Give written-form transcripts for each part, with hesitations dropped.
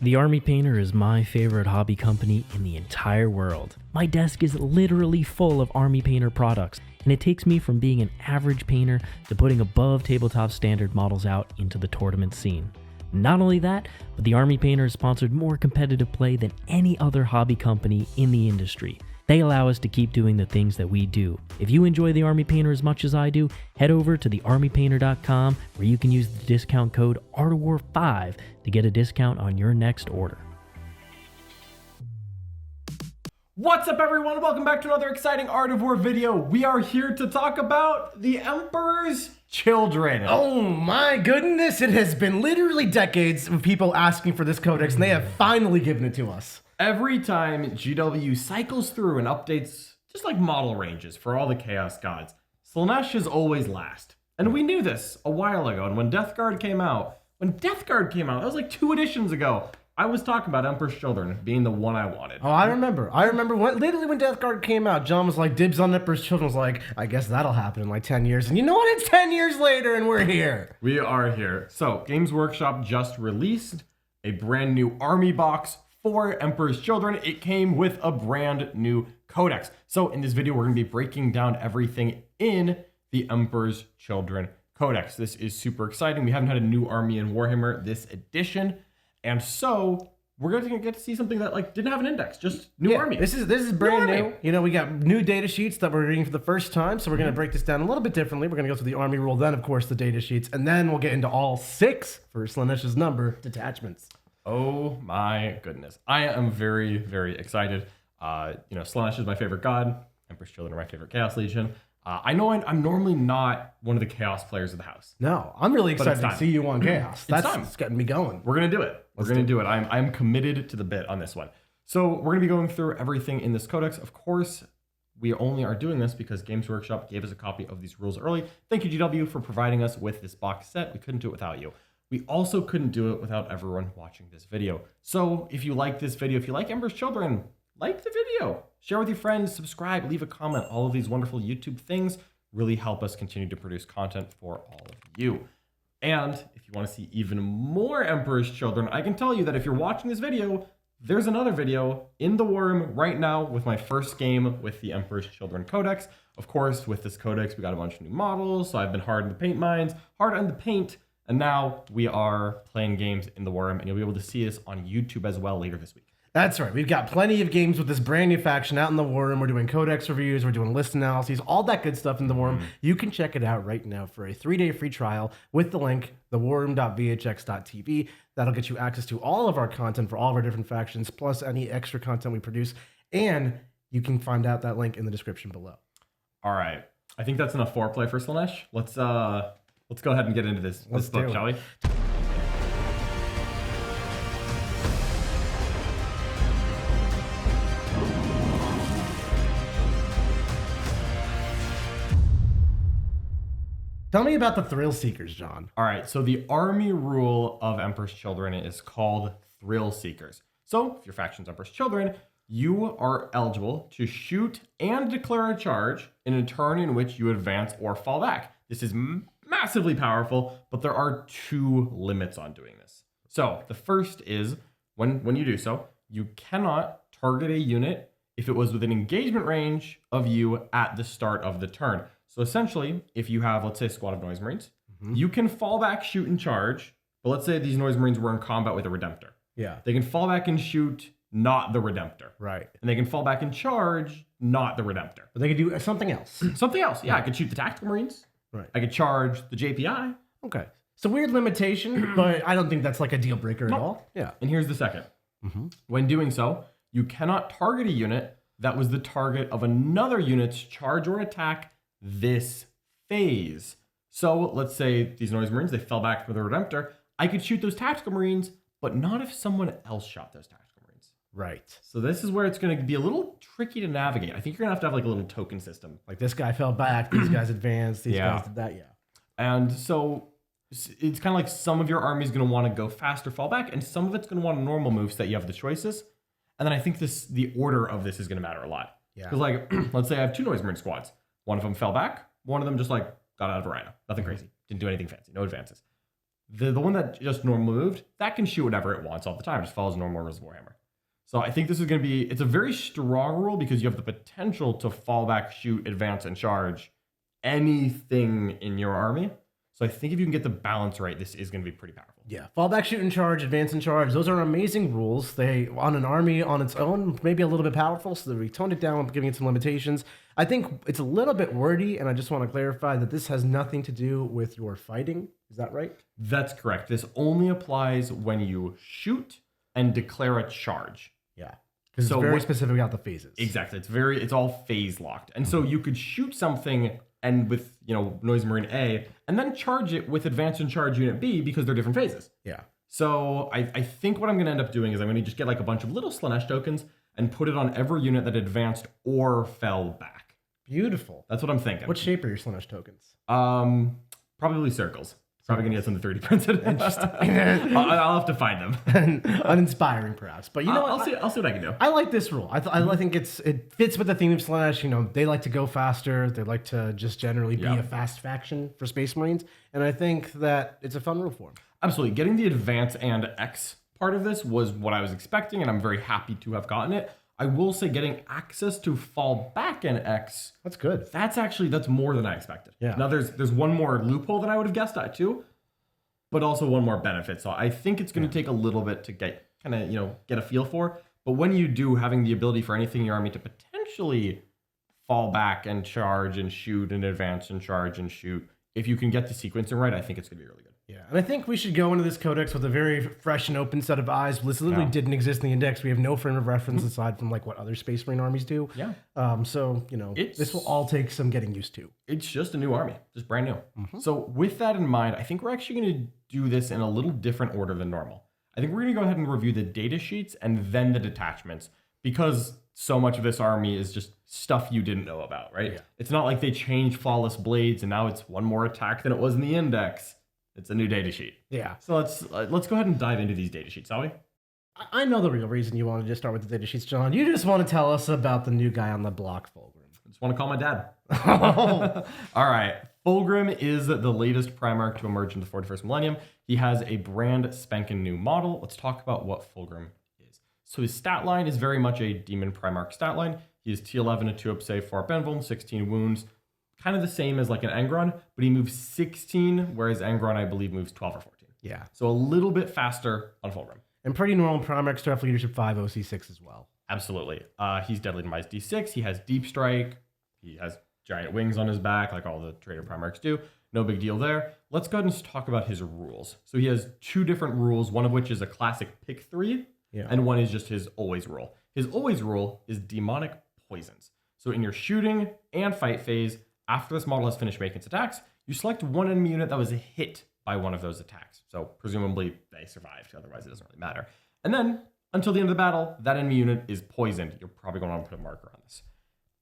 The Army Painter is my favorite hobby company in the entire world. My desk is literally full of Army Painter products, and it takes me from being an average painter to putting above tabletop standard models out into the tournament scene. Not only that, but the Army Painter has sponsored more competitive play than any other hobby company in the industry. They allow us to keep doing the things that we do. If you enjoy the Army Painter as much as I do, head over to thearmypainter.com where you can use the discount code ARTOFWAR5 to get a discount on your next order. What's up, everyone? Welcome back to another exciting Art of War video. We are here to talk about the Emperor's Children. Oh my goodness, it has been literally decades of people asking for this codex, and they have finally given it to us. Every time GW cycles through and updates just like model ranges for all the Chaos Gods, Slaanesh is always last. And we knew this a while ago, and when Death Guard came out, that was like 2 editions ago, I was talking about Emperor's Children being the one I wanted. Oh, I remember when Death Guard came out, John was like, dibs on Emperor's Children. Was like, I guess that'll happen in like 10 years. And you know what? It's 10 years later and we're here. We are here. So, Games Workshop just released a brand new army box for Emperor's Children. It came with a brand new codex. So in this video, we're going to be breaking down everything in the Emperor's Children codex. This is super exciting. We haven't had a new army in Warhammer this edition. And so we're going to get to see something that like didn't have an index, just new army. This is brand new. You know, we got new data sheets that we're reading for the first time. So we're going to break this down a little bit differently. We're going to go through the army rule, then of course the data sheets, and then we'll get into all 6 for Slaanesh's number detachments. Oh my goodness. I am very, very excited. Slaanesh is my favorite god. Emperor's Children are my favorite Chaos Legion. I know I'm normally not one of the Chaos players of the house. No, I'm really excited to see you on Chaos. That's getting me going. We're going to do it. We're going to do it. I'm committed to the bit on this one. So we're going to be going through everything in this codex. Of course, we only are doing this because Games Workshop gave us a copy of these rules early. Thank you, GW, for providing us with this box set. We couldn't do it without you. We also couldn't do it without everyone watching this video. So if you like this video, if you like Emperor's Children, like the video, share with your friends, subscribe, leave a comment. All of these wonderful YouTube things really help us continue to produce content for all of you. And if you want to see even more Emperor's Children, I can tell you that if you're watching this video, there's another video in the war room right now with my first game with the Emperor's Children Codex. Of course, with this codex, we got a bunch of new models, so I've been hard in the paint mines, hard on the paint, and now we are playing games in the war room, and you'll be able to see us on YouTube as well later this week. That's right. We've got plenty of games with this brand new faction out in the war room. We're doing codex reviews. We're doing list analyses, all that good stuff in the war room. You can check it out right now for a 3-day free trial with the link, thewarroom.vhx.tv. That'll get you access to all of our content for all of our different factions, plus any extra content we produce. And you can find out that link in the description below. All right. I think that's enough foreplay for Slaanesh. Let's go ahead and get into this book, shall we? Tell me about the Thrill Seekers, John. All right, so the army rule of Emperor's Children is called Thrill Seekers. So if your faction's Emperor's Children, you are eligible to shoot and declare a charge in a turn in which you advance or fall back. This is massively powerful, but there are 2 limits on doing this. So the first is when you do so, you cannot target a unit if it was within engagement range of you at the start of the turn. So essentially, if you have, let's say, a squad of Noise Marines, you can fall back, shoot, and charge. But let's say these Noise Marines were in combat with a Redemptor. Yeah. They can fall back and shoot, not the Redemptor. Right. And they can fall back and charge, not the Redemptor. But they could do something else. Something else. Yeah, I could shoot the Tactical Marines. Right. I could charge the JPI. Okay. It's a weird limitation, but I don't think that's like a deal breaker at all. Yeah. And here's the second. When doing so, you cannot target a unit that was the target of another unit's charge or attack this phase. So let's say these Noise Marines, they fell back for the Redemptor. I could shoot those Tactical Marines, but not if someone else shot those Tactical Marines. Right. So this is where it's going to be a little tricky to navigate. I think you're going to have like a little token system. Like this guy fell back, these guys advanced, these guys did that, And so it's kind of like some of your army is going to want to go fast or fall back, and some of it's going to want a normal move so that you have the choices. And then I think the order of this is going to matter a lot. Yeah. Because like, let's say I have 2 Noise Marine squads. One of them fell back. One of them just like got out of a rhino. Nothing crazy. Didn't do anything fancy. No advances. The one that just normal moved, that can shoot whatever it wants all the time. It just follows normal rules of Warhammer. So I think this is going to be, it's a very strong rule because you have the potential to fall back, shoot, advance, and charge anything in your army. So I think if you can get the balance right, this is going to be pretty powerful. Yeah, fall back, shoot, and charge, advance, and charge. Those are amazing rules. They, on an army on its own, maybe a little bit powerful, so we toned it down, giving it some limitations. I think it's a little bit wordy, and I just want to clarify that this has nothing to do with your fighting. Is that right? That's correct. This only applies when you shoot and declare a charge. Yeah, because it's very specific about the phases. Exactly. It's all phase locked. And so you could shoot something and with, Noise Marine A, and then charge it with Advance and Charge Unit B because they're different phases. Yeah. So I think what I'm going to end up doing is I'm going to just get like a bunch of little Slaanesh tokens and put it on every unit that advanced or fell back. Beautiful. That's what I'm thinking. What shape are your Slaanesh tokens? Probably circles. Probably gonna get some 3D printed. Interesting. I'll have to find them. Uninspiring, perhaps, but I'll see what I can do. I like this rule. I think it fits with the theme of Slaanesh. They like to go faster. They like to just generally be a fast faction for Space Marines, and I think that it's a fun rule for them. Absolutely, getting the advance and X part of this was what I was expecting, and I'm very happy to have gotten it. I will say getting access to fall back in X. That's good. That's more than I expected. Yeah. Now there's one more loophole that I would have guessed at too, but also one more benefit. So I think it's going to take a little bit to get a feel for. But when you do, having the ability for anything in your army to potentially fall back and charge and shoot and advance and charge and shoot, if you can get the sequencing right, I think it's going to be really good. Yeah, and I think we should go into this codex with a very fresh and open set of eyes. This literally didn't exist in the index. We have no frame of reference aside from like what other Space Marine armies do. Yeah. This will all take some getting used to. It's just a new army, just brand new. So with that in mind, I think we're actually going to do this in a little different order than normal. I think we're going to go ahead and review the data sheets and then the detachments because so much of this army is just stuff you didn't know about, right? Yeah. It's not like they changed flawless blades and now it's one more attack than it was in the index. It's a new data sheet. Yeah. So let's go ahead and dive into these data sheets, shall we? I know the real reason you wanted to start with the data sheets, John. You just want to tell us about the new guy on the block, Fulgrim. I just want to call my dad. All right. Fulgrim is the latest Primarch to emerge in the 41st millennium. He has a brand spanking new model. Let's talk about what Fulgrim is. So his stat line is very much a Demon Primarch stat line. He is T11, a 2-up save, 4-up invuln, 16 wounds. Kind of the same as like an Angron, but he moves 16, whereas Angron, I believe, moves 12 or 14. Yeah. So a little bit faster on Fulgrim. And pretty normal Primarch stuff, leadership 5, OC6 as well. Absolutely. He's Deadly Demise D6. He has Deep Strike. He has giant wings on his back, like all the Trader Primarchs do. No big deal there. Let's go ahead and talk about his rules. So he has 2 different rules, one of which is a classic pick 3, and one is just his always rule. His always rule is Demonic Poisons. So in your shooting and fight phase, after this model has finished making its attacks, you select one enemy unit that was hit by one of those attacks. So presumably they survived, otherwise it doesn't really matter. And then, until the end of the battle, that enemy unit is poisoned. You're probably going to want to put a marker on this.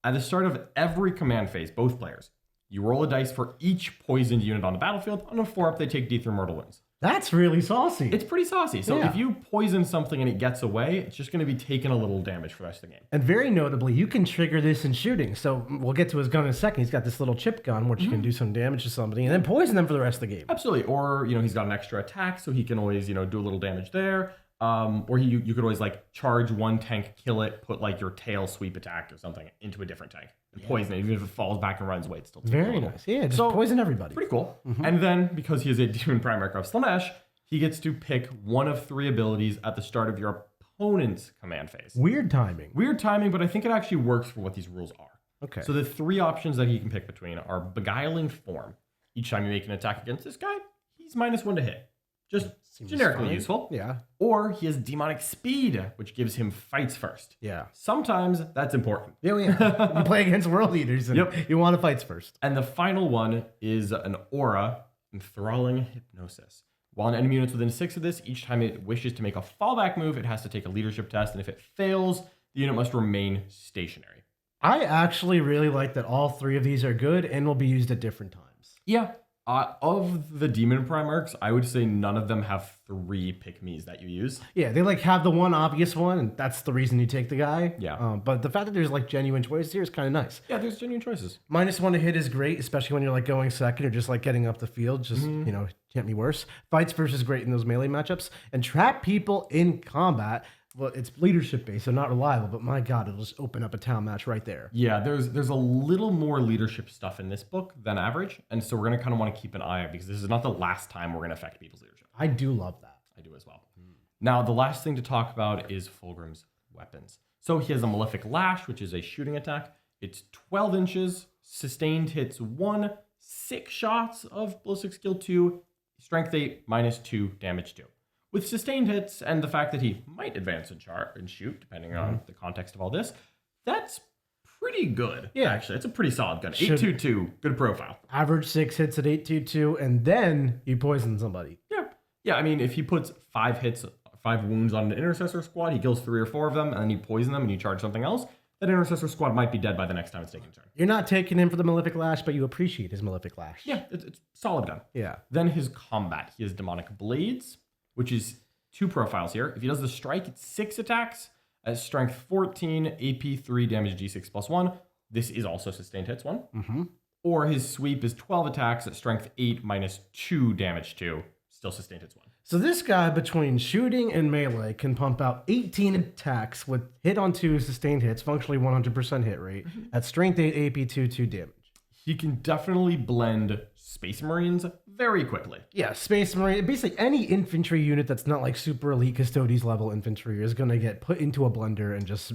At the start of every command phase, both players, you roll a dice for each poisoned unit on the battlefield. On a 4-up, they take D3 mortal wounds. That's really saucy. It's pretty saucy. So if you poison something and it gets away, it's just going to be taking a little damage for the rest of the game. And very notably, you can trigger this in shooting. So we'll get to his gun in a second. He's got this little chip gun, which can do some damage to somebody and then poison them for the rest of the game. Absolutely. Or, he's got an extra attack, so he can always, do a little damage there. Or you could always charge one tank, kill it, put your tail sweep attack or something into a different tank and poison it. Even if it falls back and runs away, it's still very nice. Yeah, just poison everybody. Pretty cool. And then because he is a Demon Primarch of Slaanesh, he gets to pick one of 3 abilities at the start of your opponent's command phase. Weird timing, but I think it actually works for what these rules are. Okay. So the 3 options that he can pick between are Beguiling Form. Each time you make an attack against this guy, he's -1 to hit. Just generically useful. Yeah. Or he has Demonic Speed, which gives him fights first. Yeah. Sometimes that's important. Yeah. You play against world eaters and you want to fights first. And the final one is an Aura, Enthralling Hypnosis. While an enemy unit's within 6 of this, each time it wishes to make a fallback move, it has to take a leadership test, and if it fails, the unit must remain stationary. I actually really like that all 3 of these are good and will be used at different times. Yeah, Of the demon Primarchs, I would say none of them have 3 pick-me's that you use. Yeah, they like have the one obvious one, and that's the reason you take the guy. Yeah. But the fact that there's like genuine choices here is kind of nice. Yeah, there's genuine choices. -1 to hit is great, especially when you're like going second or just like getting up the field. Just, can't be worse. Fights first is great in those melee matchups. And trap people in combat. Well, it's leadership based, so not reliable, but my God, it'll just open up a town match right there. Yeah, there's a little more leadership stuff in this book than average. And so we're going to kind of want to keep an eye out because this is not the last time we're going to affect people's leadership. I do love that. I do as well. Now, the last thing to talk about is Fulgrim's weapons. So he has a Malefic Lash, which is a shooting attack. It's 12 inches, sustained hits 1, 6 shots of ballistic skill 2, strength 8, -2, damage 2. With sustained hits and the fact that he might advance and shoot, depending on the context of all this, that's pretty good. Yeah. Actually, it's a pretty solid gun. 822, good profile. Average 6 hits at 822, and then you poison somebody. Yeah, I mean, if he puts 5 wounds on an intercessor squad, he kills 3 or 4 of them, and then you poison them and you charge something else, that intercessor squad might be dead by the next time it's taking a turn. You're not taking him for the Malefic Lash, but you appreciate his Malefic Lash. Yeah, it's solid gun. Yeah. Then his combat. He has Demonic Blades, which is 2 profiles here. If he does the strike, it's 6 attacks at strength 14, AP 3, damage D6 +1. This is also sustained hits 1. Or his sweep is 12 attacks at strength 8, -2, damage 2, still sustained hits 1. So this guy, between shooting and melee, can pump out 18 attacks with hit on 2 sustained hits, functionally 100% hit rate, at strength 8, AP 2 damage. He can definitely blend Space Marines very quickly. Yeah, Space Marine, basically any infantry unit that's not like super elite Custodes level infantry is going to get put into a blender and just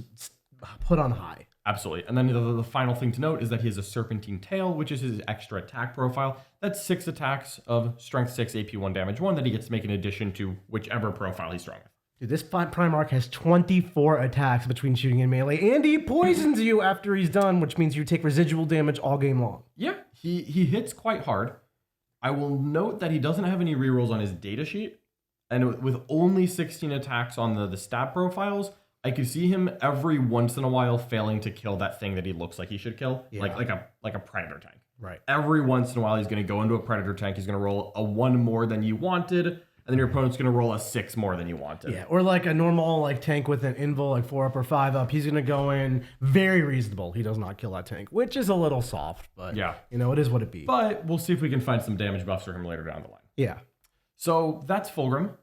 put on high. Absolutely. And then the final thing to note is that he has a Serpentine Tail, which is his extra attack profile. That's 6 attacks of strength 6, AP 1, damage 1 that he gets to make in addition to whichever profile he's strong with. Dude, this Primarch has 24 attacks between shooting and melee, and he poisons you after he's done, which means you take residual damage all game long. Yeah, he hits quite hard. I will note that he doesn't have any rerolls on his data sheet, and with only 16 attacks on the stat profiles, I could see him every once in a while failing to kill that thing that he looks like he should kill, like a Predator tank. Right. Every once in a while, he's going to go into a Predator tank, he's going to roll a 1 more than you wanted, and then your opponent's going to roll a 6 more than you wanted. Yeah, or like a normal like tank with an invul, like 4 up or 5 up. He's going to go in very reasonable. He does not kill that tank, which is a little soft, but yeah, it is what it be. But we'll see if we can find some damage buffs for him later down the line. Yeah. So that's Fulgrim.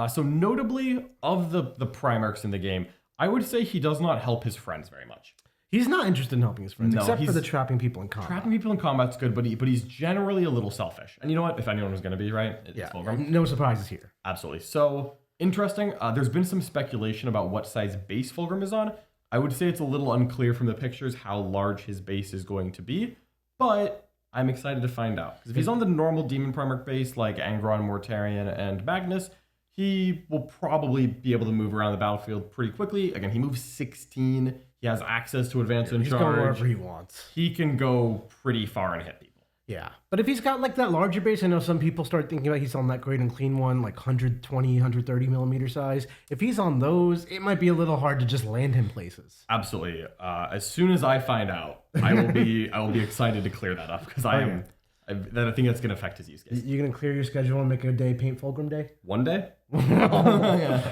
So notably, of the Primarchs in the game, I would say he does not help his friends very much. He's not interested in helping his friends, No, except for he's- the trapping people in combat. Trapping people in combat's good, but he's generally a little selfish. And you know what? If anyone was going to be, right? It's Fulgrim. No surprises here. Absolutely. So, interesting. There's been some speculation about what size base Fulgrim is on. I would say it's a little unclear from the pictures how large his base is going to be, but I'm excited to find out. Because if he's on the normal Demon Primarch base, like Angron, Mortarion, and Magnus, he will probably be able to move around the battlefield pretty quickly. Again, he moves 16. He has access to advance and He's charge. going wherever he wants. He can go pretty far and hit people. Yeah. But if he's got like that larger base, I know some people start thinking about he's on that great and clean one, like 120, 130 millimeter size. If he's on those, it might be a little hard to just land him places. Absolutely. As soon as I find out, I will be excited to clear that up because I think that's going to affect his use case. You gonna clear your schedule and make a day paint Fulgrim Day? One day? Yeah.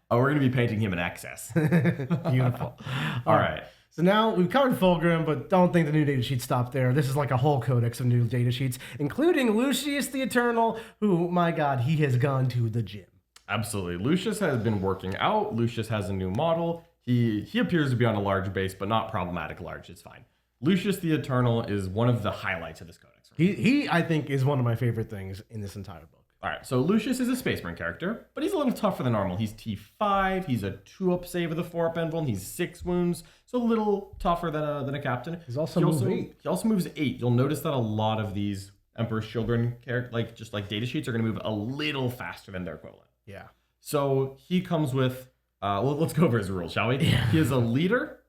Oh, we're going to be painting him in excess. Beautiful. All right. So now we've covered Fulgrim, but don't think the new data sheets stop there. This is like a whole codex of new data sheets, including Lucius the Eternal, who, my God, he has gone to the gym. Absolutely. Lucius has been working out. Lucius has a new model. He appears to be on a large base, but not problematic large. It's fine. Lucius the Eternal is one of the highlights of this codex. He I think, is one of my favorite things in this entire book. All right, so Lucius is a Space Marine character, but he's a little tougher than normal. He's T5, he's a 2-up save with a 4-up emblem, he's 6 wounds, so a little tougher than a captain. He's also moves 8. He also moves 8. You'll notice that a lot of these Emperor's Children data sheets are going to move a little faster than their equivalent. Yeah. So he comes with, let's go over his rules, shall we? Yeah. He is a leader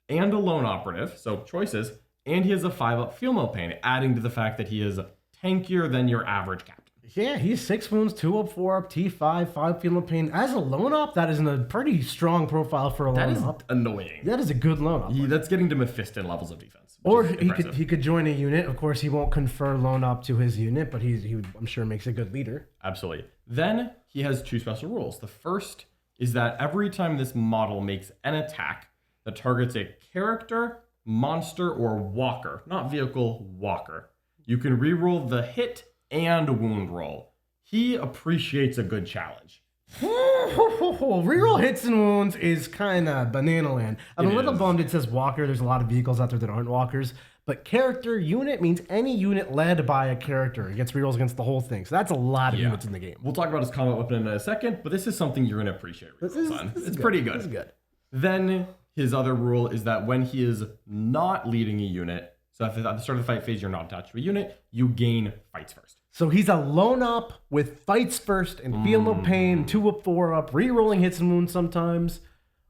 and a lone operative, so choices, and he has a 5-up field mill pain, adding to the fact that he is tankier than your average captain. Yeah, he's 6 wounds, 2 up, 4 up, T5, 5 feeling pain. As a lone op, that is a pretty strong profile for a That lone is op. annoying. That is a good lone op. That's getting to Mephiston levels of defense. which Or is he impressive. could join a unit. Of course, he won't confer lone op to his unit, but he I'm sure makes a good leader. Absolutely. Then he has 2 special rules. The first is that every time this model makes an attack that targets a character, monster, or walker, not vehicle, walker, you can reroll the hit and wound roll. He appreciates a good challenge. Reroll hits and wounds is kind of banana land. I'm a little bummed it says walker. There's a lot of vehicles out there that aren't walkers. But character unit means any unit led by a character. It gets rerolls against the whole thing. So that's a lot of units in the game. We'll talk about his combat weapon in a second, but this is something you're going to appreciate. It's pretty good. This is good. Then his other rule is that when he is not leading a unit, so if at the start of the fight phase you're not attached to a unit, you gain fights first. So he's a lone op with fights first and feel no pain, 2 up, 4 up, rerolling hits and wounds sometimes.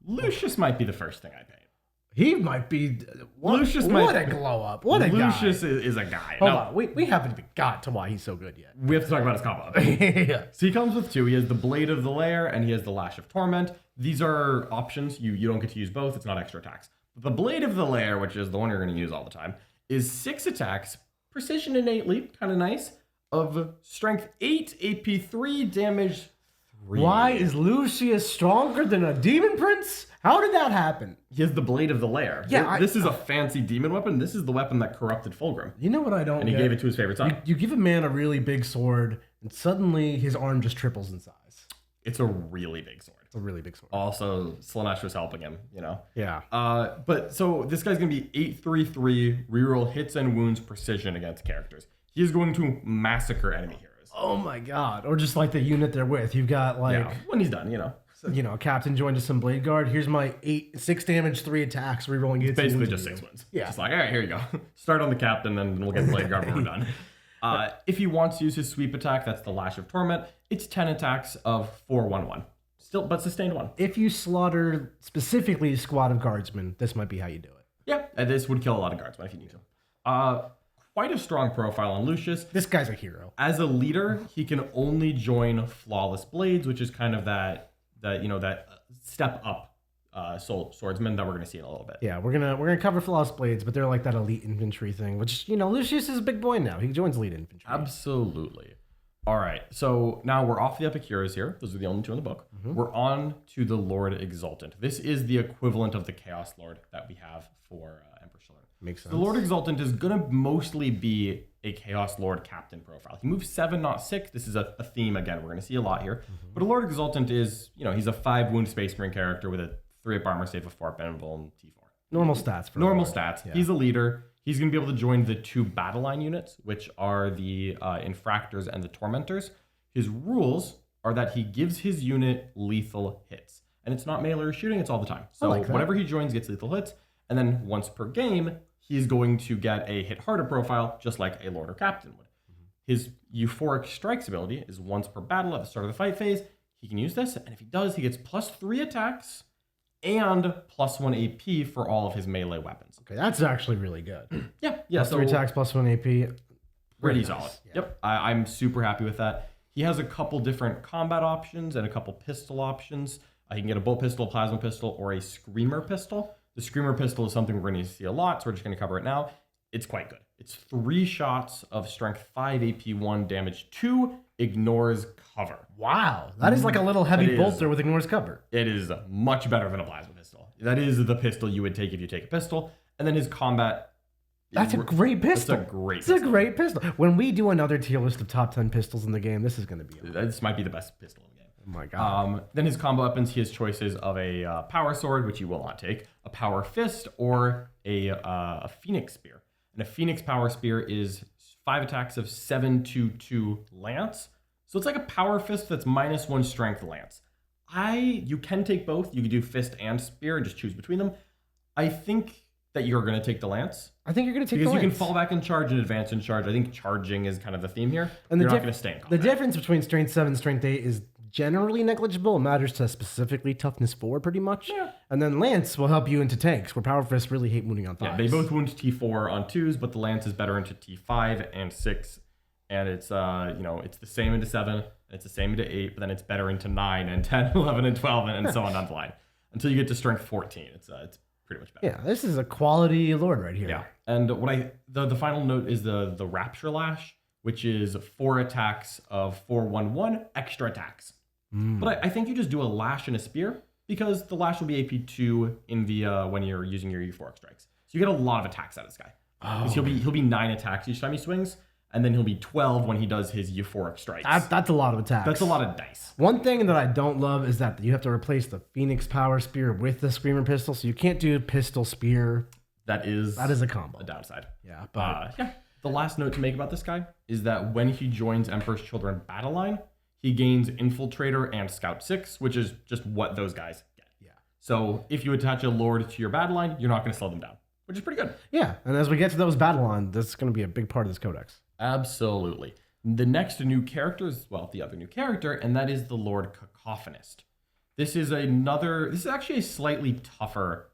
Lucius might be the first thing I paid. He might be. What a glow up. What a Lucius guy. is a guy. Hold Now, on. We haven't even got to why he's so good yet. we have to talk about his combo. Yeah. So he comes with 2. He has the Blade of the Lair and he has the Lash of Torment. These are options. You don't get to use both. It's not extra attacks. The Blade of the Lair, which is the one you're going to use all the time, is 6 attacks, precision innately, kind of nice, of strength 8, AP 3, damage 3. Why is Lucius stronger than a demon prince? How did that happen? He has the Blade of the Lair. Yeah, this is a fancy demon weapon. This is the weapon that corrupted Fulgrim. You know what I don't And he get? gave it to his favorite son. You give a man a really big sword, and suddenly his arm just triples in size. It's a really big sword. It's a really big sword. Also, Slaanesh was helping him, Yeah. But so this guy's going to be 833, reroll hits and wounds precision against characters. He is going to massacre enemy heroes. Oh my god. Or just like the unit they're with. You've got like, When he's done, a captain joined to some blade guard. Here's my 6 damage, 3 attacks, rerolling hits. Basically and just wounds. 6 wins. Yeah. Just like, all right, here you go. Start on the captain, then we'll get the blade guard when we're done. If he wants to use his sweep attack, that's the Lash of Torment. It's 10 attacks of 4-1-1. Still, but sustained 1. If you slaughter specifically a squad of guardsmen, this might be how you do it. Yeah, and this would kill a lot of guardsmen if you need to. Quite a strong profile on Lucius. This guy's a hero. As a leader, he can only join Flawless Blades, which is kind of that step up swordsman that we're going to see in a little bit. Yeah, we're gonna cover flawless blades, but they're like that elite infantry thing, which Lucius is a big boy now. He joins elite infantry. Absolutely. All right, so now we're off the Epic Heroes here. Those are the only 2 in the book. We're on to the Lord Exultant. This is the equivalent of the Chaos Lord that we have for Emperor Children. Makes sense. The Lord Exultant is going to mostly be a Chaos Lord captain profile. He moves 7, not 6. This is a theme, again, we're going to see a lot here. But a Lord Exultant is, he's a 5 wound Space Marine character with a 3 up armor save of 4 up and T4. Normal stats. For Normal Lord. stats. Yeah. He's a leader. He's going to be able to join the 2 battle line units, which are the Infractors and the Tormentors. His rules are that he gives his unit lethal hits. And it's not melee or shooting, it's all the time. So whatever he joins gets lethal hits. And then once per game, he's going to get a hit harder profile, just like a Lord or Captain would. His Euphoric Strikes ability is once per battle at the start of the fight phase. He can use this, and if he does, he gets +3 attacks and +1 AP for all of his melee weapons. Okay, that's actually really good. Yeah. +3 attacks, +1 AP. Pretty Nice. solid. Yeah. Yep. I'm super happy with that. He has a couple different combat options and a couple pistol options. He can get a bolt pistol, a plasma pistol, or a screamer pistol. The screamer pistol is something we're going to see a lot, so we're just going to cover it now. It's quite good. It's 3 shots of strength 5, AP 1, damage 2, ignores cover. Wow, that is like a little heavy That is. bolter with ignores cover. It is much better than a plasma pistol. That is the pistol you would take if you take a pistol. And then his combat. That's a great pistol. It's a great It's pistol. a great pistol. When we do another tier list of top 10 pistols in the game, this is going to be. This might be the best pistol in the game. Oh my god. Then his combo weapons, he has choices of a power sword, which you will not take, a power fist, or a phoenix spear. And a phoenix power spear is 5 attacks of 7/2/2 lance. So it's like a power fist that's -1 strength lance. You can take both. You can do fist and spear and just choose between them. I think that you're going to take the lance. I think you're going to take Because the you can lance. fall back and charge and advance and charge. I think charging is kind of the theme here. And you're not going to stay in combat. The difference between strength 7 and strength 8 is generally negligible. It matters to specifically toughness 4 pretty much. Yeah. And then lance will help you into tanks, where power fists really hate wounding on 5s. Yeah, they both wound T4 on 2s, but the lance is better into T5 and 6 and it's it's the same into 7, it's the same into 8, but then it's better into 9 and 10, 11, and 12, and so on down the line until you get to strength 14. It's pretty much better. Yeah, this is a quality lord right here. Yeah, and the final note is the Rapture Lash, which is 4 attacks of 4/1/1 extra attacks. But I think you just do a lash and a spear because the lash will be AP2 in the when you're using your euphoric strikes. So you get a lot of attacks out of this guy. Because he'll be 9 attacks each time he swings, and then he'll be 12 when he does his euphoric strikes. That's a lot of attacks. That's a lot of dice. One thing that I don't love is that you have to replace the Phoenix Power Spear with the Screamer Pistol, so you can't do Pistol Spear. That is a combo. A downside. Yeah, but The last note to make about this guy is that when he joins Emperor's Children battle line, he gains Infiltrator and Scout 6, which is just what those guys get. Yeah. So if you attach a Lord to your battle line, you're not going to slow them down, which is pretty good. Yeah, and as we get to those battle lines, that's going to be a big part of this codex. Absolutely. The next new character is, the other new character, and that is the Lord Cacophonist. This is actually a slightly tougher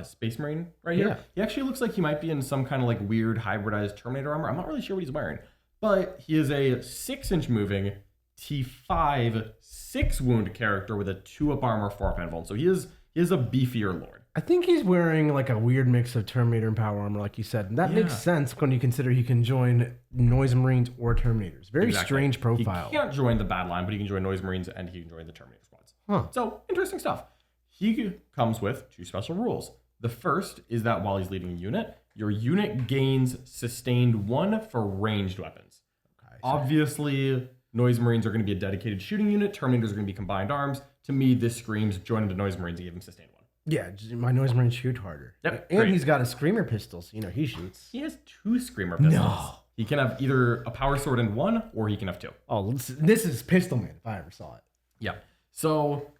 Space Marine right here. Yeah. He actually looks like he might be in some kind of like weird hybridized Terminator armor. I'm not really sure what he's wearing, but he is a 6-inch moving T5 6 wound character with a 2-up armor, 4-up anvil. So he is a beefier Lord. I think he's wearing like a weird mix of Terminator and Power Armor, like you said. And that makes sense when you consider he can join Noise Marines or Terminators. Very strange profile. He can't join the Bad Line, but he can join Noise Marines and he can join the Terminator squads. Huh. So, interesting stuff. He comes with 2 special rules. The first is that while he's leading a unit, your unit gains sustained 1 for ranged weapons. Okay, obviously, Noise Marines are going to be a dedicated shooting unit. Terminators are going to be combined arms. To me, this screams join the Noise Marines and give him sustained 1. Yeah, my Noise Marines shoot harder. Yep, and great. He's got a Screamer pistol, so he shoots. He has 2 Screamer pistols. No. He can have either a power sword and 1, or he can have 2. Oh, this is Pistol Man, if I ever saw it. Yeah. So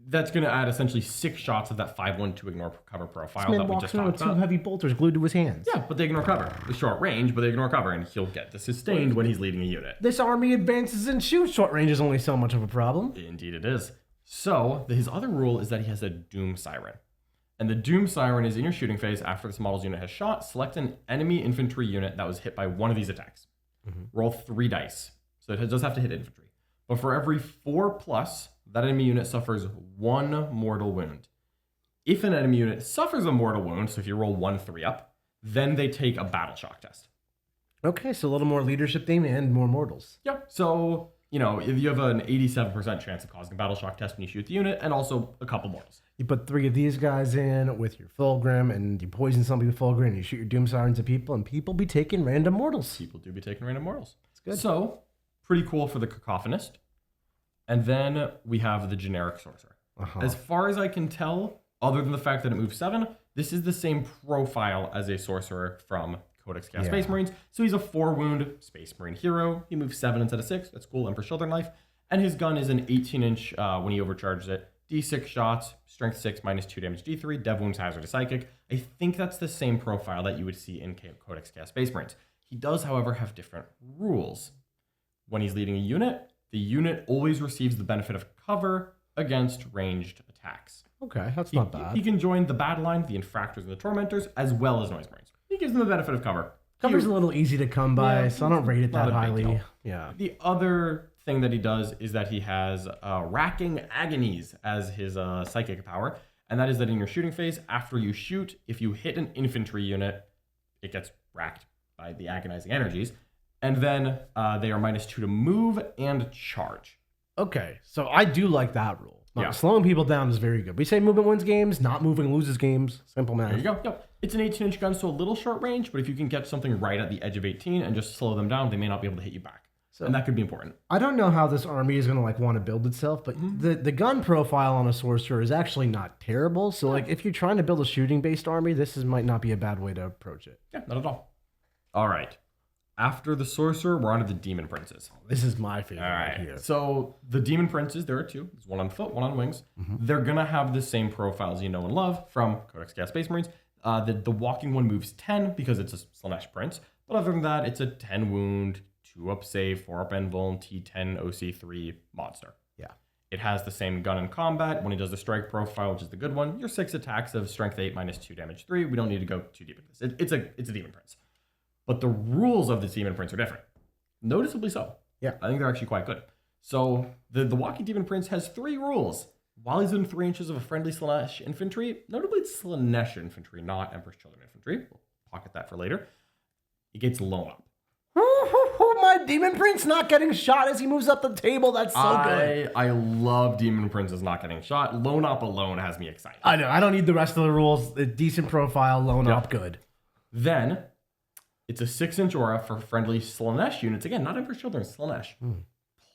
that's going to add essentially 6 shots of that 5/1 to ignore cover profile that we just around talked with 2 about. heavy bolters glued to his hands. Yeah, but they ignore cover. The short range, but they ignore cover, and he'll get the sustained when he's leading a unit. This army advances and shoots. Short range is only so much of a problem. Indeed it is. So his other rule is that he has a Doom Siren. And the Doom Siren is in your shooting phase after this model's unit has shot. Select an enemy infantry unit that was hit by one of these attacks. Roll 3 dice. So it does have to hit infantry. But for every 4+, that enemy unit suffers 1 mortal wound. If an enemy unit suffers a mortal wound, so if you roll 1 3-up, then they take a battle shock test. Okay, so a little more leadership theme and more mortals. Yeah, so, if you have an 87% chance of causing a battle shock test when you shoot the unit, and also a couple mortals. You put 3 of these guys in with your Fulgrim, and you poison somebody with Fulgrim, and you shoot your Doom Sirens at people, and people be taking random mortals. People do be taking random mortals. That's good. So, pretty cool for the Cacophonist. And then we have the generic sorcerer. As far as I can tell, other than the fact that it moves 7, this is the same profile as a sorcerer from Codex Chaos Space Marines. So he's a 4-wound Space Marine hero. He moves 7 instead of 6. That's cool. Emperor's Children life. And his gun is an 18-inch when he overcharges it. D6 shots, strength 6, -2 damage D3, dev wounds, hazardous psychic. I think that's the same profile that you would see in Codex Chaos Space Marines. He does, however, have different rules. When he's leading a unit, the unit always receives the benefit of cover against ranged attacks. Okay, that's not bad. He can join the battle line, the Infractors and the Tormentors, as well as Noise Marines. He gives them the benefit of cover. Cover's a little easy to come by, so I don't rate it not that a big highly. deal. Yeah. The other thing that he does is that he has Racking Agonies as his psychic power, and that is that in your shooting phase, after you shoot, if you hit an infantry unit, it gets racked by the agonizing energies, and then they are -2 to move and charge. Okay, so I do like that rule. Yeah. Slowing people down is very good. We say movement wins games, not moving loses games. Simple math. There you go. Yep. It's an 18-inch gun, so a little short range, but if you can get something right at the edge of 18 and just slow them down, they may not be able to hit you back. And that could be important. I don't know how this army is going to want to build itself, but the gun profile on a sorcerer is actually not terrible. So if you're trying to build a shooting-based army, might not be a bad way to approach it. Yeah, not at all. All right. After the sorcerer, we're on to the demon princes. This is my favorite All right right. here. So the demon princes, there are 2. There's 1 on foot, 1 on wings. They're going to have the same profiles you know and love from Codex Chaos Space Marines. The walking one moves 10 because it's a Slaanesh prince. But other than that, it's a 10 wound, 2-up save, 4-up invuln, T10, OC3 monster. Yeah. It has the same gun in combat. When he does the strike profile, which is the good one, your 6 attacks of strength 8 -2 damage 3. We don't need to go too deep into this. It's a demon prince. But the rules of the demon prince are different. Noticeably so. Yeah. I think they're actually quite good. So the Walking Demon Prince has 3 rules. While he's in 3 inches of a friendly Slaanesh infantry, notably it's Slaanesh infantry, not Emperor's Children infantry. We'll pocket that for later. He gets Loan Up. My Demon Prince not getting shot as he moves up the table. That's so good. I love Demon Princes not getting shot. Loan Up alone has me excited. I know. I don't need the rest of the rules. A decent profile, loan up, good. Then it's a 6-inch aura for friendly Slaanesh units. Again, not Emperor's Children, Slaanesh.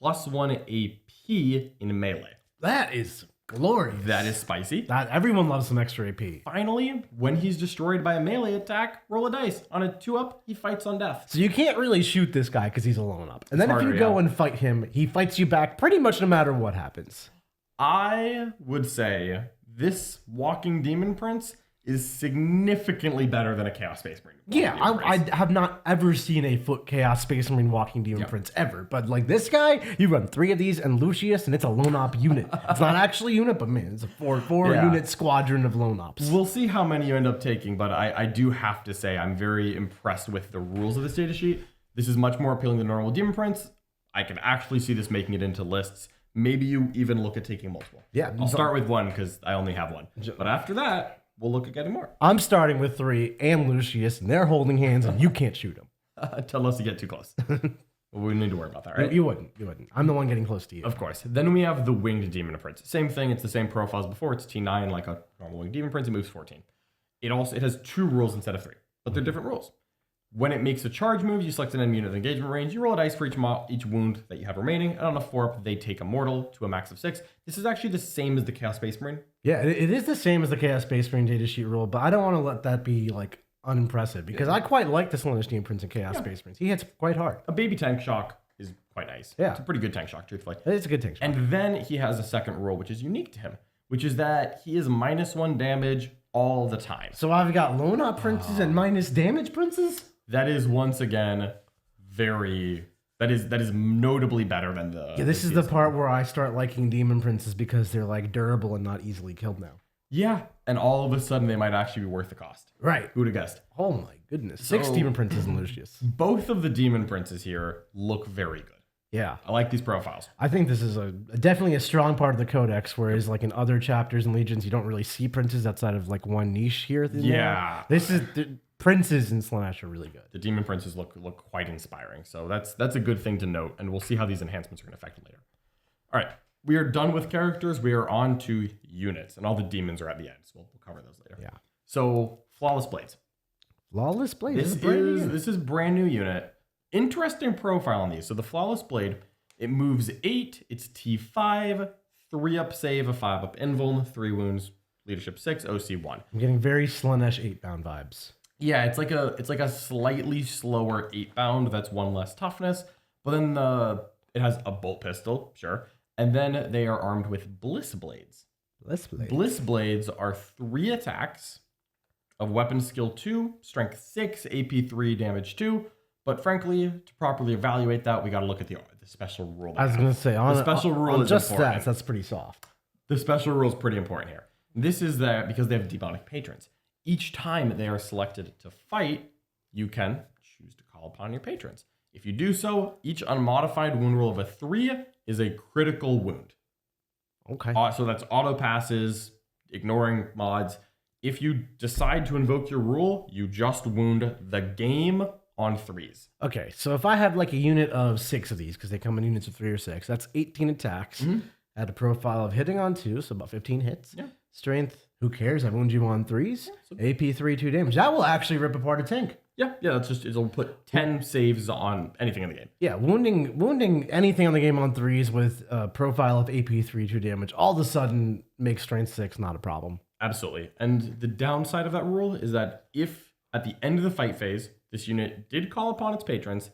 +1 AP in melee. That is glorious. That is spicy. Everyone loves some extra AP. Finally, when he's destroyed by a melee attack, roll a dice. On a 2-up, he fights on death. So you can't really shoot this guy because he's a loan up. And then if you harder, go yeah. and fight him, he fights you back pretty much no matter what happens. I would say this Walking Demon Prince is significantly better than a Chaos Space Marine. Yeah, I have not ever seen a foot Chaos Space Marine Walking Demon Prince ever. But like this guy, you run 3 of these and Lucius, and it's a lone op unit. It's not actually a unit, but man, it's a 4 unit squadron of lone ops. We'll see how many you end up taking, but I do have to say I'm very impressed with the rules of this data sheet. This is much more appealing than normal Demon Prince. I can actually see this making it into lists. Maybe you even look at taking multiple. Yeah. I'll start with 1 because I only have 1. But after that, we'll look at getting more. I'm starting with 3 and Lucius, and they're holding hands, and you can't shoot them. Unless you get too close. We don't need to worry about that, right? You wouldn't. I'm the one getting close to you. Of course. Then we have the Winged Demon Prince. Same thing. It's the same profile as before. It's T9 like a normal Winged Demon Prince. It moves 14. It has 2 rules instead of 3, but they're different rules. When it makes a charge move, you select an enemy unit of engagement range. You roll a dice for each wound that you have remaining, and on a 4-up, they take a mortal to a max of 6. This is actually the same as the Chaos Space Marine. Yeah, it is the same as the Chaos Space Marine data sheet rule, but I don't want to let that be like unimpressive because I quite like the Slaanesh Demon Prince and Chaos Space Marines. He hits quite hard. A baby tank shock is quite nice. Yeah. It's a pretty good tank shock, truthfully. It's a good tank shot. And then he has a second rule, which is unique to him, which is that he is -1 damage all the time. So I've got lone op princes and minus damage princes? That is once again that is notably better than the. Yeah, this is the part where I start liking demon princes because they're like durable and not easily killed now. Yeah, and all of a sudden they might actually be worth the cost. Right. Who would have guessed? Oh my goodness. 6 demon princes and Lucius. Both of the demon princes here look very good. Yeah. I like these profiles. I think this is definitely a strong part of the Codex, whereas like in other chapters and legions, you don't really see princes outside of like one niche here. Yeah. This is princes in Slaanesh are really good. The demon princes look quite inspiring. So that's a good thing to note, and we'll see how these enhancements are going to affect them later. All right. We are done with characters. We are on to units, and all the demons are at the end. So we'll cover those later. Yeah. So Flawless Blades. Flawless Blade. This is brand new unit. Interesting profile on these. So the Flawless Blade, it moves 8. It's T5, 3-up save, a 5-up invuln, 3 wounds, leadership 6, OC 1. I'm getting very Slaanesh 8-bound vibes. Yeah, it's like a slightly slower 8-bound. That's 1 less toughness. But then it has a bolt pistol, sure. And then they are armed with Bliss Blades. Bliss Blades are 3 attacks of weapon skill 2, strength 6, AP 3, damage 2. But frankly, to properly evaluate that, we got to look at the special rule. I was going to say, the special rule is just important. that's pretty soft. The special rule is pretty important here. This is that because they have demonic patrons. Each time they are selected to fight, you can choose to call upon your patrons. If you do so, each unmodified wound roll of a 3 is a critical wound. Okay. So that's auto passes, ignoring mods. If you decide to invoke your rule, you just wound the game on 3s. Okay, so if I have like a unit of 6 of these, because they come in units of 3 or 6, that's 18 attacks. At a profile of hitting on 2, so about 15 hits. Yeah. Strength, who cares? I wound you on 3s. Yeah, AP 3, 2 damage. That will actually rip apart a tank. Yeah, that's just, it'll put 10 saves on anything in the game. Yeah, wounding anything on the game on 3s with a profile of AP 3, 2 damage, all of a sudden makes strength 6 not a problem. Absolutely. And the downside of that rule is that if at the end of the fight phase, this unit did call upon its patrons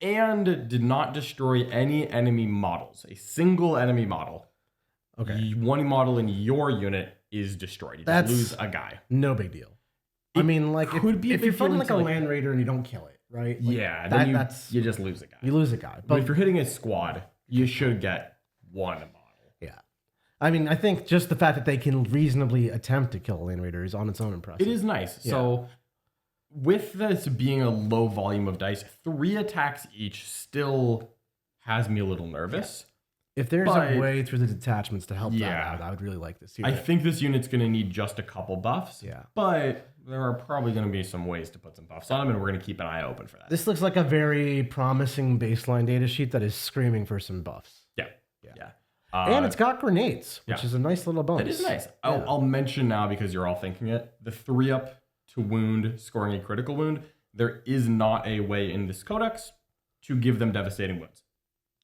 and did not destroy any enemy models, a single enemy model, okay, one model in your unit is destroyed. You just lose a guy. No big deal. I mean, like, if you're fighting like a land raider and you don't kill it, right? Like, yeah, then you just lose a guy. You lose a guy. But if you're hitting a squad, you should get one model. Yeah. I mean, I think just the fact that they can reasonably attempt to kill a land raider is on its own impressive. It is nice. Yeah. So with this being a low volume of dice, 3 attacks each still has me a little nervous. If there's a way through the detachments to help that Yeah. out, I would really like this. I think this unit's going to need just a couple buffs. Yeah. But there are probably going to be some ways to put some buffs on them, and we're going to keep an eye open for that. This looks like a very promising baseline data sheet that is screaming for some buffs. Yeah. And it's got grenades, which is a nice little bonus. It is nice. I'll mention now, because you're all thinking it, the 3-up to wound, scoring a critical wound, there is not a way in this codex to give them devastating wounds.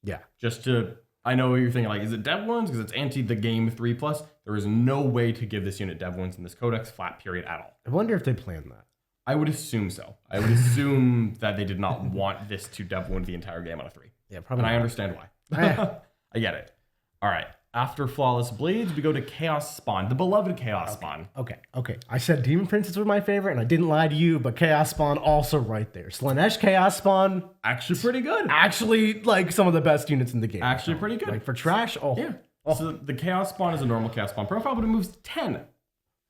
Yeah. Just to, I know you're thinking, like, is it dev wounds? Because it's anti the game 3+. There is no way to give this unit dev wounds in this codex, flat period, at all. I wonder if they planned that. I would assume so. I would assume that they did not want this to dev wound the entire game on a 3. Yeah, probably. And I understand why. I get it. All right. After Flawless Blades, we go to Chaos Spawn, the beloved Chaos Spawn. Okay. I said Demon Princess was my favorite, and I didn't lie to you, but Chaos Spawn also right there. Slaanesh Chaos Spawn. Actually pretty good. Actually, like, some of the best units in the game. Actually pretty good. Like, for trash, Yeah. So the Chaos Spawn is a normal Chaos Spawn profile, but it moves 10.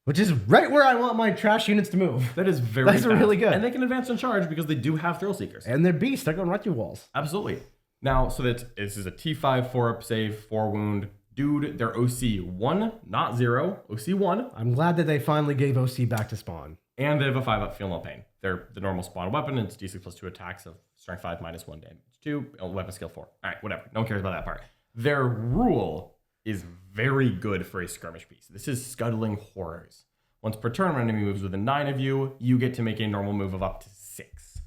Which is right where I want my trash units to move. That is very That's fast. really good. And they can advance and charge because they do have Thrill Seekers. And they're beasts. They're going right through walls. Absolutely. Now, so this is a T5 4-up save, 4 wound. Dude, they're OC 1, not 0. OC 1. I'm glad that they finally gave OC back to Spawn. And they have a 5-up Feel No Pain. They're the normal Spawn weapon. It's DC plus 2 attacks of strength 5 minus 1 damage 2, weapon skill 4. All right, whatever. No one cares about that part. Their rule is very good for a skirmish piece. This is Scuttling Horrors. Once per turn, when an enemy moves within 9 of you, you get to make a normal move of up to 6.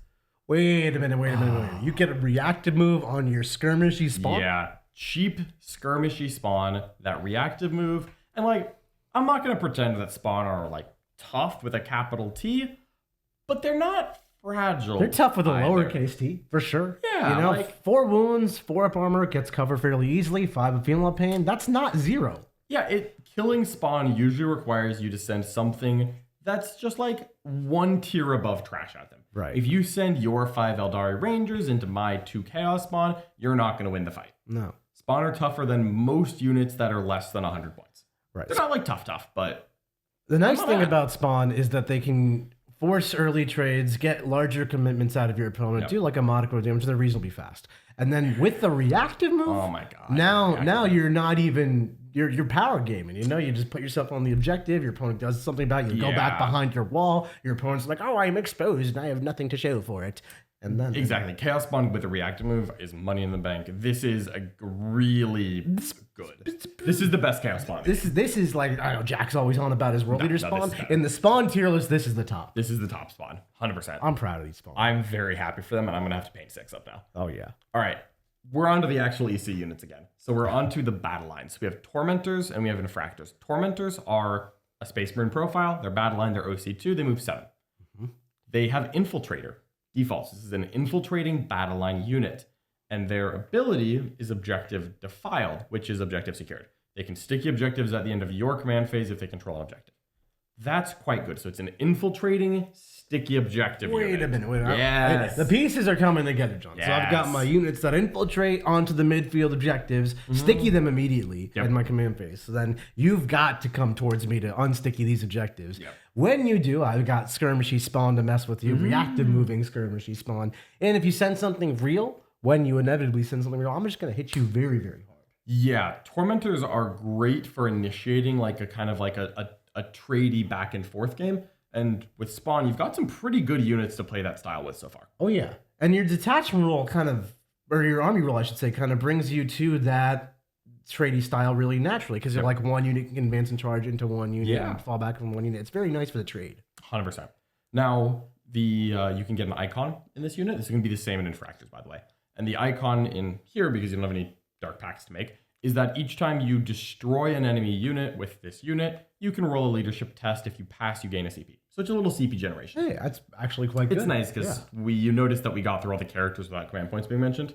Wait a minute. You get a reactive move on your skirmishy Spawn? Yeah. Cheap, skirmishy Spawn, that reactive move. And, like, I'm not going to pretend that Spawn are, like, tough with a capital T, but they're not fragile. They're tough with a either. lowercase t, for sure. Yeah, You know, like- 4 wounds, 4-up armor, gets covered fairly easily, 5 of feeling pain. That's not 0. Yeah, killing Spawn usually requires you to send something that's just, like, 1 tier above trash at them. Right. If you send your 5 Eldari Rangers into my 2 Chaos Spawn, you're not going to win the fight. No. Spawn are tougher than most units that are less than 100 points. Right. They're not, like, tough, but... The nice Not thing bad. about Spawn is that they can force early trades, get larger commitments out of your opponent, do like a modicum of damage, they're reasonably fast. And then with the reactive move, Oh my god. now you're not even you're power gaming. You know, you just put yourself on the objective, your opponent does something about it, you go back Yeah. behind your wall, your opponent's like, oh, I'm exposed and I have nothing to show for it. And then Exactly. Chaos Spawn with a reactive move is money in the bank. This is a really good. This is the best Chaos Spawn. This is like, I don't know, Jack's always on about his world leader this Spawn. is better. In the Spawn tier list, this is the top. This is the top Spawn. 100%. I'm proud of these Spawn. I'm very happy for them, and I'm going to have to paint 6 up now. Oh yeah. All right. We're on to the actual EC units again. So we're on to the battle lines. We have Tormentors and we have Infractors. Tormentors are a Space Marine profile. They're battle line. They're OC2. They move 7. They have Infiltrator. Defaults. This is an infiltrating battle line unit. And their ability is Objective Defiled, which is Objective Secured. They can sticky objectives at the end of your command phase if they control an objective. That's quite good. So it's an infiltrating, sticky objective Wait unit. a minute. Yes. The pieces are coming together, John. So I've got Yes. my units that infiltrate onto the midfield objectives, sticky them immediately in my command phase. So then you've got to come towards me to unsticky these objectives. Yep. When you do, I've got skirmishy Spawn to mess with you, reactive moving skirmishy Spawn. And if you send something real, when you inevitably send something real, I'm just going to hit you very, very hard. Yeah, Tormentors are great for initiating like a kind of like a tradey back and forth game. And with Spawn, you've got some pretty good units to play that style with so far. Oh, yeah. And your detachment rule or your army rule, I should say, kind of brings you to that tradey style really naturally because you're like one unit can advance and charge into one unit and fall back from one unit. It's very nice for the trade. 100%. Now, you can get an icon in this unit. This is going to be the same in Infractors, by the way. And the icon in here, because you don't have any dark packs to make, is that each time you destroy an enemy unit with this unit, you can roll a leadership test. If you pass, you gain a CP. So it's a little CP generation. Hey, that's actually quite good. It's nice because you noticed that we got through all the characters without command points being mentioned.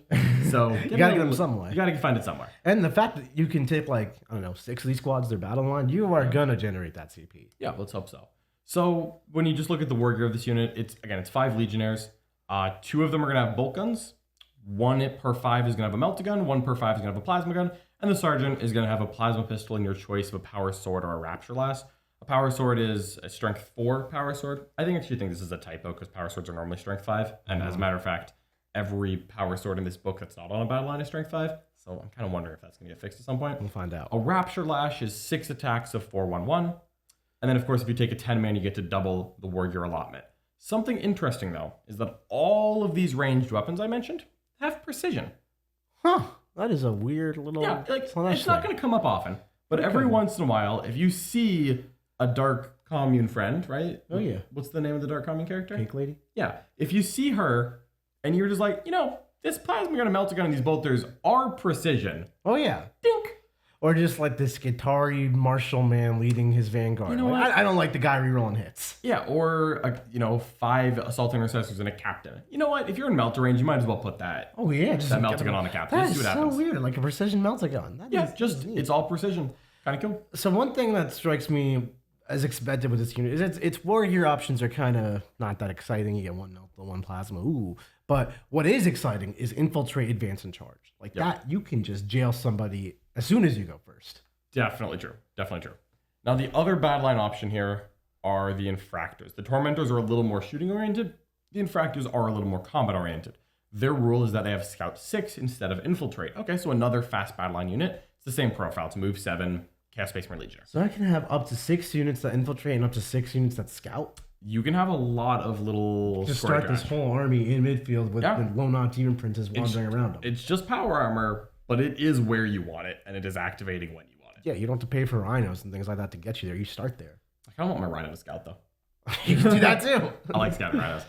So You got to get them some way. You got to find it somewhere. And the fact that you can take, like, I don't know, 6 of these squads, their battle line, you are going to generate that CP. Yeah, let's hope so. So when you just look at the war gear of this unit, it's 5 Legionnaires. 2 of them are going to have bolt guns. 1 per 5 is going to have a melta-gun. 1 per 5 is going to have a plasma gun. And the sergeant is going to have a plasma pistol in your choice of a power sword or a rapture lass. A power sword is a strength 4 power sword. I actually think this is a typo because power swords are normally strength 5. And as a matter of fact, every power sword in this book that's not on a battle line is strength 5. So I'm kind of wondering if that's going to get fixed at some point. We'll find out. A Rapture Lash is 6 attacks of 4/1/1. And then, of course, if you take a 10-man, you get to double the Warrior allotment. Something interesting, though, is that all of these ranged weapons I mentioned have precision. Huh. That is a weird little... Yeah, like, Slaanesh it's not thing. going to come up often. But every once in a while, if you see a Dark Commune friend, right? Oh, yeah. What's the name of the Dark Commune character? Pink lady? Yeah. If you see her and you're just like, you know, this plasma gun and melta gun and these bolters are precision. Oh, yeah. Dink. Or just like this Guitar-y martial man leading his vanguard. You know Like, what? I don't like the guy rerolling hits. Yeah, or, 5 assault intercessors and a captain. You know what? If you're in melta range, you might as well put that. Oh, yeah. Just That melta gun on a captain. That Just is see what so happens. weird. Like a precision melta gun. That Yeah, is just, neat. it's all precision. Kind of cool. So one thing that strikes me as expected with this unit is its warrior options are kind of not that exciting. You get one melta, one plasma. Ooh. But what is exciting is infiltrate, advance, and charge. Like that, you can just jail somebody as soon as you go first. Definitely true. Definitely true. Now, the other bad line option here are the Infractors. The Tormentors are a little more shooting oriented. The Infractors are a little more combat oriented. Their rule is that they have Scout 6 instead of Infiltrate. Okay, so another fast bad line unit. It's the same profile. It's move 7, Chaos Space Marine Legionnaire. So I can have up to 6 units that infiltrate and up to 6 units that scout. You can have a lot of little Just square start this interaction. whole army in midfield with Yeah. the lone demon princess wandering around them. It's just power armor, but it is where you want it, and it is activating when you want it. Yeah, you don't have to pay for rhinos and things like that to get you there. You start there. I kind of want my Rhino to scout, though. You can do that too. I like scouting rhinos.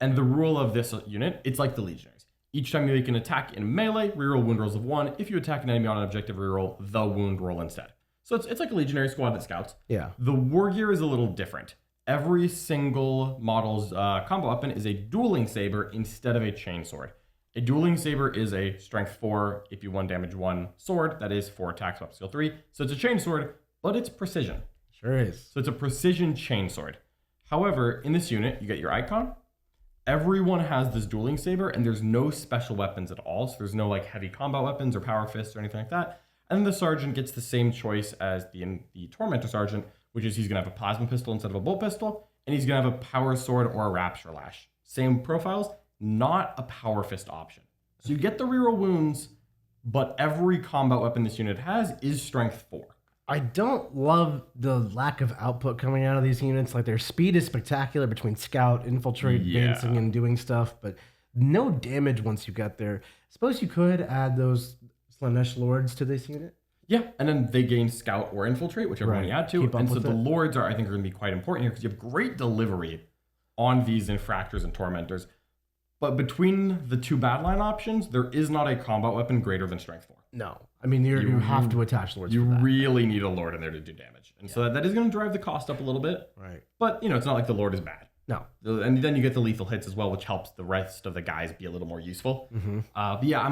And the rule of this unit, it's like the Legionaries. Each time you make an attack in melee, reroll wound rolls of 1. If you attack an enemy on an objective, reroll the wound roll instead. So it's like a Legionary squad that scouts. Yeah. The War Gear is a little different. Every single model's combo weapon is a dueling saber instead of a chainsword. A dueling saber is a strength 4, if you 1 damage 1 sword, that is 4 attacks, weapon skill 3. So it's a chainsword, but it's precision. Sure is. So it's a precision chainsword. However, in this unit, you get your icon. Everyone has this dueling saber, and there's no special weapons at all. So there's no like heavy combat weapons or power fists or anything like that. And then the sergeant gets the same choice as the Tormentor sergeant, which is he's going to have a plasma pistol instead of a bolt pistol, and he's going to have a power sword or a rapture lash. Same profiles, not a power fist option. So you get the reroll wounds, but every combat weapon this unit has is strength 4. I don't love the lack of output coming out of these units. Like their speed is spectacular between scout, infiltrate, advancing, and doing stuff, but no damage once you get there. Suppose you could add those Slaanesh lords to this unit. Yeah, and then they gain scout or infiltrate, whichever one you add to. Keep up And so with the it. lords are, I think, are going to be quite important here because you have great delivery on these infractors and tormentors. But between the two bad line options, there is not a combat weapon greater than strength 4. No. I mean, you have to attach lords You for that. really need a lord in there to do damage. And so that is going to drive the cost up a little bit. Right. But, it's not like the lord is bad. No. And then you get the lethal hits as well, which helps the rest of the guys be a little more useful. Mm-hmm. But yeah,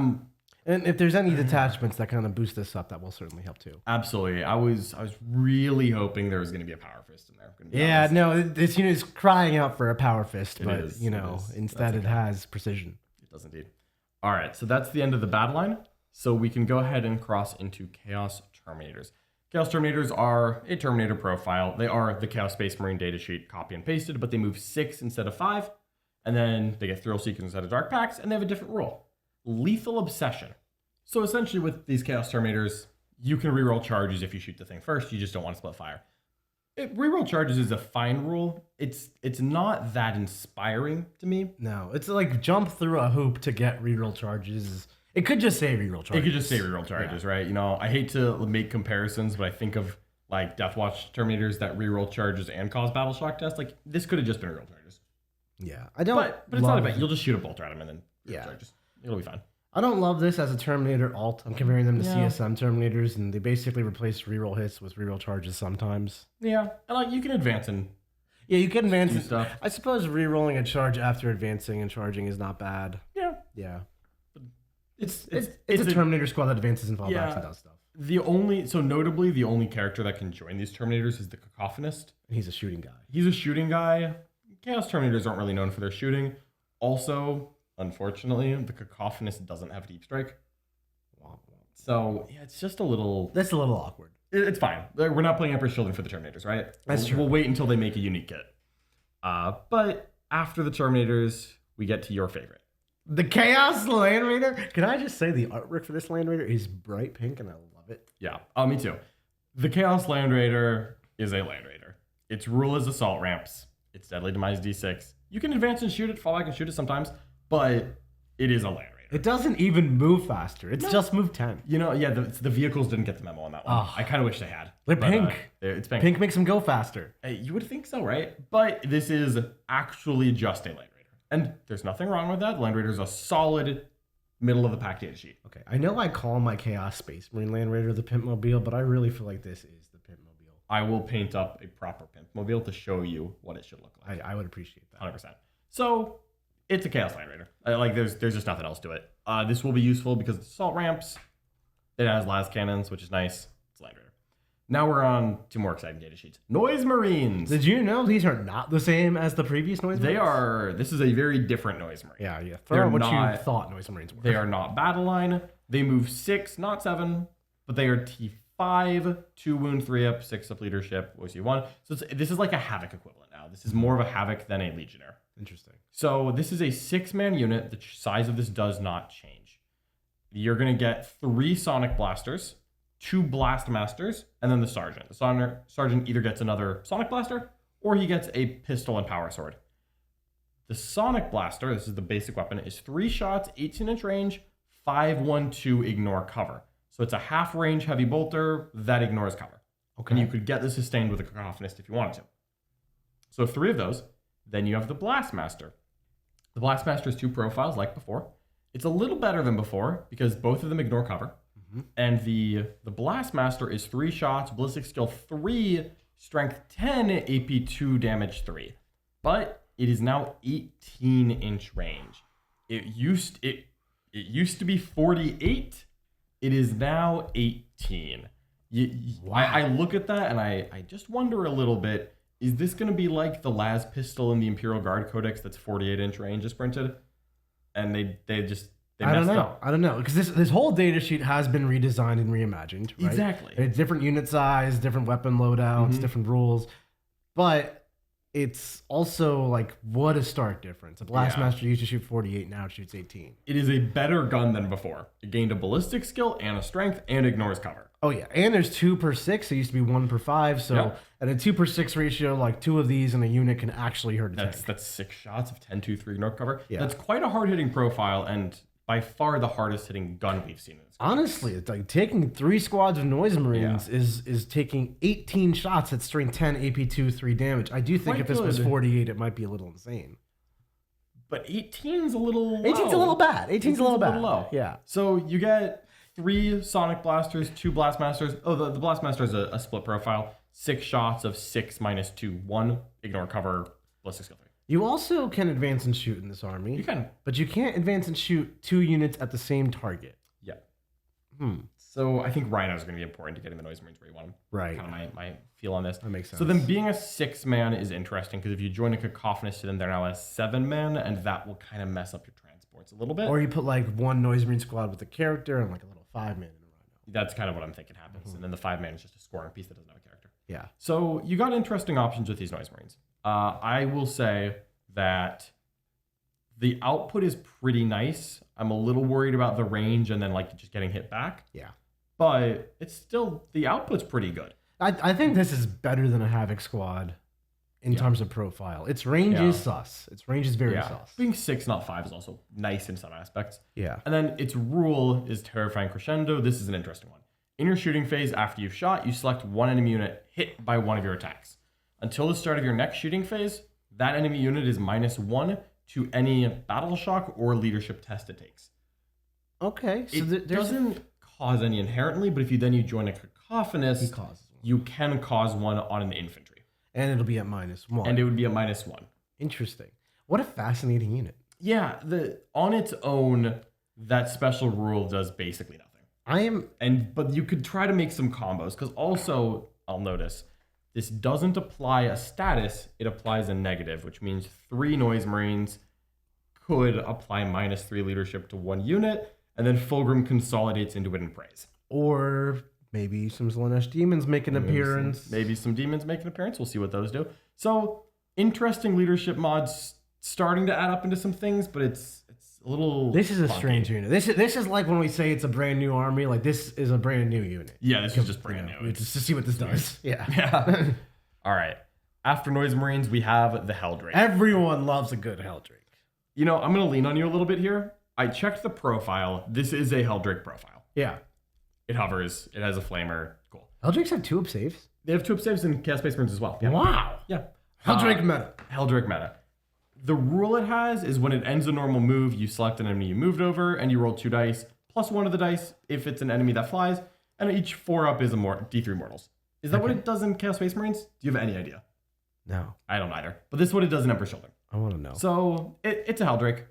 And if there's any detachments that kind of boost this up, that will certainly help too. absolutely. I was really hoping there was going to be a power fist in there. Gonna be Yeah, honest. no, this unit is crying out for a power fist, It but is, instead it has precision. It does indeed. All right, so that's the end of the battle line. So we can go ahead and cross into Chaos Terminators. Chaos Terminators are a Terminator profile. They are the Chaos Space Marine datasheet copy and pasted, but they move 6 instead of 5. And then they get Thrill Seekers instead of Dark Packs, and they have a different rule. Lethal Obsession. So essentially with these Chaos Terminators, you can reroll charges if you shoot the thing first. You just don't want to split fire. Reroll charges is a fine rule. It's not that inspiring to me. No, it's like jump through a hoop to get reroll charges. It could just say reroll charges. It could just say reroll charges, right? I hate to make comparisons, but I think of like Deathwatch Terminators that reroll charges and cause battle shock test. Like this could have just been reroll charges. Yeah, I don't. But it's not a bad. You'll just shoot a bolt at him and then reroll charges. It'll be fine. I don't love this as a Terminator alt. I'm comparing them to Yeah. CSM Terminators, and they basically replace reroll hits with reroll charges sometimes. Yeah, and like you can advance and Yeah, you can advance do it. stuff. I suppose rerolling a charge after advancing and charging is not bad. Yeah, Yeah, it's it's a Terminator squad that advances and fall backs and does stuff. Notably, the only character that can join these Terminators is the Cacophonist. And he's a shooting guy. He's a shooting guy. Chaos Terminators aren't really known for their shooting. Also, unfortunately, the Cacophonist doesn't have deep strike. So yeah, it's just a little. That's a little awkward. It's fine. We're not playing Emperor's Children for the Terminators, right? That's true. We'll wait until they make a unique kit. But after the Terminators, we get to your favorite. The Chaos Land Raider. Can I just say the artwork for this Land Raider is bright pink and I love it. Yeah, me too. The Chaos Land Raider is a Land Raider. Its rule is assault ramps. It's deadly demise D6. You can advance and shoot it, fall back and shoot it sometimes, but it is a Land Raider. It doesn't even move faster. It's just move 10. You know, yeah, the vehicles didn't get the memo on that one. I kind of wish they had. They're But, pink. It's pink. Pink makes them go faster. You would think so, right? But this is actually just a Land Raider. And there's nothing wrong with that. Land Raider is a solid middle of the pack data sheet. Okay, I know I call my Chaos Space Marine Land Raider the Pimpmobile, but I really feel like this is the Pimpmobile. I will paint up a proper Pimpmobile to show you what it should look like. I would appreciate that. 100%. So it's a Chaos Land Raider. There's just nothing else to it. This will be useful because it's assault ramps. It has las cannons, which is nice. It's Land Raider. Now we're on to more exciting data sheets. Noise Marines. Did you know these are not the same as the previous Noise Marines? They are. This is a very different Noise Marine. Yeah. Throw out what you thought Noise Marines were. They are not battle line. They move 6, not 7, but they are T5, 2 wound, 3 up, 6 up leadership, OC1. So this is like a Havoc equivalent now. This is more of a Havoc than a Legionnaire. Interesting. So this is a 6-man unit. The size of this does not change. You're going to get 3 Sonic Blasters, 2 Blast Masters, and then the Sergeant. The Sergeant either gets another Sonic Blaster or he gets a pistol and power sword. The Sonic Blaster, this is the basic weapon, is 3 shots, 18-inch range, 5-1-2 ignore cover. So it's a half-range heavy bolter that ignores cover. Okay. And you could get this sustained with a Cacophonist if you wanted to. So 3 of those. Then you have the Blast Master. The Blast Master is 2 profiles like before. It's a little better than before because both of them ignore cover. And the Blast Master is 3 shots, ballistic skill 3, strength 10, AP 2, damage 3. But it is now 18-inch range. It used to be 48. It is now 18. Wow. I look at that and I just wonder a little bit, is this going to be like the las pistol in the Imperial Guard Codex that's 48-inch range is printed? And they messed up. I don't know. Because this whole data sheet has been redesigned and reimagined, right? Exactly. It's different unit size, different weapon loadouts, different rules. But it's also like, what a stark difference. A Blast Master used to shoot 48, now it shoots 18. It is a better gun than before. It gained a ballistic skill and a strength and ignores cover. Oh, yeah. And there's 2 per 6. It used to be 1 per 5. So at a 2 per 6 ratio, like 2 of these in a unit can actually hurt a tank. That's 6 shots of 10, 2, 3 ignore cover. Yeah. That's quite a hard-hitting profile and by far the hardest-hitting gun we've seen in this. Honestly, it's like taking 3 squads of Noise Marines is taking 18 shots at strength 10, AP 2, 3 damage. I do think Quite if this was good. 48, it might be a little insane. But 18's a little low. 18's a little bad. 18's a little bad. low. Yeah. So you get 3 Sonic Blasters, 2 Blast Masters. Oh, the Blast Master is a split profile. 6 shots of 6 minus 2, 1. Ignore cover, ballistic skill 3. You also can advance and shoot in this army. You can. But you can't advance and shoot 2 units at the same target. Yeah. So I think Rhinos are going to be important to getting the Noise Marines where you want them. Right. Kind of my feel on this. That makes sense. So then being a 6-man is interesting because if you join a Cacophonist, then they're now a 7-man, and that will kind of mess up your transports a little bit. Or you put like 1 Noise Marine squad with a character and like a little 5-man in a Rhino. That's kind of what I'm thinking happens. And then the 5-man is just a scoring piece that doesn't have a character. Yeah. So you got interesting options with these Noise Marines. I will say that the output is pretty nice. I'm a little worried about the range and then like just getting hit back. Yeah. But it's still, the output's pretty good. I think this is better than a Havoc squad in terms of profile. Its range is sus. Its range is very sus. Being 6, not 5 is also nice in some aspects. Yeah. And then its rule is Terrifying Crescendo. This is an interesting one. In your shooting phase, after you've shot, you select 1 enemy unit hit by 1 of your attacks. Until the start of your next shooting phase, that enemy unit is -1 to any battle shock or leadership test it takes. Okay. So It doesn't cause any inherently, but if you join a Cacophonist, He causes one. you can cause 1 on an infantry. And it'll be at -1. And it would be a -1. Interesting. What a fascinating unit. Yeah, on its own, that special rule does basically nothing. But you could try to make some combos, because also, I'll notice, this doesn't apply a status, it applies a negative, which means 3 Noise Marines could apply -3 leadership to 1 unit, and then Fulgrim consolidates into it and prays. Or maybe some Slaanesh demons make an appearance. Maybe some demons make an appearance. We'll see what those do. So interesting leadership mods starting to add up into some things, but it's a little. This is a funky. strange unit. This is like when we say it's a brand new army. Like this is a brand new unit. Yeah, this is just brand new. Just to see what this does. Yeah. Yeah. All right. After Noise Marines, we have the Helldrake. Everyone loves a good Helldrake. You know, I'm going to lean on you a little bit here. I checked the profile. This is a Helldrake profile. Yeah. It hovers. It has a flamer. Cool. Helldrakes have 2 up saves. They have 2 up saves and Chaos Space Marines as well. Yeah. Wow. Yeah. Helldrake meta. Helldrake meta. The rule it has is when it ends a normal move, you select an enemy you moved over and you roll 2 dice, plus 1 of the dice if it's an enemy that flies, and each 4 up is a D3 mortals. Is that what it does in Chaos Space Marines? Do you have any idea? No. I don't either. But this is what it does in Emperor's Children. I want to know. So it's a Helldrake.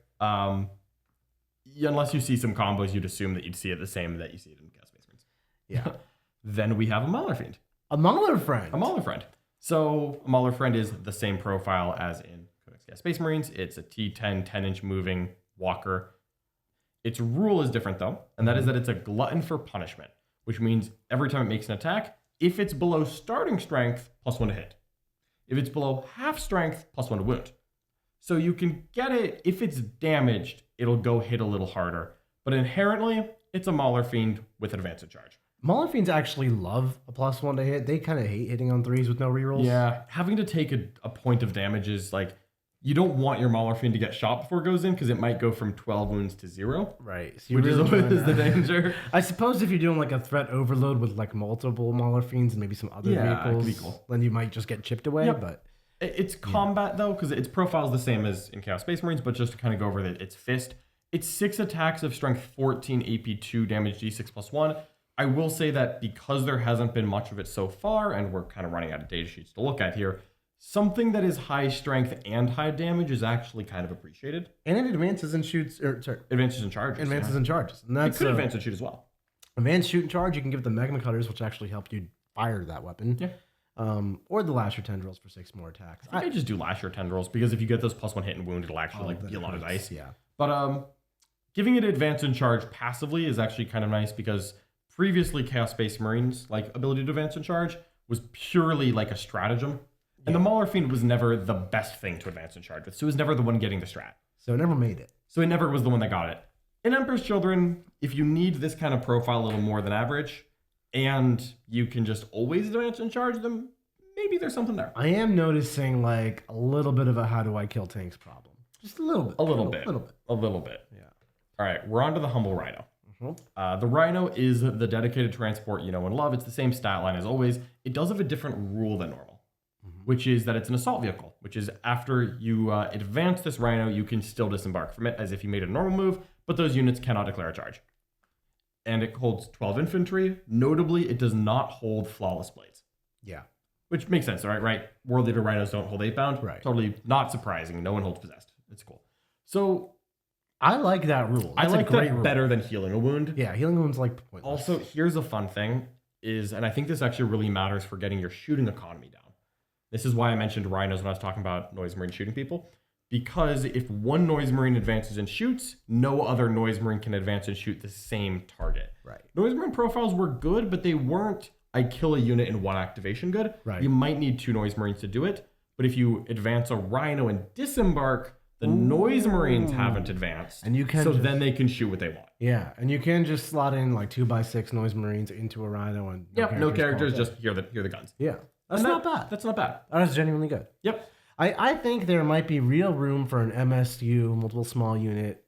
Unless you see some combos, you'd assume that you'd see it the same that you see it in Chaos Space Marines. Yeah. Then we have a Mauler Fiend. A Mauler Friend. A Mauler Friend. So a Mauler Friend is the same profile as in Codex Chaos Space Marines. It's a T10, 10-inch moving walker. Its rule is different though, and that is that it's a glutton for punishment, which means every time it makes an attack, if it's below starting strength, +1 to hit. If it's below half strength, +1 to wound. So you can get it, if it's damaged, it'll go hit a little harder. But inherently, it's a Mauler Fiend with advance and charge. Mauler Fiends actually love a +1 to hit. They kind of hate hitting on 3s with no rerolls. Yeah, having to take a point of damage is like, you don't want your Mauler Fiend to get shot before it goes in because it might go from 12 wounds to 0. Right. So Which is always the danger. I suppose if you're doing like a threat overload with like multiple Mauler Fiends and maybe some other vehicles, it could be cool. then you might just get chipped away. Yep. But It's combat though, because its profile is the same as in Chaos Space Marines, but just to kind of go over that, it's fist. It's 6 attacks of strength 14, AP 2, damage D6 +1. I will say that because there hasn't been much of it so far, and we're kind of running out of data sheets to look at here, something that is high strength and high damage is actually kind of appreciated. and it advances and shoots, or sorry, Advances and charges. advances and charges. And that's It could advance and shoot as well. advanced shoot and charge. You can give the Magma Cutters, which actually help you fire that weapon. Yeah. Or the Lasher Tendrils for 6 more attacks. I think I just do Lasher Tendrils because if you get those +1 hit and wound, it'll actually be a lot of dice. Yeah. But giving it advance and charge passively is actually kind of nice because previously Chaos Space Marines, like ability to advance and charge, was purely like a stratagem. And the Mauler Fiend was never the best thing to advance and charge with. So it was never the one getting the strat. So it never made it. So it never was the one that got it. In Emperor's Children, if you need this kind of profile a little more than average, and you can just always advance and charge them, maybe there's something there. I am noticing like a little bit of a how do I kill tanks problem. Just a little bit. A little bit. A little bit. Yeah. Yeah. All right, we're on to the Humble Rhino. Mhm. The Rhino is the dedicated transport you know and love. It's the same stat line as always. It does have a different rule than normal, which is that it's an assault vehicle, which is after you advance this Rhino, you can still disembark from it as if you made a normal move, but those units cannot declare a charge. And it holds 12 infantry. Notably, it does not hold flawless blades, Yeah. which makes sense, all right? Right? World Leader Rhinos don't hold 8-bound. Right. Totally not surprising. No one holds possessed. It's cool. So I like that rule. I That's like a great that rule. better than healing a wound. Yeah, healing wounds like pointless. Also, here's a fun thing is, and I think this actually really matters for getting your shooting economy down. This is why I mentioned rhinos when I was talking about Noise Marine shooting people. Because if one Noise Marine advances and shoots, no other Noise Marine can advance and shoot the same target. Right. Noise Marine profiles were good, but they weren't, I kill a unit in one activation good. Right. You might need 2 Noise Marines to do it. But if you advance a Rhino and disembark, the Noise Marines haven't advanced. And you can so just- then they can shoot what they want. Yeah, and you can just slot in like 2x6 Noise Marines into a Rhino and No characters, call it just hear the guns. yeah. That's And not bad. That's not bad. That's genuinely good. Yep. I think there might be real room for an MSU, multiple small unit,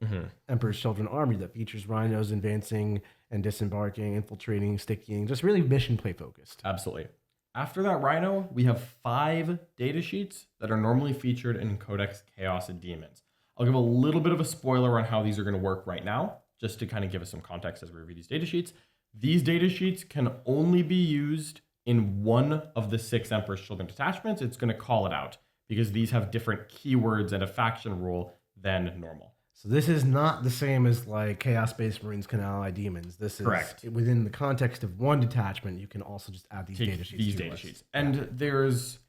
Emperor's Children army that features rhinos advancing and disembarking, infiltrating, sticking, just really mission play focused. Absolutely. After that Rhino, we have 5 data sheets that are normally featured in Codex Chaos and Demons. I'll give a little bit of a spoiler on how these are going to work right now, just to kind of give us some context as we review these data sheets. These data sheets can only be used in one of the 6 Emperor's Children detachments. It's going to call it out, because these have different keywords and a faction rule than normal. So this is not the same as like Chaos Space Marines can ally demons. This is Correct. Within the context of one detachment, you can also just add these Take data sheets. these to data us. sheets. And there's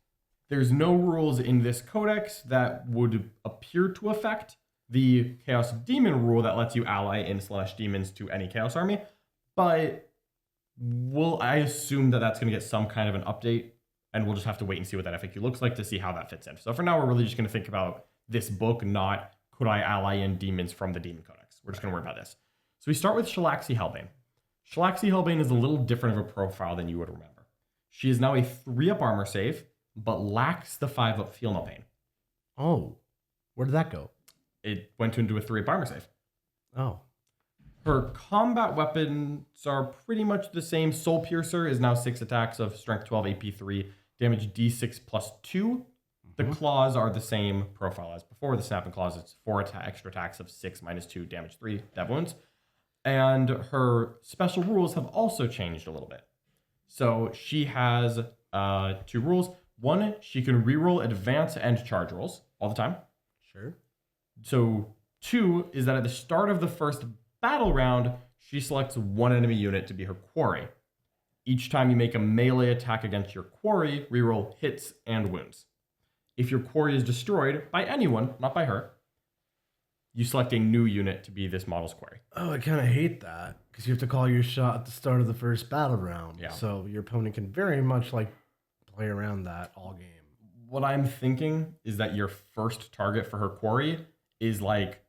no rules in this codex that would appear to affect the Chaos Demon rule that lets you ally in/demons to any Chaos army. But Well, I assume that that's going to get some kind of an update, and we'll just have to wait and see what that FAQ looks like to see how that fits in. So for now, we're really just going to think about this book, not could I ally in demons from the Demon Codex. We're just going to worry about this. So we start with Shalaxi Hellbane. Shalaxi Hellbane is a little different of a profile than you would remember. She is now a 3-up armor save, but lacks the 5-up Feel No Pain. Oh, where did that go? It went into a 3-up armor save. Oh. Her combat weapons are pretty much the same. Soul Piercer is now 6 attacks of strength 12 AP 3, damage D6 plus 2. The claws are the same profile as before. The snapping claws, it's 4 extra attacks of 6 minus 2, damage 3, dev wounds. And her special rules have also changed a little bit. So she has 2 rules. One, she can reroll advance and charge rolls all the time. Sure. So 2 is that at the start of the first battle round, she selects one enemy unit to be her quarry. Each time you make a melee attack against your quarry, reroll hits and wounds. If your quarry is destroyed by anyone, not by her, you select a new unit to be this model's quarry. Oh, I kind of hate that because you have to call your shot at the start of the first battle round. Yeah. So your opponent can very much like play around that all game. What I'm thinking is that your first target for her quarry is like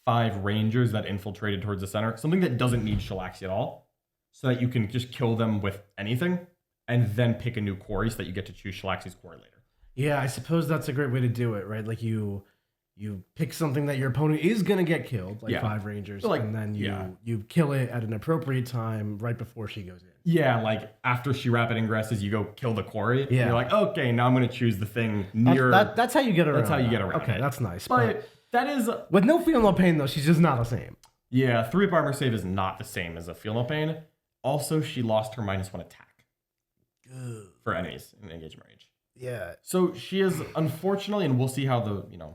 5 rangers that infiltrated towards the center, something that doesn't need Shalaxi at all, so that you can just kill them with anything and then pick a new quarry so that you get to choose Shalaxi's quarry later. Yeah, I suppose that's a great way to do it, right? Like you pick something that your opponent is gonna get killed, like 5 rangers, like, and then you kill it at an appropriate time right before she goes in. Yeah, like after she rapid ingresses, you go kill the quarry. Yeah. You're like, okay, now I'm going to choose the thing near. That's how you get around. That's how you get around. Okay, it. that's nice. But that is. With no feel no pain though, she's just not the same. Yeah, 3-up armor save is not the same as a feel no pain. Also, she lost her -1 attack for enemies in engagement range. Yeah. So she is unfortunately, and we'll see how we'll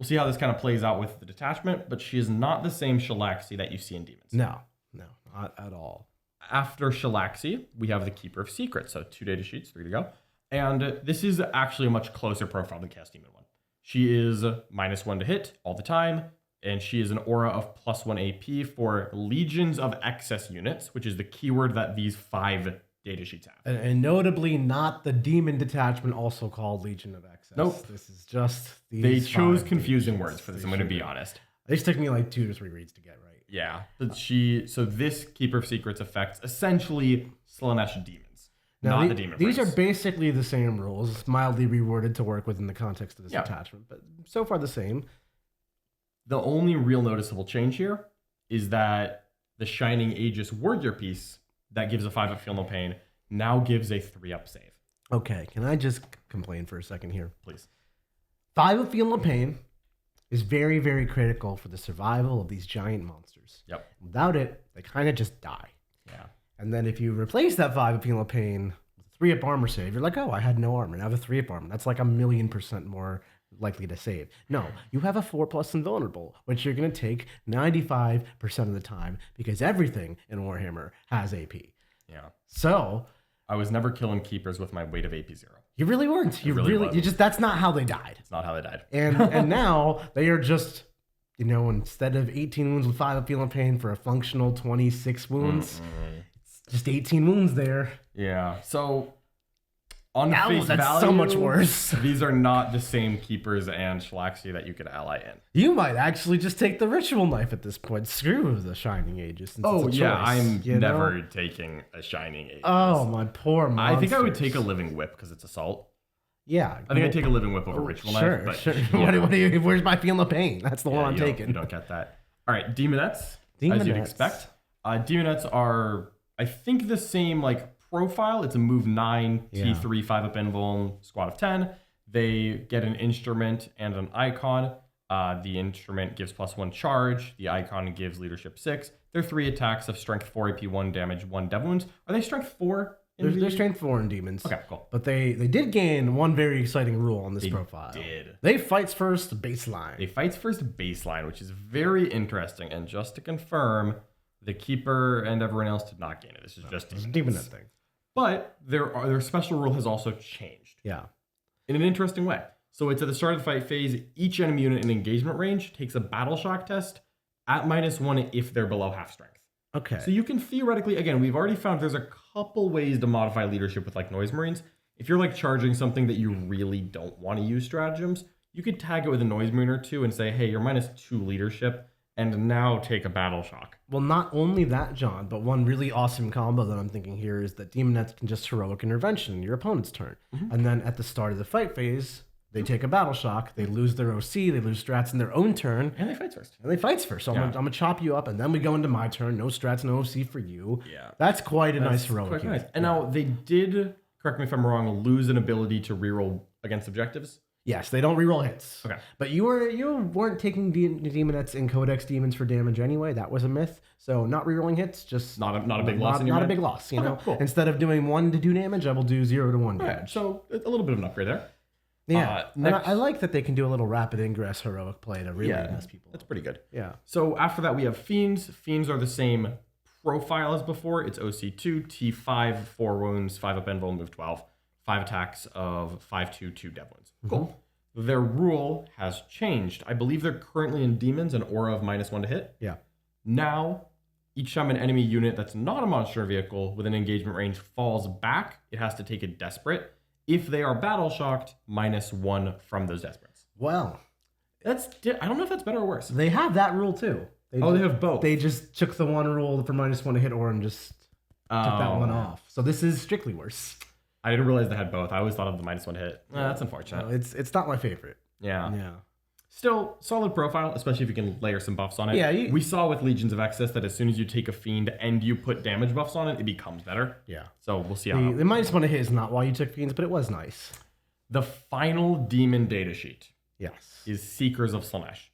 see how this kind of plays out with the detachment, but she is not the same Shalaxi that you see in demons. No, not at all. After Shalaxi, we have the Keeper of Secrets. So 2 data sheets, 3 to go. And this is actually a much closer profile than Chaos Demon 1. She is -1 to hit all the time, and she is an aura of +1 AP for legions of excess units, which is the keyword that these 5 data sheets have. And notably not the demon detachment, also called Legion of Excess. Nope. This is just these They chose 5 confusing data words sheets. for this, They I'm going to sure be did. honest. These took me like 2 to 3 reads to get right. Yeah, but so this Keeper of Secrets affects essentially Slaanesh demons, not the demon These prince. are basically the same rules, mildly reworded to work within the context of this Yeah. attachment, but so far the same. The only real noticeable change here is that the Shining Aegis Warrior piece that gives a 5-up Feel No Pain now gives a 3-up save. Okay, can I just complain for a second here? Please. 5 of Feel No Pain is very, very critical for the survival of these giant monsters. Yep. Without it, they kind of just die. Yeah. And then if you replace that 5 of Feel No Pain with a 3-up armor save, you're like, oh, I had no armor. Now I have a 3-up armor. That's like 1,000,000% more likely to save. No, you have a 4+ invulnerable, which you're going to take 95% of the time because everything in Warhammer has AP. Yeah. So I was never killing keepers with my weight of AP 0. you really weren't. You really really, wasn't. you just, that's not how they died. It's not how they died. And now they are just, instead of 18 wounds with 5 of Feel No Pain for a functional 26 wounds, it's just 18 wounds there. Yeah. So on face That's value, so much worse. These are not the same keepers and Shalaxi that you could ally in. You might actually just take the ritual knife at this point. Screw the Shining Aegis. Since Oh it's a yeah, choice, I'm you know? never taking a Shining Aegis. Oh, my poor monsters. I think I would take a Living Whip because it's assault. Yeah. I think I'd take a Living Whip over Ritual Sure, Knife. sure. But Where's my Feel No Pain? That's the one I'm taking. You don't get that. All right, Demonettes, as you'd Demonettes. expect. Demonettes are, I think, the same profile. It's a move 9, Yeah. T3, 5-up invuln, squad of 10. They get an instrument and an icon. The instrument gives +1 charge. The icon gives leadership 6. They're 3 attacks of strength 4, AP 1, damage 1, dev wounds. Are they strength 4? They're strength 4 in demons. Okay, cool. But they did gain one very exciting rule on this profile. did. They fights first baseline. They fights first baseline, which is very interesting. And just to confirm, the keeper and everyone else did not gain it. This is just It's a demons. demonette thing. But their special rule has also changed Yeah. in an interesting way. So it's at the start of the fight phase, each enemy unit in engagement range takes a battle shock test at -1 if they're below half strength. Okay. So you can theoretically, again, we've already found there's a couple ways to modify leadership with like Noise Marines. If you're like charging something that you really don't want to use stratagems, you could tag it with a Noise Marine or two and say, hey, you're -2 leadership, and now take a battle shock. Well, not only that, John, but one really awesome combo that I'm thinking here is that Demonettes can just heroic intervention in your opponent's turn. And then at the start of the fight phase, they take a battle shock, they lose their OC, they lose strats in their own turn. And they fight first. And they fights first. So I'm gonna chop you up, and then we go into my turn. No strats, no OC for you. Yeah. That's quite a nice heroic. Quite unit. nice. And now they did, correct me if I'm wrong, lose an ability to reroll against objectives. Yes, they don't reroll hits. Okay. But you weren't taking Demonettes in Codex Demons for damage anyway. That was a myth. So not rerolling hits, just Not a big loss in your Not a mind? big loss. You Okay, know, cool. instead of doing 1 to 2 damage, I will do 0 to 1 All damage. right, so a little bit of an upgrade there. Yeah, and next- I like that they can do a little rapid ingress heroic play to really mess people That's up. pretty good. Yeah. So after that, we have Fiends. Fiends are the same profile as before. It's OC2, T5, 4 wounds, 5 up invul, move 12, 5 attacks of 5/2, 2 dev wounds. Cool. Their rule has changed. I believe they're currently in Demons, an aura of -1 to hit. Yeah. Now, each time an enemy unit that's not a monster vehicle within engagement range falls back, it has to take a Desperate. If they are battle shocked, -1 from those Desperates. Well, I don't know if that's better or worse. they have that rule too. They have both. They just took the one rule for -1 to hit aura and just took that one off. So this is strictly worse. I didn't realize they had both. I always thought of the -1 hit. That's unfortunate. No, it's not my favorite. Yeah. Yeah. Still, solid profile, especially if you can layer some buffs on it. Yeah, we saw with Legions of Excess that as soon as you take a Fiend and you put damage buffs on it, it becomes better. Yeah. So we'll see how The -1 to hit is not why you took Fiends, but it was nice. The final demon data sheet Yes. is Seekers of Slaanesh.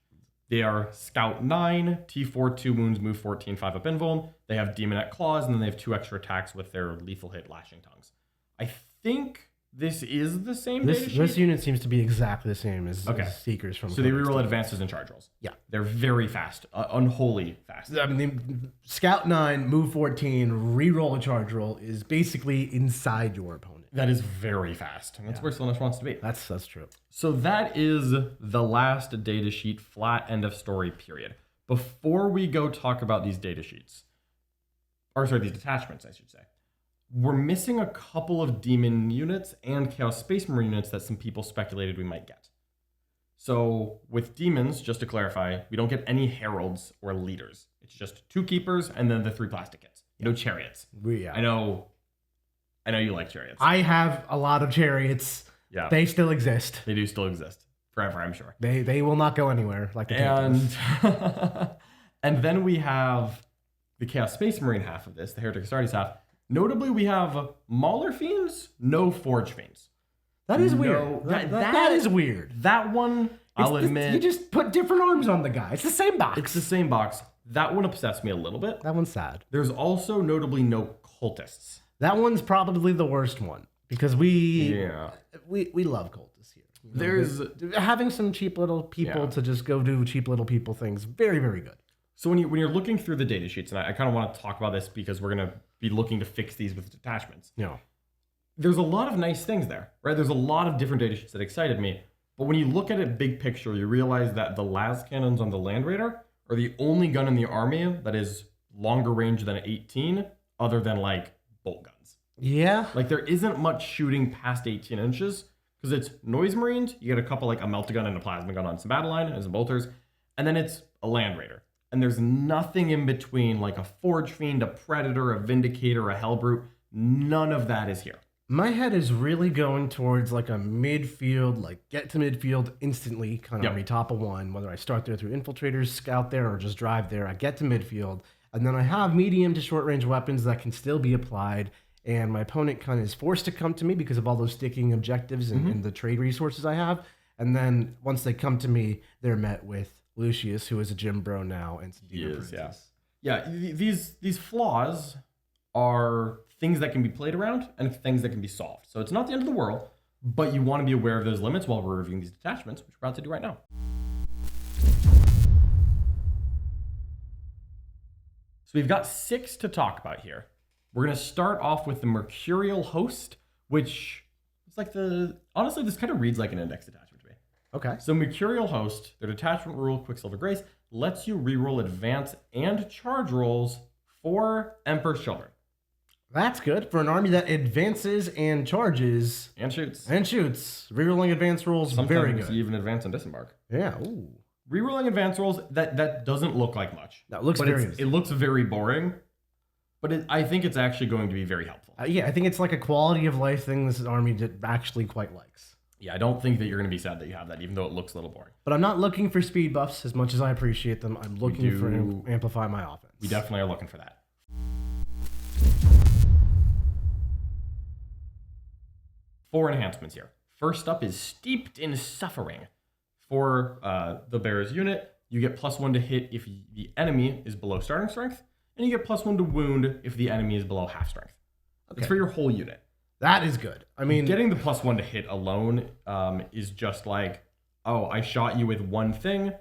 They are Scout 9, T4, 2 wounds, move 14, 5 up invuln. They have Demonette Claws, and then they have 2 extra attacks with their lethal hit Lashing Tongues. I think this is the same data sheet. This unit seems to be exactly the same as Seekers from So they Codex. reroll advances and charge rolls. Yeah. They're very fast, unholy fast. I mean, Scout 9, move 14, reroll a charge roll is basically inside your opponent. That is very fast. And that's where Slaanesh wants to be. That's true. So that is the last data sheet, flat end of story, period. Before we go talk about these data sheets, these detachments, I should say, we're missing a couple of demon units and Chaos Space Marine units that some people speculated we might get. So with demons, just to clarify, we don't get any heralds or leaders. It's just 2 keepers and then the 3 plastic kits. No chariots. Yeah. I know you like chariots. I have a lot of chariots. Yeah. They still exist. They do still exist. Forever, I'm sure. They will not go anywhere like the And and then we have the Chaos Space Marine half of this, the Heretic Astartes half. Notably, we have Mauler Fiends, no Forge Fiends. That is No, weird. that- That is weird. That one, I'll admit, You just put different arms on the guy. It's the same box. it's the same box. That one upsets me a little bit. That one's sad. There's also notably no cultists. That one's probably the worst one because we love cultists here. You know, There's having some cheap little people to just go do cheap little people things. Very, very good. So when you're looking through the data sheets, and I kind of want to talk about this because we're going to be looking to fix these with detachments. No. There's a lot of nice things there, right? There's a lot of different data sheets that excited me. But when you look at it big picture, you realize that the las cannons on the Land Raider are the only gun in the army that is longer range than 18, other than like bolt guns. Yeah. Like there isn't much shooting past 18 inches because it's Noise Marines. You get a couple like a melt gun and a plasma gun on some battle line and some bolters, and then it's a Land Raider. And there's nothing in between like a Forge Fiend, a Predator, a Vindicator, a Hellbrute. None of that is here. My head is really going towards like a midfield, like get to midfield instantly kind of army top of one, whether I start there through infiltrators, scout there, or just drive there. I get to midfield, and then I have medium to short range weapons that can still be applied. And my opponent kind of is forced to come to me because of all those sticking objectives and the trade resources I have. And then once they come to me, they're met with Lucius, who is a gym bro now, and some demon princes. These flaws are things that can be played around and things that can be solved. So it's not the end of the world, but you want to be aware of those limits while we're reviewing these detachments, which we're about to do right now. So we've got 6 to talk about here. We're going to start off with the Mercurial Host, which is like honestly, this kind of reads like an index detachment to me. Okay. So Mercurial Host, their detachment rule, Quicksilver Grace, lets you reroll advance and charge rolls 4 Emperor's Children. That's good for an army that advances and charges And shoots. Rerolling advance rolls, very Sometimes good. you even advance and disembark. Yeah. Ooh. Rerolling advance rolls, that doesn't look like much. That looks but very. it looks very boring, but I think it's actually going to be very helpful. Yeah, I think it's like a quality of life thing this army actually quite likes. Yeah, I don't think that you're going to be sad that you have that, even though it looks a little boring. But I'm not looking for speed buffs as much as I appreciate them. I'm looking for amplify my offense. We definitely are looking for that. Four enhancements here. First up is Steeped in Suffering. For the Bear's unit, you get +1 to hit if the enemy is below starting strength, and you get +1 to wound if the enemy is below half strength. Okay. It's for your whole unit. That is good. I mean, getting the +1 to hit alone is just like, oh, I shot you with one thing,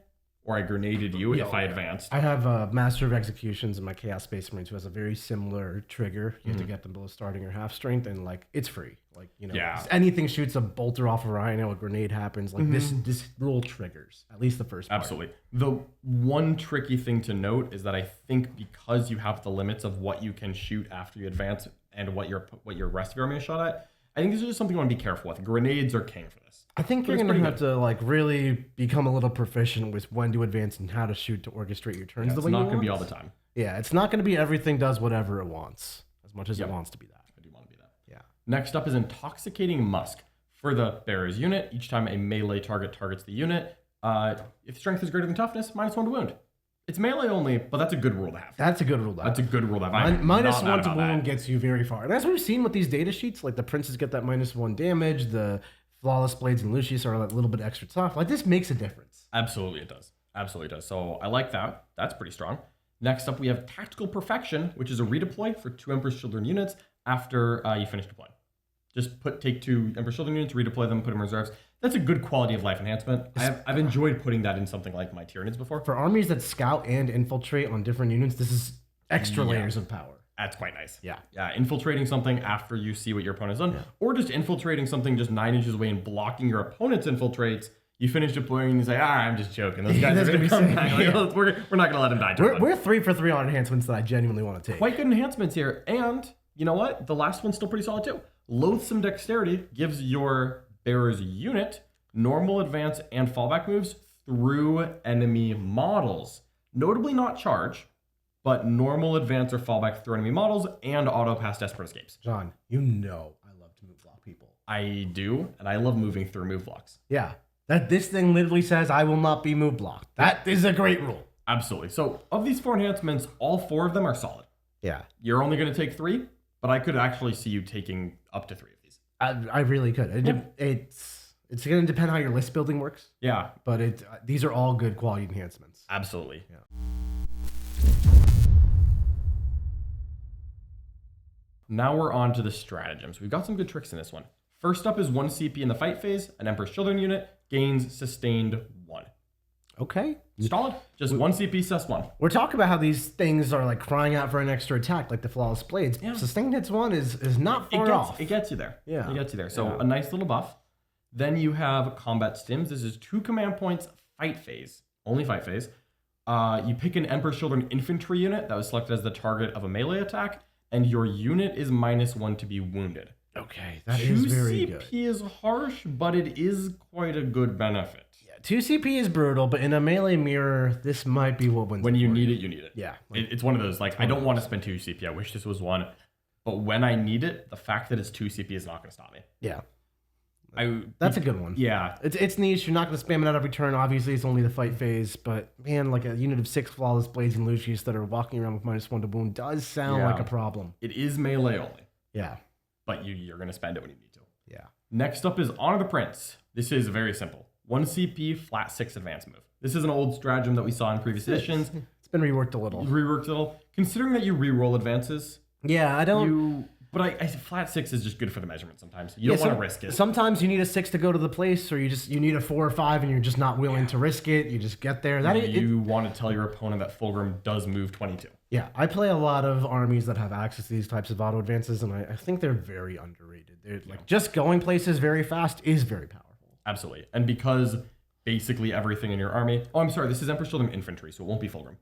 or I grenaded you if I advanced. I have Master of Executions in my Chaos Space Marines who has a very similar trigger. You have to get them below starting or half strength, and like it's free. Like, you know, anything shoots a bolter off a rhino, a grenade happens. Like this rule triggers at least the first part. Absolutely. The one tricky thing to note is that I think because you have the limits of what you can shoot after you advance and what your rest of your army is shot at, I think this is just something you want to be careful with. Grenades are king for this. I think you're going to have to like really become a little proficient with when to advance and how to shoot to orchestrate your turns the way you want. It's not going to be all the time. Yeah, it's not going to be everything does whatever it wants as much as it wants to be that. I do want to be that. Yeah. Next up is Intoxicating Musk. For the bearer's unit, each time a melee target targets the unit, if strength is greater than toughness, -1 to wound. It's melee only, but that's a good rule to have. That's a good rule to have. That's a good rule to have. -1 to wound gets you very far. And as we've seen with these data sheets, like the princes get that -1 damage, the Flawless Blades and Lucius are a little bit extra tough. Like this makes a difference. Absolutely it does. Absolutely it does. So I like that. That's pretty strong. Next up, we have Tactical Perfection, which is a redeploy for 2 Emperor's Children units after you finish deploying. Just take 2 Emperor's Children units, redeploy them, put them in reserves. That's a good quality of life enhancement. I've enjoyed putting that in something like my Tyranids before. For armies that scout and infiltrate on different units, this is extra layers of power. That's quite nice. Yeah. Yeah, infiltrating something after you see what your opponent's done, or just infiltrating something just 9 inches away and blocking your opponent's infiltrates. You finish deploying and you say, I'm just joking. Those guys are going to be come back. Like, we're not going to let them die. We're 3 for 3 on enhancements that I genuinely want to take. Quite good enhancements here. And you know what? The last one's still pretty solid too. Loathsome Dexterity gives your bearer's unit normal advance and fallback moves through enemy models. Notably not charge, but normal advance or fallback through enemy models and auto pass desperate escapes. John, you know I love to move block people. I do, and I love moving through move blocks. Yeah. This thing literally says I will not be move blocked. That is a great rule. Absolutely. So of these 4 enhancements, all 4 of them are solid. Yeah. You're only going to take 3, but I could actually see you taking up to 3 of these. I really could. It's going to depend how your list building works. Yeah. But these are all good quality enhancements. Absolutely. Yeah. Now we're on to the stratagems. We've got some good tricks in this one. First up is 1 CP in the fight phase. An Emperor's Children unit gains sustained 1. Okay. Solid. Just 1 CP, sus 1. We're talking about how these things are like crying out for an extra attack, like the Flawless Blades. Yeah. Sustained hits 1 is not far off. It gets you there. Yeah. It gets you there. So a nice little buff. Then you have Combat Stims. This is 2 command points, fight phase. Only fight phase. You pick an Emperor's Children infantry unit that was selected as the target of a melee attack, and your unit is -1 to be wounded. Okay, that is very good. 2 CP is harsh, but it is quite a good benefit. Yeah, 2 CP is brutal, but in a melee mirror, this might be what wins. When you need it, you need it. Yeah. It's one of those, like, I don't want to spend 2 CP. I wish this was 1. But when I need it, the fact that it's 2 CP is not going to stop me. Yeah. That's a good one. Yeah. It's niche. You're not going to spam it out every turn. Obviously, it's only the fight phase. But, man, like a unit of 6 Flawless Blades and Lucius that are walking around with -1 to wound does sound like a problem. It is melee only. Yeah. But you're going to spend it when you need to. Yeah. Next up is Honor the Prince. This is very simple. 1 CP, flat 6 advance move. This is an old stratagem that we saw in previous editions. It's been reworked a little. Reworked a little. Considering that you re-roll advances. Yeah, I don't... But I flat 6 is just good for the measurement sometimes. You don't want to risk it. Sometimes you need a 6 to go to the place, or you need a 4 or 5 and you're just not willing to risk it. You just get there. You want to tell your opponent that Fulgrim does move 22. Yeah, I play a lot of armies that have access to these types of auto advances, and I think they're very underrated. They're like just going places very fast is very powerful. Absolutely. And because basically everything in your army... Oh, I'm sorry. This is Emperor's Children infantry, so it won't be Fulgrim.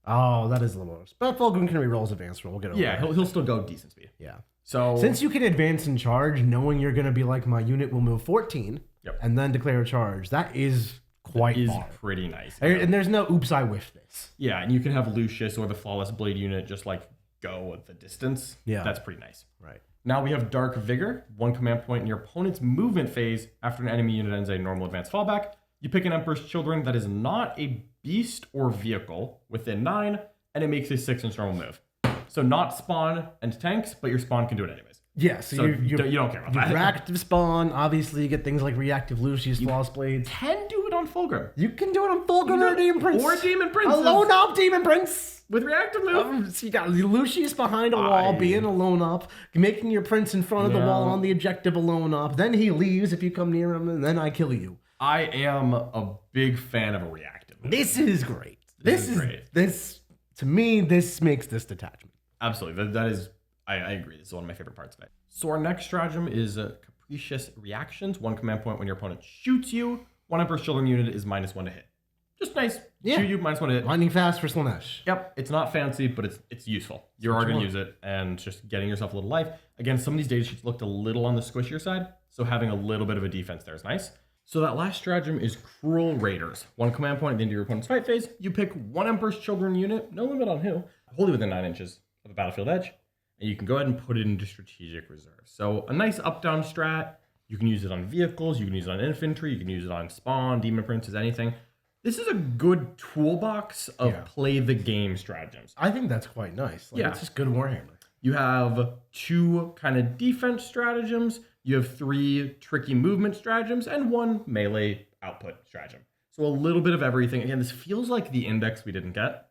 Oh, that is a little worse. But Fulgrim can reroll his advanced roll. We'll get over Yeah, that. he'll still go decent speed. Yeah. So Since you can advance in charge, knowing you're going to be like, my unit will move 14 Yep. and then declare a charge, that is quite is far. pretty nice. And there's no oops, I whiffed this. Yeah, and you can have Lucius or the Flawless Blade unit just like go at the distance. Yeah. That's pretty nice. Right. Now we have Dark Vigor, 1 command point in your opponent's movement phase after an enemy unit ends a normal advanced fallback. You pick an Emperor's Children that is not a beast or vehicle within 9, and it makes a 6-inch normal move. So not spawn and tanks, but your spawn can do it anyways. Yeah, So you don't care about that. reactive spawn, obviously you get things like reactive Lucius, Flawless Blades. Can do it on Fulgrim. You can do it on Fulgrim or Demon Prince. Or Demon Prince. A lone up Demon Prince. With reactive move. So you got Lucius behind a wall, being alone up, making your prince in front of the wall on the objective alone up. Then he leaves if you come near him, and then I kill you. I am a big fan of a reactive move. This is great. This is great. This, to me, this makes this detachment. Absolutely. That is, I agree. This is one of my favorite parts of it. So our next stratagem is Capricious Reactions. 1 command point when your opponent shoots you. 1 Emperor's Children unit is -1 to hit. Just nice. Yeah. Shoot you, -1 to hit. Lightning fast for Slaanesh. Yep. It's not fancy, but it's useful. You are going to use it and just getting yourself a little life. Again, some of these data sheets looked a little on the squishier side, so having a little bit of a defense there is nice. So that last stratagem is Cruel Raiders. 1 command point at the end of your opponent's fight phase. You pick 1 Emperor's Children unit, no limit on who, wholly within 9 inches of the battlefield edge, and you can go ahead and put it into strategic reserve. So a nice up-down strat. You can use it on vehicles, you can use it on infantry, you can use it on spawn, demon princes, anything. This is a good toolbox of play the game stratagems. I think that's quite nice. Like, it's just good Warhammer. You have 2 kind of defense stratagems, you have 3 tricky movement stratagems, and 1 melee output stratagem. So a little bit of everything. Again, this feels like the index we didn't get.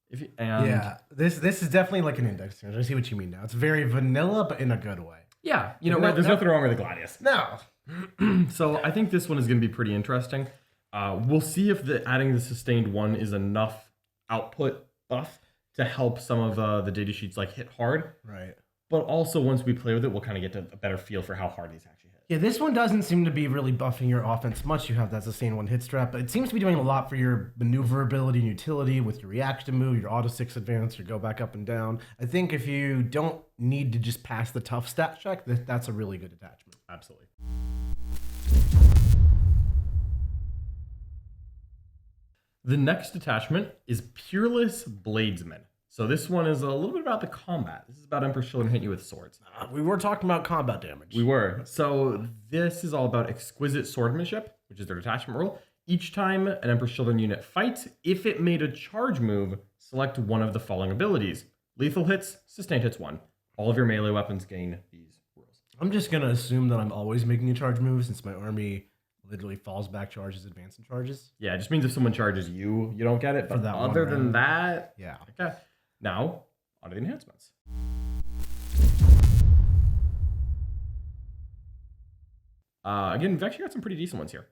This is definitely like an index. I see what you mean now. It's very vanilla, but in a good way. Yeah, there's nothing wrong with the Gladius. No. So I think this one is going to be pretty interesting. We'll see if adding the sustained 1 is enough output buff to help some of the data sheets like hit hard. Right. But also once we play with it, we'll kind of get a better feel for how hard these actually hit. Yeah, this one doesn't seem to be really buffing your offense much. You have that sustained 1 hit strat, but it seems to be doing a lot for your maneuverability and utility with your reaction move, your auto 6 advance, your go back up and down. I think if you don't need to just pass the tough stat check, that's a really good attachment. Absolutely. The next detachment is Peerless Bladesmen. So this one is a little bit about the combat. This is about Emperor's Children hitting you with swords. We were talking about combat damage. We were. So this is all about exquisite swordsmanship, which is their detachment rule. Each time an Emperor's Children unit fights, if it made a charge move, select one of the following abilities. Lethal hits, sustained hits 1. All of your melee weapons gain these rules. I'm just going to assume that I'm always making a charge move since my army literally falls back charges, advance, and charges. Yeah, it just means if someone charges you, you don't get it. But that other than that, yeah. Okay. Now, on to the enhancements. Again, we've actually got some pretty decent ones here.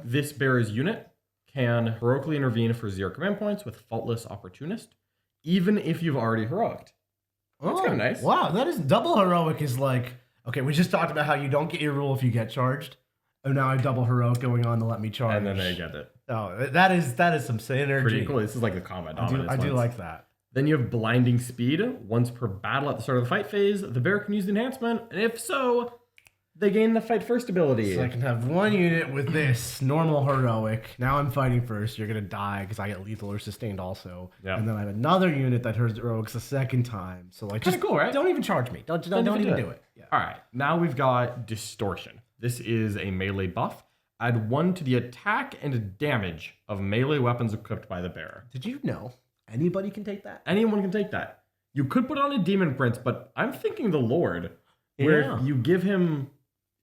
This bearer's unit can heroically intervene for 0 command points with Faultless Opportunist, even if you've already heroiced. That's kind of nice. Wow, that is double heroic is like, okay, we just talked about how you don't get your rule if you get charged. And now I have double heroic going on to let me charge. And then they get it. Oh, that is some synergy. Pretty cool. This is like the combat dominance. I do like that. Then you have Blinding Speed. Once per battle at the start of the fight phase, the bearer can use the enhancement, and if so, they gain the Fight First ability. So I can have 1 unit with this normal heroic. Now I'm fighting first. You're going to die because I get lethal or sustained also. Yeah. And then I have another unit that heroics a second time. So like, Kind of cool, right? Don't even charge me. Don't even do it. Yeah. All right. Now we've got Distortion. This is a melee buff. Add 1 to the attack and damage of melee weapons equipped by the bearer. Did you know anybody can take that? Anyone can take that. You could put on a Demon Prince, but I'm thinking the Lord, where you give him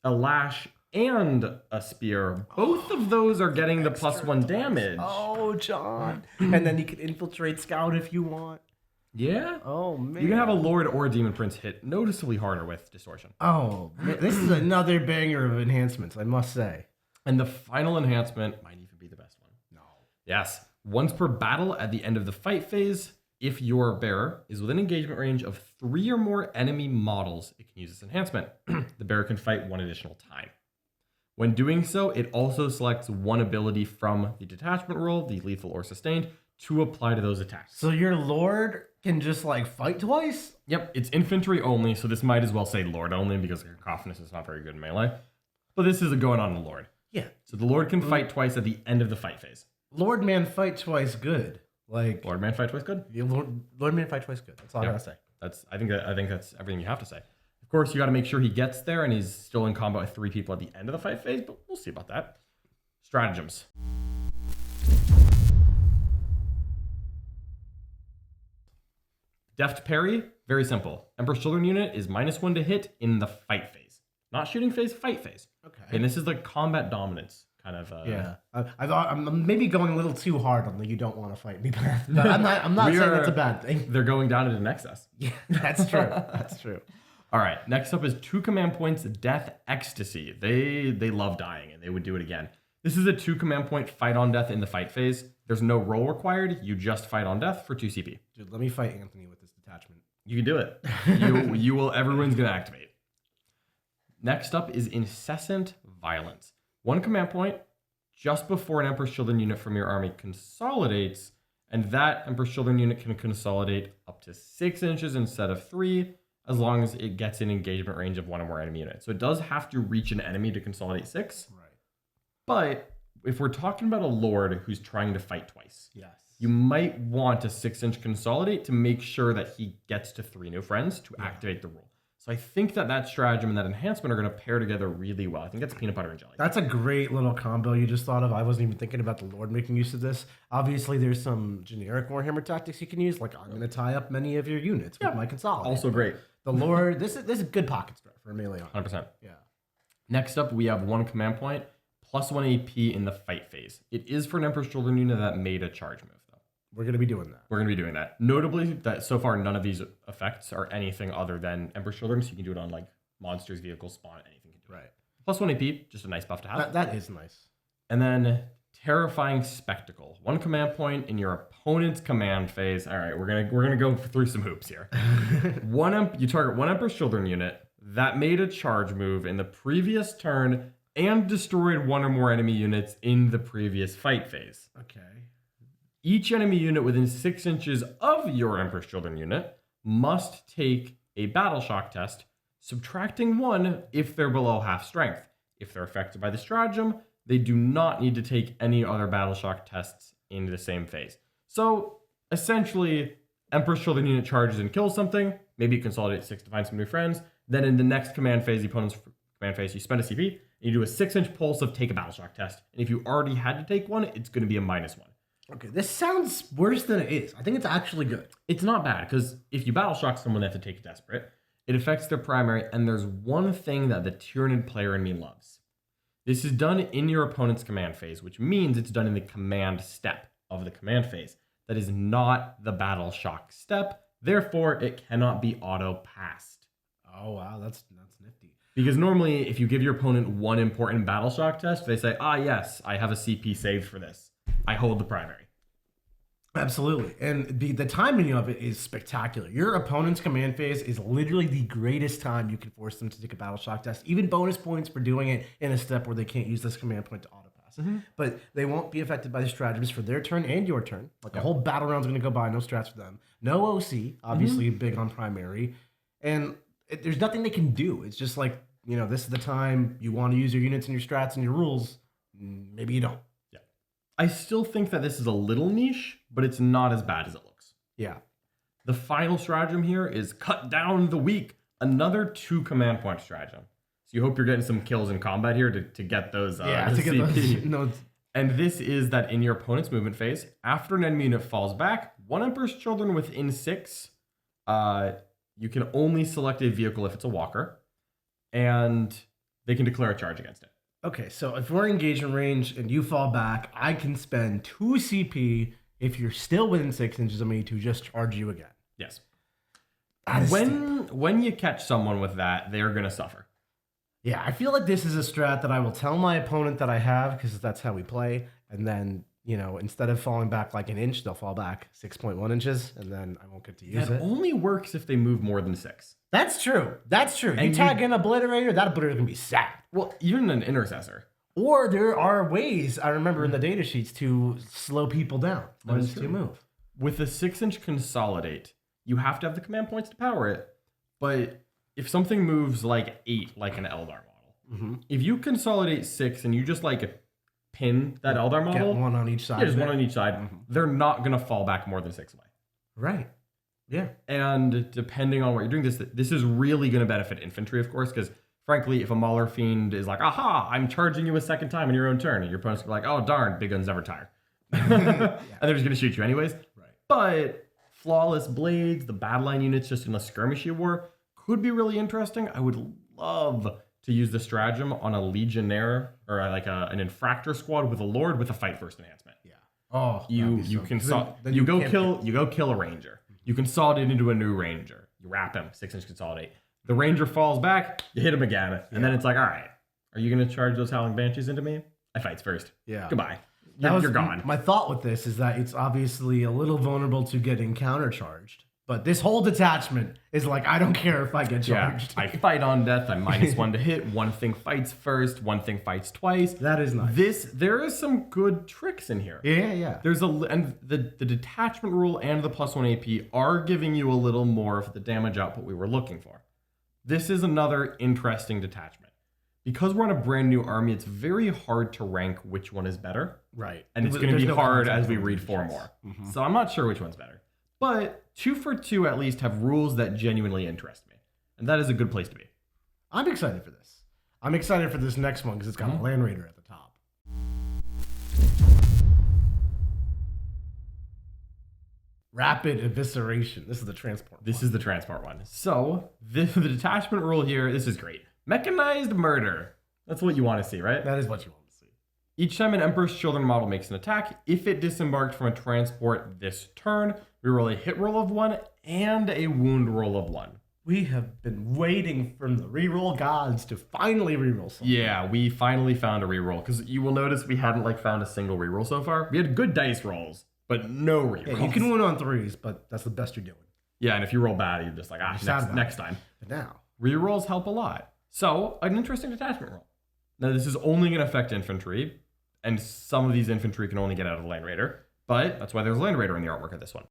a lash and a spear. Both of those are getting the +1 damage. Oh, John. And then you can infiltrate Scout if you want. Yeah. Oh, man. You can have a Lord or a Demon Prince hit noticeably harder with Distortion. Oh, man. This is another banger of enhancements, I must say. And the final enhancement might even be the best one. No. Yes. Once per battle at the end of the fight phase, if your bearer is within engagement range of 3 or more enemy models, it can use this enhancement. The bearer can fight 1 additional time. When doing so, it also selects 1 ability from the detachment rule, the lethal or sustained, to apply to those attacks. So your Lord can just like fight twice? Yep, it's infantry only, so this might as well say Lord only because Cacophonous is not very good in melee. But this is going on the Lord. Yeah. So the Lord can fight twice at the end of the fight phase. Lord man fight twice good. Like Lord man fight twice good. yeah, Lord man fight twice good. That's all I gotta say. I think that's everything you have to say. Of course, you got to make sure he gets there and he's still in combat with 3 people at the end of the fight phase, but we'll see about that. Stratagems. Deft parry, very simple. Emperor's Children unit is -1 to hit in the fight phase. Not shooting phase, fight phase. Okay. And this is the combat dominance kind of. Yeah. I thought I'm maybe going a little too hard on the you don't want to fight me path. But I'm not saying that's a bad thing. They're going down into Nexus. Yeah, that's true. That's true. All right, next up is 2 command points, Death Ecstasy. They love dying, and they would do it again. This is a 2 command point fight on death in the fight phase. There's no roll required. You just fight on death for 2 CP. Dude, let me fight Anthony with this detachment. You can do it. You will. Everyone's gonna activate. Next up is Incessant Violence. 1 command point just before an Emperor's Children unit from your army consolidates, and that Emperor's Children unit can consolidate up to 6 inches instead of 3. As long as it gets in engagement range of 1 or more enemy units. So it does have to reach an enemy to consolidate 6. Right. But if we're talking about a Lord who's trying to fight twice, Yes. you might want a 6-inch consolidate to make sure that he gets to 3 new friends to activate the rule. So I think that stratagem and that enhancement are going to pair together really well. I think that's peanut butter and jelly. That's a great little combo you just thought of. I wasn't even thinking about the Lord making use of this. Obviously, there's some generic Warhammer tactics you can use, like I'm going to tie up many of your units with my consolidate. Also great. The Lord, this is good pocket strat for a melee army. 100%. Yeah. Next up, we have 1 command point, +1 AP in the fight phase. It is for an Emperor's Children unit that made a charge move, though. We're going to be doing that. We're going to be doing that. Notably, that so far none of these effects are anything other than Emperor's Children, so you can do it on like monsters, vehicles, spawn, anything. Can do Right. +1 AP, just a nice buff to have. That is nice. And then Terrifying Spectacle. 1 command point in your opponent's command phase. All right, we're gonna go through some hoops here. You target 1 Emperor's Children unit that made a charge move in the previous turn and destroyed 1 or more enemy units in the previous fight phase. Okay. Each enemy unit within 6 inches of your Emperor's Children unit must take a battle shock test, subtracting 1 if they're below half strength. If they're affected by the stratagem, they do not need to take any other battle shock tests in the same phase. So essentially, Emperor's Children unit charges and kills something, maybe consolidate 6 to find some new friends. Then in the next command phase, the opponent's command phase, you spend a CP, and you do a 6-inch pulse of take a battle shock test. And if you already had to take 1, it's going to be a -1. Okay, this sounds worse than it is. I think it's actually good. It's not bad, because if you battle shock someone, they have to take a desperate. It affects their primary, and there's one thing that the Tyrannid player in me loves. This is done in your opponent's command phase, which means it's done in the command step of the command phase. That is not the battle shock step. Therefore, it cannot be auto-passed. Oh, wow, that's nifty. Because normally, if you give your opponent 1 important battle shock test, they say, yes, I have a CP saved for this. I hold the primary. Absolutely. And the timing of it is spectacular. Your opponent's command phase is literally the greatest time you can force them to take a battle shock test. Even bonus points for doing it in a step where they can't use this command point to auto pass. But they won't be affected by the stratagems for their turn and your turn. Like a whole battle round's going to go by, no strats for them. No OC, obviously big on primary. And there's nothing they can do. It's just like, this is the time you want to use your units and your strats and your rules. Maybe you don't. I still think that this is a little niche, but it's not as bad as it looks. Yeah. The final stratagem here is Cut Down the Weak, another 2 command point stratagem. So you hope you're getting some kills in combat here to get those to get CP. those. And this is that in your opponent's movement phase, after an enemy unit falls back, 1 Emperor's Children within 6, you can only select a vehicle if it's a walker, and they can declare a charge against it. Okay, so if we're engagement range and you fall back, I can spend 2 CP if you're still within 6 inches of me to just charge you again. Yes. When When you catch someone with that, they're going to suffer. Yeah, I feel like this is a strat that I will tell my opponent that I have because that's how we play. And then, instead of falling back like an inch, they'll fall back 6.1 inches, and then I won't get to use it. Only works if they move more than 6. That's true. That's true. And you tag in Obliterator, that Obliterator can be sad. Well, even an intercessor. Or there are ways, I remember in the data sheets, to slow people down when it's to move. With the 6-inch consolidate, you have to have the command points to power it. But if something moves like 8, like an Eldar model, if you consolidate 6 and you just like pin that Eldar model, Get one on each side. yeah, just one on each side, they're not going to fall back more than 6 away. Right. Yeah. And depending on what you're doing, this is really going to benefit infantry, of course, because frankly, if a Mauler Fiend is like, aha, I'm charging you a second time in your own turn, and your opponent's like, oh, darn, big guns never tire. And they're just going to shoot you anyways. Right. But flawless blades, the battle line units just in a skirmishy war could be really interesting. I would love to use the stratagem on a Legionnaire or like an Infractor squad with a Lord with a Fight First enhancement. Yeah. Oh, You go kill a Ranger. You consolidate into a new Ranger. You wrap him, 6-inch consolidate. The Ranger falls back, you hit him again, and then it's like, all right, are you going to charge those Howling Banshees into me? I fights first. Yeah. Goodbye. You're gone. My thought with this is that it's obviously a little vulnerable to getting countercharged. But this whole detachment is like, I don't care if I get charged. I fight on death. I'm -1 to hit. One thing fights first. One thing fights twice. That is nice. There is some good tricks in here. Yeah. And the detachment rule and the +1 AP are giving you a little more of the damage output we were looking for. This is another interesting detachment. Because we're on a brand new army, it's very hard to rank which one is better. Right. And it's going to be hard as we read 4 more. So I'm not sure which one's better. But 2 for 2 at least have rules that genuinely interest me. And that is a good place to be. I'm excited for this. I'm excited for this next one because it's got a Land Raider at the top. Rapid Evisceration. This is the transport. This is the transport one. So the detachment rule here, this is great. Mechanized murder. That's what you want to see, right? That is what you want to see. Each time an Emperor's Children model makes an attack, if it disembarked from a transport this turn, we roll a hit roll of 1 and a wound roll of 1. We have been waiting for the reroll gods to finally reroll something. Yeah, we finally found a reroll, because you will notice we hadn't found a single reroll so far. We had good dice rolls, but no rerolls. Yeah, you can win on 3s, but that's the best you're doing. Yeah, and if you roll bad, you're just like, next time. But now. Rerolls help a lot. So, an interesting detachment roll. Now, this is only going to affect infantry, and some of these infantry can only get out of the Land Raider, but that's why there's a Land Raider in the artwork of this one.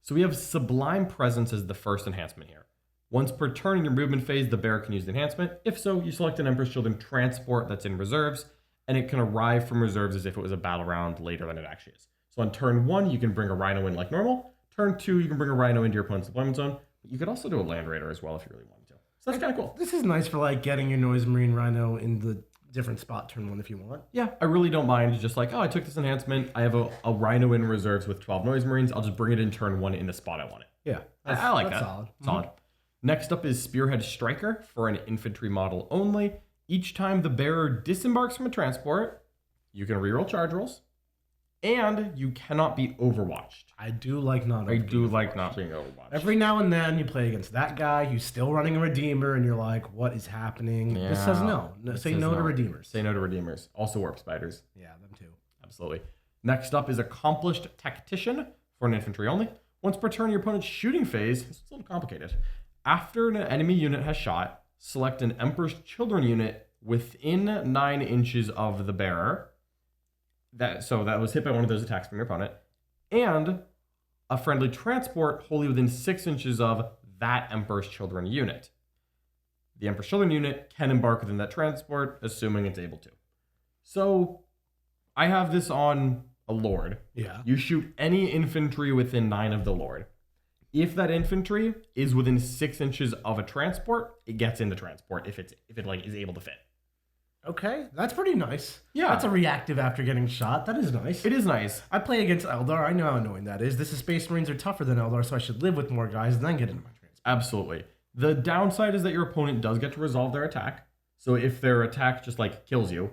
So we have Sublime Presence as the first enhancement here. Once per turn in your movement phase, the bearer can use the enhancement. If so, you select an Emperor's Children transport that's in reserves, and it can arrive from reserves as if it was a battle round later than it actually is. So on turn 1, you can bring a Rhino in like normal. Turn 2, you can bring a Rhino into your opponent's deployment zone. But you could also do a Land Raider as well if you really wanted to. So that's kind of cool. This is nice for getting your Noise Marine Rhino in the different spot turn 1 if you want. Yeah, I really don't mind. Just like, oh, I took this enhancement. I have a Rhino in reserves with 12 Noise Marines. I'll just bring it in turn 1 in the spot I want it. Yeah, I like that. Solid. Solid. Next up is Spearhead Striker for an infantry model only. Each time the bearer disembarks from a transport, you can reroll charge rolls, and you cannot be overwatched. I do like not being overwatched. Every now and then you play against that guy who's still running a Redeemer, and you're like, what is happening? Yeah, This says no. Say no to Redeemers. Say no to Redeemers. Also Warp Spiders. Yeah, them too. Absolutely. Next up is Accomplished Tactician for an infantry only. Once per turn, your opponent's shooting phase, it's a little complicated. After an enemy unit has shot, select an Emperor's Children unit within 9 inches of the bearer. That was hit by one of those attacks from your opponent. And a friendly transport wholly within 6 inches of that Emperor's Children unit. The Emperor's Children unit can embark within that transport, assuming it's able to. So, I have this on a Lord. Yeah. You shoot any infantry within 9 of the Lord. If that infantry is within 6 inches of a transport, it gets in the transport if it is able to fit. Okay, that's pretty nice. Yeah. That's a reactive after getting shot. That is nice. It is nice. I play against Eldar. I know how annoying that is. This is Space Marines are tougher than Eldar, so I should live with more guys and then get into my transport. Absolutely. The downside is that your opponent does get to resolve their attack. So if their attack just kills you,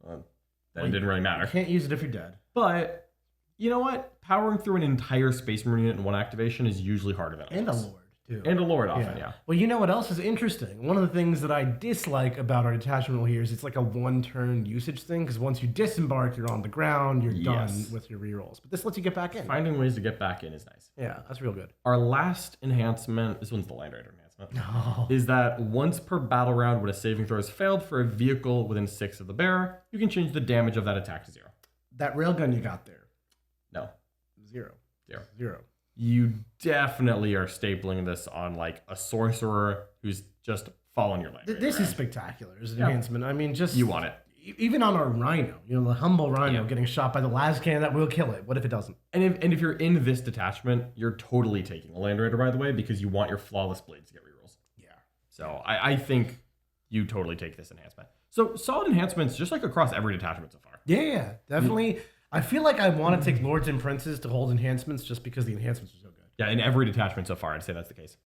then it didn't really matter. You can't use it if you're dead. But you know what? Powering through an entire Space Marine unit in one activation is usually harder than others. And a Lord, too. And a Lord often, yeah. Well, you know what else is interesting? One of the things that I dislike about our detachment rule here is it's like a one-turn usage thing, because once you disembark, you're on the ground, you're done with your rerolls. But this lets you get back in. Finding ways to get back in is nice. Yeah, that's real good. Our last enhancement, this one's the Land Raider enhancement. No. is that once per battle round when a saving throw has failed for a vehicle within 6 of the bearer, you can change the damage of that attack to 0. That railgun you got there. No. 0. 0. 0. You definitely are stapling this on like a sorcerer who's just following your land. This is spectacular as an enhancement. I mean, just... You want it. Even on our Rhino, the humble Rhino getting shot by the las cannon that will kill it. What if it doesn't? And if you're in this detachment, you're totally taking a Land Raider, by the way, because you want your flawless blades to get rerolls. Yeah. So I think you totally take this enhancement. So solid enhancements, just like across every detachment so far. Yeah, definitely. I feel like I want to take Lords and Princes to hold enhancements just because the enhancements are so good. Yeah, in every detachment so far, I'd say that's the case.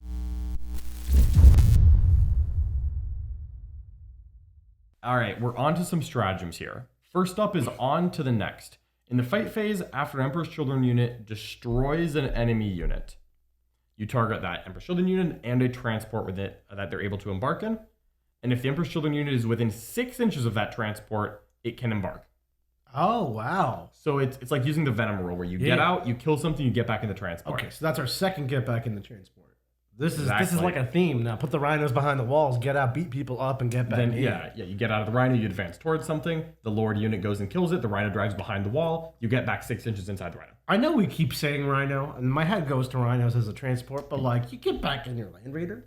All right, we're on to some stratagems here. First up is on to the next. In the fight phase, after an Emperor's Children unit destroys an enemy unit, you target that Emperor's Children unit and a transport with it that they're able to embark in. And if the Emperor's Children unit is within 6 inches of that transport, it can embark. Oh, wow. So it's like using the Venom rule where you get out, you kill something, you get back in the transport. Okay, so that's our second get back in the transport. This is Exactly. like a theme now. Put the rhinos behind the walls, get out, beat people up, and get back Then in. yeah, you get out of the Rhino, you advance towards something, the Lord unit goes and kills it, the Rhino drives behind the wall, you get back 6 inches inside the Rhino. I know we keep saying rhino, and my head goes to rhinos as a transport, but like, you get back in your Land Raider.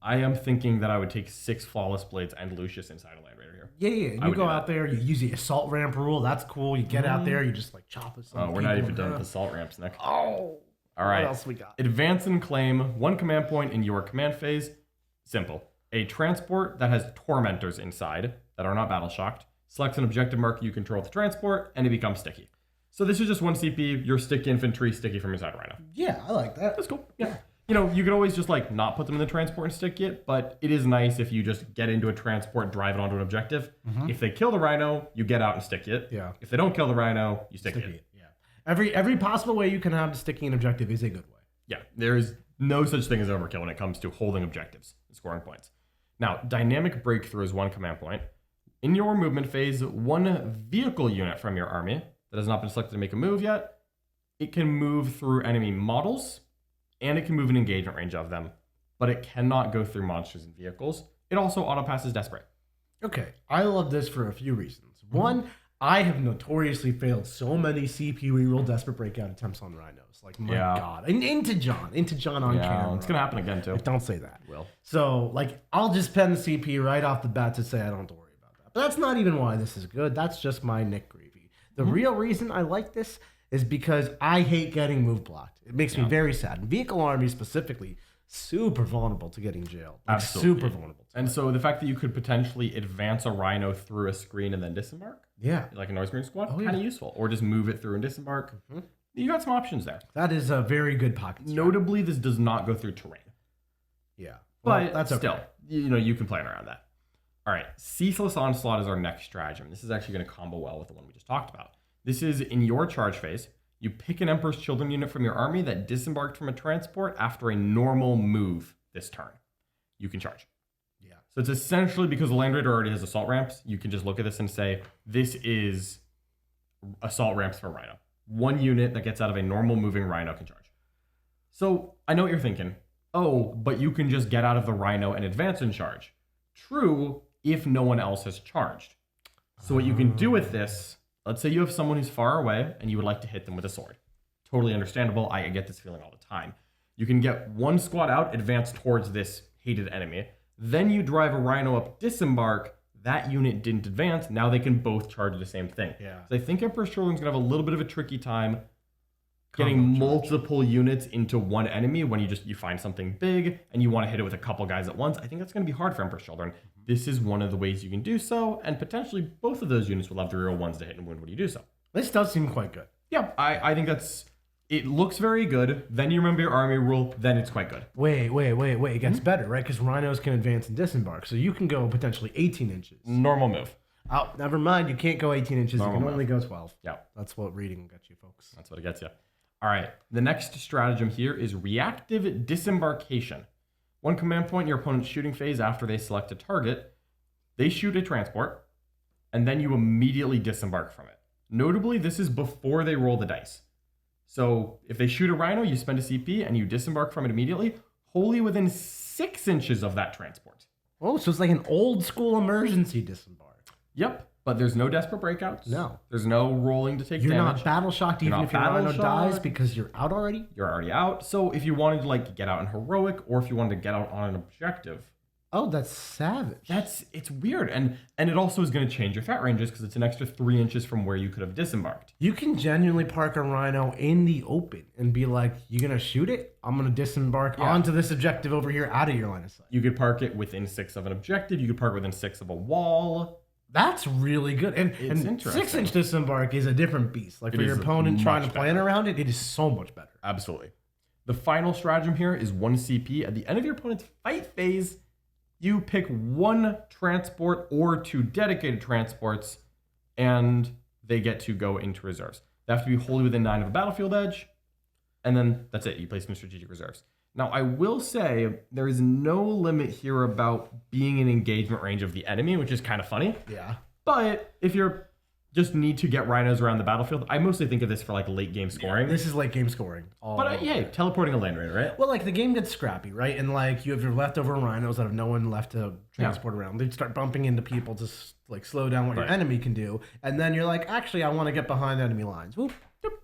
I am thinking that I would take 6 Flawless Blades and Lucius inside a Land Raider here. Yeah. You go out there, you use the assault ramp rule. That's cool. You get out there, you just like chop us. Oh, we're not even done with the assault ramps, Nick. Oh. All right. What else we got? Advance and claim 1 command point in your command phase. Simple. A transport that has tormentors inside that are not battle shocked selects an objective marker you control with the transport, and it becomes sticky. So this is just 1 CP, your sticky infantry, sticky from inside a Rhino. Yeah, I like that. That's cool. Yeah. You could always just like not put them in the transport and stick it, but it is nice if you just get into a transport, drive it onto an objective. If they kill the Rhino, you get out and stick it. Yeah. If they don't kill the Rhino, you stick Sticky it. it. Yeah. Every possible way you can have to sticking an objective is a good way. Yeah. There is no such thing as overkill when it comes to holding objectives and scoring points. Now, dynamic breakthrough is 1 command point. In your movement phase, 1 vehicle unit from your army that has not been selected to make a move yet, it can move through enemy models, and it can move in engagement range of them, but it cannot go through monsters and vehicles. It also auto-passes Desperate. Okay, I love this for a few reasons. One, I have notoriously failed so many CP reroll desperate breakout attempts on rhinos. Like, my God. And into John on camera. It's going to happen again, too. Like, don't say that. Will. So, like, I'll just pen the CP right off the bat to say I don't have to worry about that. But that's not even why this is good. That's just my Nick Gravy. The real reason I like this is because I hate getting move blocked. It makes me very sad. And vehicle armies specifically, super vulnerable to getting jailed. Like, Absolutely. Super vulnerable. And so the fact that you could potentially advance a Rhino through a screen and then disembark, Yeah. like a Noise Marine squad, Oh, yeah. kind of useful. Or just move it through and disembark. You got some options there. That is a very good pocket. strat. Notably, this does not go through terrain. Yeah. Well, But that's okay. still, you can plan around that. All right, Ceaseless Onslaught is our next stratagem. This is actually going to combo well with the one we just talked about. This is in your charge phase. You pick an Emperor's Children unit from your army that disembarked from a transport after a normal move this turn. You can charge. Yeah. So it's essentially because the Land Raider already has assault ramps, you can just look at this and say, this is assault ramps for Rhino. 1 unit that gets out of a normal moving Rhino can charge. So I know what you're thinking. Oh, but you can just get out of the Rhino and advance and charge. True, if no one else has charged. So what you can do with this, let's say you have someone who's far away and you would like to hit them with a sword. Totally understandable. I get this feeling all the time. You can get 1 squad out, advance towards this hated enemy. Then you drive a Rhino up, disembark. That unit didn't advance. Now they can both charge the same thing. Yeah. So I think Emperor's Children's going to have a little bit of a tricky time getting multiple units into one enemy when you find something big and you want to hit it with a couple guys at once. I think that's going to be hard for Emperor's Children. This is one of the ways you can do so, and potentially both of those units will have the real ones to hit and wound when you do so. This does seem quite good. Yeah, I think it looks very good. Then you remember your army rule, then it's quite good. Wait. It gets better, right? Because rhinos can advance and disembark. So you can go potentially 18 inches. Normal move. Oh, never mind. You can't go 18 inches. Normal you can move. only go 12. Yeah, That's what reading gets you, folks. that's what it gets you. All right, the next stratagem here is reactive disembarkation. 1 command point in your opponent's shooting phase after they select a target. They shoot a transport, and then you immediately disembark from it. Notably, this is before they roll the dice. So if they shoot a Rhino, you spend a CP and you disembark from it immediately. wholly within 6 inches of that transport. Oh, so it's like an old school emergency disembark. Yep, but there's no desperate breakouts. No. There's no rolling to take You're damage. not battle shocked even not if your battle rhino dies shocked. because you're out already? You're already out. So if you wanted to like get out in heroic, or if you wanted to get out on an objective, Oh, that's savage. it's weird. And it also is going to change your threat ranges because it's an extra 3 inches from where you could have disembarked. You can genuinely park a rhino in the open and be like, you gonna shoot it? I'm gonna disembark onto this objective over here out of your line of sight. You could park it within 6 of an objective. You could park within 6 of a wall. That's really good. And interesting. 6-inch disembark is a different beast. Like It for your is opponent trying to much plan better. around it, it is so much better. Absolutely. The final stratagem here is 1 CP. At the end of your opponent's fight phase, you pick 1 transport or 2 dedicated transports, and they get to go into reserves. They have to be wholly within 9 of a battlefield edge, and then that's it. You place them in strategic reserves. Now, I will say there is no limit here about being in engagement range of the enemy, which is kind of funny. Yeah. But if you're just need to get rhinos around the battlefield, I mostly think of this for like late game scoring. This is late game scoring. But yeah, teleporting a land raider, right? Well, like the game gets scrappy, right? And like you have your leftover rhinos that have no one left to transport around. They start bumping into people to like slow down what your enemy can do. And then you're like, actually, I want to get behind enemy lines. Whoop.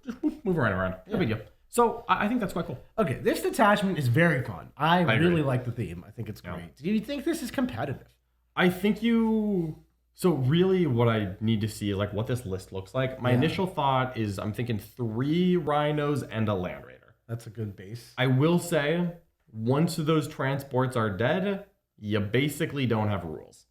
Just move a rhino around. No big deal. So I think that's quite cool. Okay, this detachment is very fun. I agree. really like the theme. I think it's great. Do you think this is competitive? I think you... So really what I need to see is like what this list looks like. My initial thought is I'm thinking 3 rhinos and a land raider. That's a good base. I will say once those transports are dead, you basically don't have rules.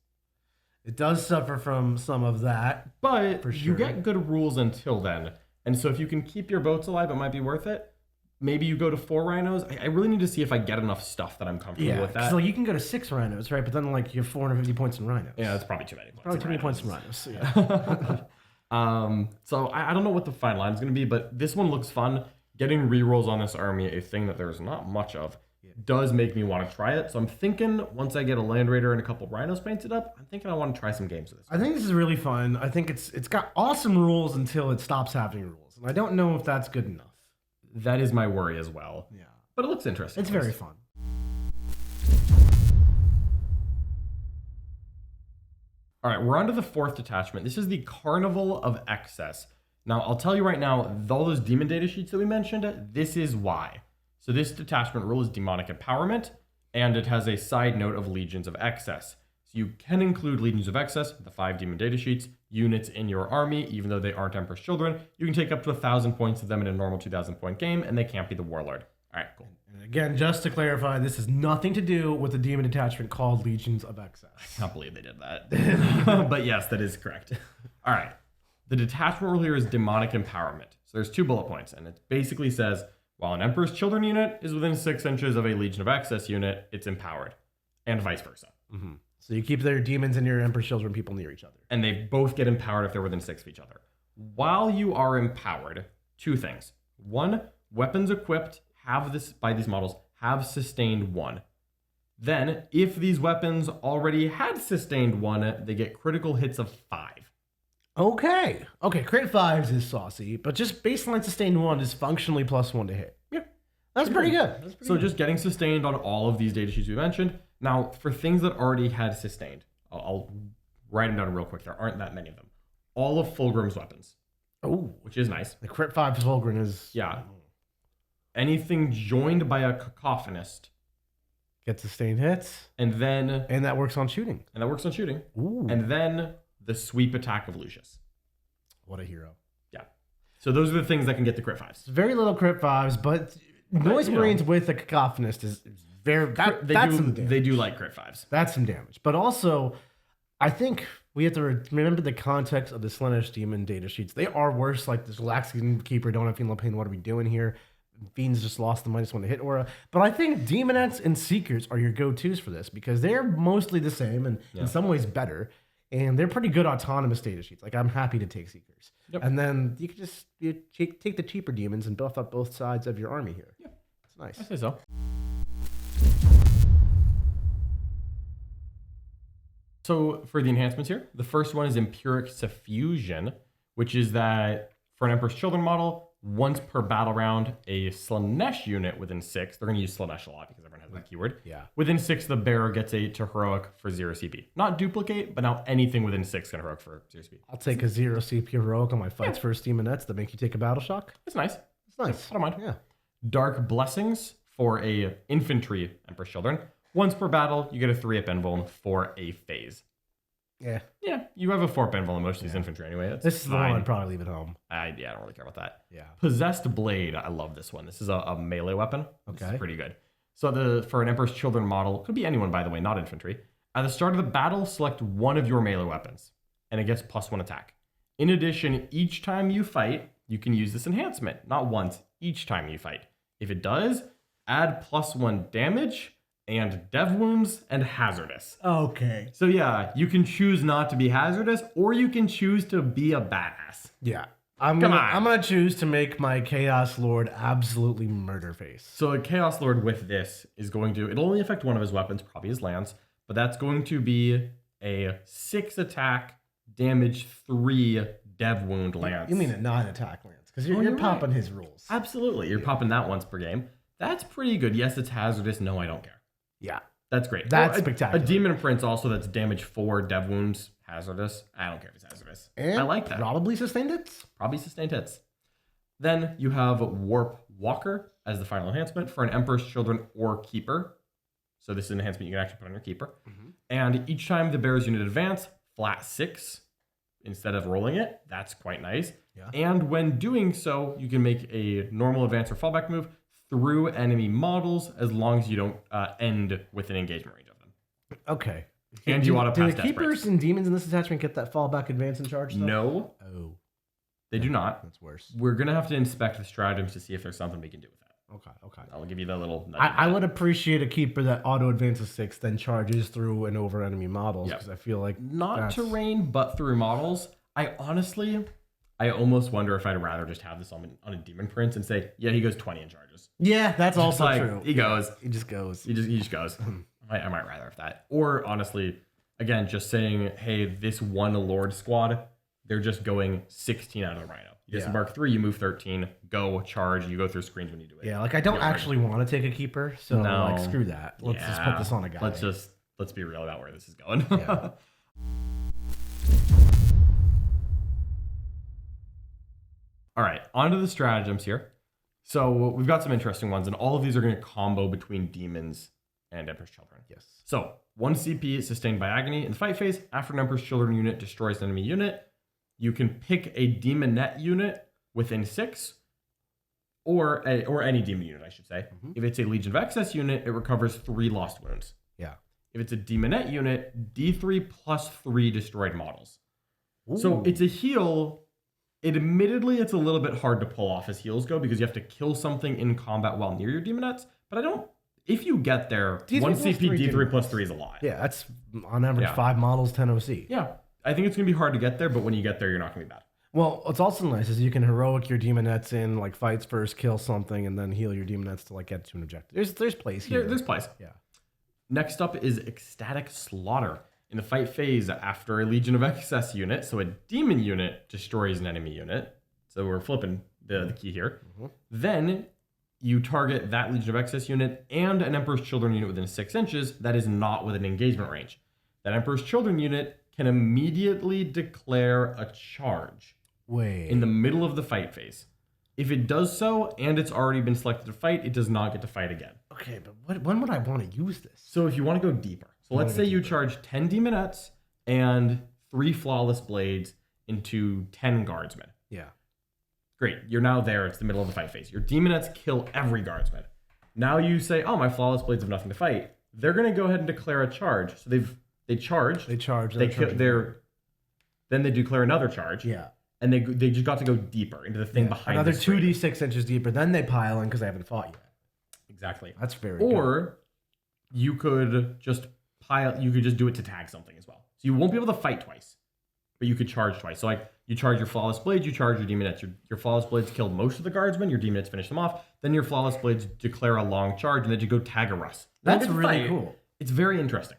It does suffer from some of that. But For you sure. get good rules until then. And so if you can keep your boats alive, it might be worth it. Maybe you go to 4 rhinos. I really need to see if I get enough stuff that I'm comfortable with that. because like you can go to 6 rhinos, right? But then like you have 450 points in rhinos. Yeah, that's probably too many points. Probably in too many rhinos. points in rhinos. Yeah. So I don't know what the final line is going to be, but this one looks fun. Getting rerolls on this army, a thing that there's not much of, does make me want to try it. So I'm thinking once I get a land raider and a couple rhinos painted up, I'm thinking I want to try some games with this. I think this is really fun. I think it's got awesome rules until it stops having rules. And I don't know if that's good enough. That is my worry as well. Yeah. But it looks interesting. It's very fun. All right, we're on to the 4th detachment. This is the Carnival of Excess. Now, I'll tell you right now, all those demon data sheets that we mentioned, this is why. So this detachment rule is demonic empowerment, and it has a side note of legions of excess. So you can include legions of excess, the 5 demon data sheets, units in your army, even though they aren't Emperor's Children. You can take up to 1,000 points of them in a normal 2,000 point game, and they can't be the warlord. All right, cool. And again, just to clarify, this has nothing to do with the demon detachment called Legions of Excess. I can't believe they did that. But yes, that is correct. All right. The detachment rule here is demonic empowerment. So there's 2 bullet points, and it basically says, while an Emperor's Children unit is within 6 inches of a Legion of Excess unit, it's empowered, and vice versa. Mm-hmm. So you keep their demons and your Emperor's Children people near each other. And they both get empowered if they're within 6 of each other. While you are empowered, 2 things. 1, weapons equipped by these models have sustained 1. Then, if these weapons already had sustained 1, they get critical hits of 5. Okay, crit 5s is saucy, but just baseline sustained 1 is functionally +1 to hit. Yeah. That's pretty good. So just getting sustained on all of these data sheets we mentioned. Now, for things that already had sustained, I'll write them down real quick. There aren't that many of them. All of Fulgrim's weapons, Oh, which is nice. the crit 5 Volgren is... Yeah. Anything joined by a cacophonist, Get sustained hits, and then and that works on shooting. and that works on shooting, Ooh, and then the sweep attack of Lucius. what a hero. Yeah. So those are the things that can get the crit 5s. It's very little crit 5s, but Noise you know. Marines with a cacophonist is very... that's some damage. They do like crit 5s. That's some damage. But also, I think we have to remember the context of the Slaanesh Demon data sheets. They are worse. Like this Galaxian Keeper, don't have Fiend Pain. What are we doing here? Fiends just lost the -1 to hit aura. But I think Demonettes and Seekers are your go-tos for this because they're mostly the same and in some ways better. And they're pretty good autonomous data sheets. Like I'm happy to take Seekers. Yep. And then you can just take the cheaper demons and buff up both sides of your army here. Yep. It's nice. I say so. So for the enhancements here, the first one is Empiric Suffusion, which is that for an Emperor's Children model, once per battle round, a Slaanesh unit within 6. They're going to use Slaanesh a lot because everyone has that keyword. Yeah. Within 6, the bearer gets a to heroic for 0 CP. Not duplicate, but now anything within 6 can heroic for 0 CP. I'll take a 0 CP heroic on my fights first demonettes that make you take a battle shock. It's nice. It's nice. I don't mind. Yeah. Dark Blessings for a infantry Emperor's Children. Once per battle, you get a 3-up invuln for a phase. Yeah. Yeah, you have a 4-up invuln on most of these infantry anyway. That's This is the fine. one I'd probably leave at home. I don't really care about that. Yeah. Possessed Blade. I love this one. This is a melee weapon. This Okay. is pretty good. So for an Emperor's Children model, could be anyone, by the way, not infantry. At the start of the battle, select one of your melee weapons, and it gets +1 attack. In addition, each time you fight, you can use this enhancement. Not once, each time you fight. If it does, add +1 damage and dev wounds and hazardous. Okay. So yeah, you can choose not to be hazardous, or you can choose to be a badass. Yeah. I'm Come gonna, on. I'm gonna choose to make my Chaos Lord absolutely murder face. So a Chaos Lord with this is going to, it'll only affect one of his weapons, probably his lance, but that's going to be a 6 attack, damage 3 dev wound lance. You mean a non-attack lance? Because you're you're popping his rules. Absolutely. You're popping that once per game. That's pretty good. Yes, it's hazardous. No, I don't care. Yeah. That's great. That's A spectacular. Demon Prince also that's damage 4 dev wounds, hazardous. I don't care if it's hazardous. And I like that. Probably sustained hits. Probably sustained hits. Then you have Warp Walker as the final enhancement for an Emperor's Children or Keeper. So this is an enhancement you can actually put on your Keeper. And each time the bearer's unit advance, flat 6 instead of rolling it. That's quite nice. Yeah. And when doing so, you can make a normal advance or fallback move through enemy models as long as you don't end with an engagement range of them. Okay. And you want to Do pass the Death keepers and demons in this attachment get that fallback advance and charge stuff? No, Oh, they do not. that's worse. We're going to have to inspect the stratagems to see if there's something we can do with that. Okay. I'll give you that little nudge. I would appreciate a keeper that auto advances 6, then charges through and over enemy models, Yep. because I feel like Not that's- terrain, but through models. I almost wonder if I'd rather just have this on a Demon Prince and say, yeah, he goes 20 in charges. Yeah, that's Just also like, true. He goes. He just goes. He just goes. I might rather have that. Or honestly, again, just saying, hey, this one Lord squad, they're just going 16 out of the Rhino. You disembark 3, you move 13, go, charge, you go through screens when you do it. Yeah, like I don't actually want to take a keeper, so No. like screw that. Let's just put this on a guy. Let's be real about where this is going. Yeah. All right, on to the stratagems here. So we've got some interesting ones, and all of these are going to combo between demons and Emperor's Children. Yes. So 1 CP is sustained by agony in the fight phase. After an Emperor's Children unit destroys an enemy unit, you can pick a demonette unit within 6, or any demon unit, I should say. If it's a Legion of Excess unit, it recovers 3 lost wounds. Yeah. If it's a demonette unit, D3 plus 3 destroyed models. So it's a heal. Admittedly, it's a little bit hard to pull off as heals go because you have to kill something in combat while near your demonettes. But if you get there, D3 1 plus CP, 3 D3 plus 3 is a lot. Yeah, that's on average Yeah. 5 models, 10 OC. Yeah. I think it's going to be hard to get there, but when you get there, you're not going to be bad. Well, what's also nice is you can heroic your demonettes in like fights first, kill something, and then heal your demonettes to like get to an objective. There's plays here. There's plays. Yeah. Next up is Ecstatic Slaughter. In the fight phase, after a Legion of Excess unit, so a demon unit destroys an enemy unit. So we're flipping the key here. Then you target that Legion of Excess unit and an Emperor's Children unit within 6 inches that is not within engagement range. That Emperor's Children unit can immediately declare a charge Wait. in the middle of the fight phase. If it does so and it's already been selected to fight, it does not get to fight again. Okay, but when would I want to use this? So if you want to go deeper, so let's say you charge 10 demonettes and 3 flawless blades into 10 guardsmen. Yeah. Great, you're now there. It's the middle of the fight phase. Your demonettes kill every guardsman. Now you say, oh, my flawless blades have nothing to fight. They're going to go ahead and declare a charge. So they charge. They charge. They kill. Then they declare another charge. Yeah. And they just got to go deeper into the thing behind another the screen. 2d6 inches deeper. Then they pile in because they haven't fought yet. Exactly. That's very good. Or you could just pile. You could just do it to tag something as well. So you won't be able to fight twice, but you could charge twice. So like you charge your flawless blades, you charge your demonettes. Your flawless blades killed most of the guardsmen. Your demonettes finish them off. Then your flawless blades declare a long charge, and then you go tag a Russ. That's Then you really fight. cool. It's very interesting.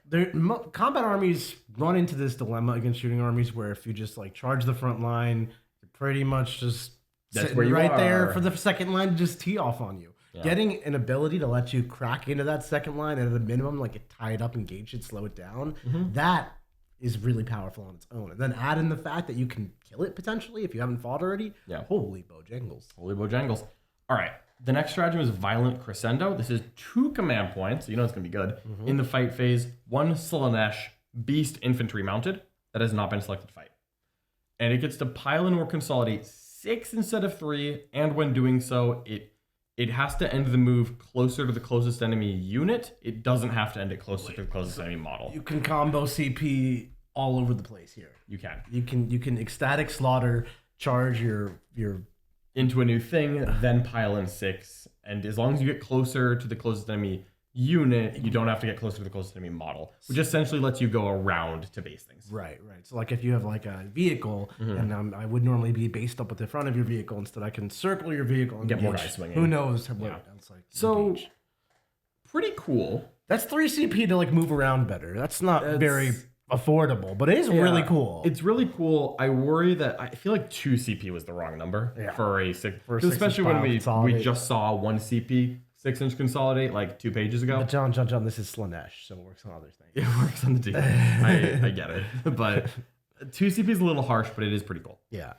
Combat armies run into this dilemma against shooting armies where if you just like charge the front line, you're pretty much just That's sitting where you right are. there for the second line to just tee off on you. Yeah. Getting an ability to let you crack into that second line and at a minimum, like tie it up, engage it, slow it down. That is really powerful on its own. And then add in the fact that you can kill it potentially if you haven't fought already. Yeah. Holy bojangles. Holy Bojangles. All right. The next stratagem is Violent Crescendo. This is 2 command points, so you know it's going to be good. In the fight phase, 1 Slaanesh Beast Infantry mounted that has not been selected to fight. And it gets to pile in or consolidate 6 instead of 3, and when doing so, it has to end the move closer to the closest enemy unit. It doesn't have to end it closer to the closest enemy model. You can combo CP all over the place here. You can. You can ecstatic slaughter, charge your Into a new thing, then pile in 6. And as long as you get closer to the closest enemy unit, you don't have to get closer to the closest enemy model, which essentially lets you go around to base things. Right. So like if you have like a vehicle, and I would normally be based up at the front of your vehicle, instead I can circle your vehicle and Get more engage. guys swinging. Who knows what else like So, engage. pretty cool. That's 3 CP to like move around better. That's not very affordable, but it is really cool. It's really cool. I worry that I feel like 2 CP was the wrong number for a 6. Especially when we just saw 1 CP 6-inch consolidate like 2 pages ago. But John, this is Slaanesh, so it works on other things. It works on the D. I get it, but 2 CP is a little harsh, but it is pretty cool. Yeah.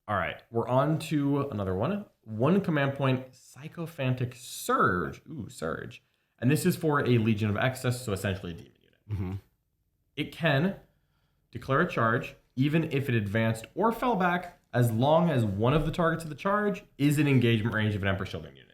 All right, we're on to another one. 1 command point, Sycophantic Surge. Ooh, Surge. And this is for a Legion of Excess, so essentially a demon unit. It can declare a charge, even if it advanced or fell back, as long as one of the targets of the charge is in engagement range of an Emperor's Children unit.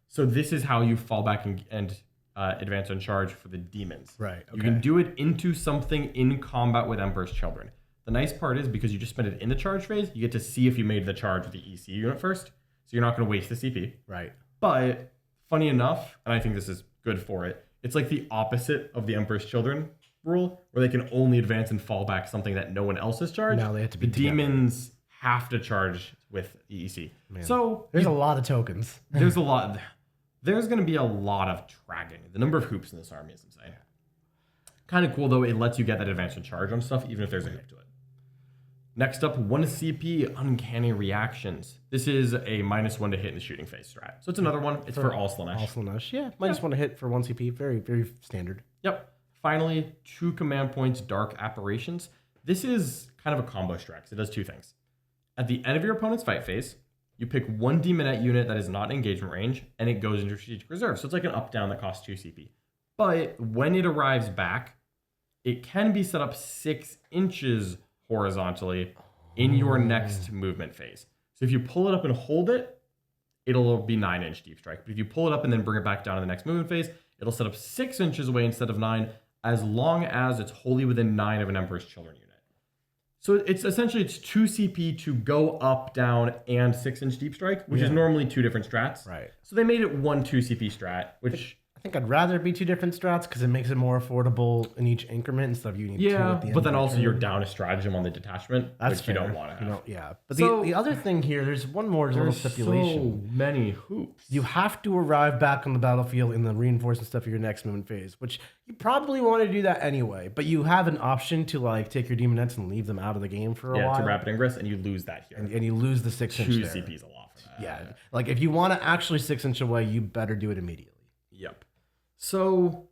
So this is how you fall back and advance on charge for the demons. Right, You can do it into something in combat with Emperor's Children. The nice part is, because you just spent it in the charge phase, you get to see if you made the charge with the EC unit first. So you're not going to waste the CP. Right. But funny enough, and I think this is good for it, it's like the opposite of the Emperor's Children rule, where they can only advance and fall back something that no one else has charged. No, they have to be the together. Demons have to charge with EEC. Man. So There's a lot of tokens. there's going to be a lot of tracking. The number of hoops in this army is insane. Kind of cool though, it lets you get that advance and charge on stuff even if there's a hoop to it. Next up, 1 CP Uncanny Reactions. This is a -1 to hit in the shooting phase strat. So it's another one. It's for all Slaanesh. All Slaanesh. Yeah, -1 to hit for 1 CP. Very, very standard. Yep. Finally, 2 command points, Dark Apparitions. This is kind of a combo strat, 'cause it does 2 things. At the end of your opponent's fight phase, you pick 1 demonette unit that is not in engagement range, and it goes into strategic reserve. So it's like an up-down that costs 2 CP. But when it arrives back, it can be set up 6 inches horizontally in your next movement phase. So if you pull it up and hold it, it'll be 9-inch deep strike. But if you pull it up and then bring it back down to the next movement phase, it'll set up 6 inches away instead of 9, as long as it's wholly within 9 of an Emperor's Children unit. So it's essentially 2 CP to go up, down, and 6-inch deep strike, which is normally 2 different strats. Right. So they made it 1 2 CP strat, which I think I'd rather it be 2 different strats because it makes it more affordable in each increment instead of you need 2 at the end. but then of also the you're turn. down a stratagem on the detachment, That's which you don't fair. want to You have. don't- yeah. But So- the other thing here, there's one more little There's stipulation. so many hoops. You have to arrive back on the battlefield in the reinforcement stuff of your next movement phase, which you probably want to do that anyway. But you have an option to like take your demonettes and leave them out of the game for a while. to rapid ingress, and you lose that here. and you lose the 6-inch 2 there. CP is a lot for that. Yeah. Like if you want to actually 6-inch away, you better do it immediately. Yep. So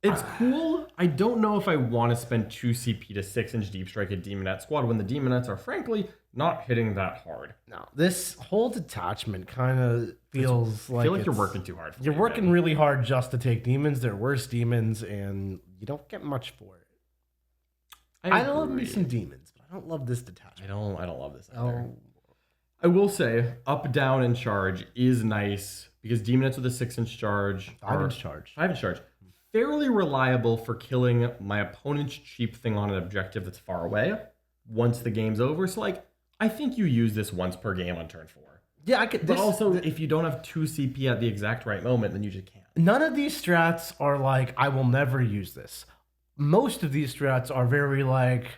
it's cool. I don't know if I want to spend 2 CP to 6-inch deep strike a demonette squad when the demonettes are frankly not hitting that hard. No, this whole detachment kind of feels like I feel like you're it's- working too hard. For You're it, working man. really hard just to take demons. They're worse demons, and you don't get much for it. I love me agree. some demons, but I don't love this detachment. I don't love this either. Oh, I will say up, down, and charge is nice because demonettes with a 6-inch charge 5-inch charge. 5-inch charge. Fairly reliable for killing my opponent's cheap thing on an objective that's far away once the game's over. So like I think you use this once per game on turn 4. Yeah, I could. But also, if you don't have 2 CP at the exact right moment, then you just can't. None of these strats are like I will never use this. Most of these strats are very like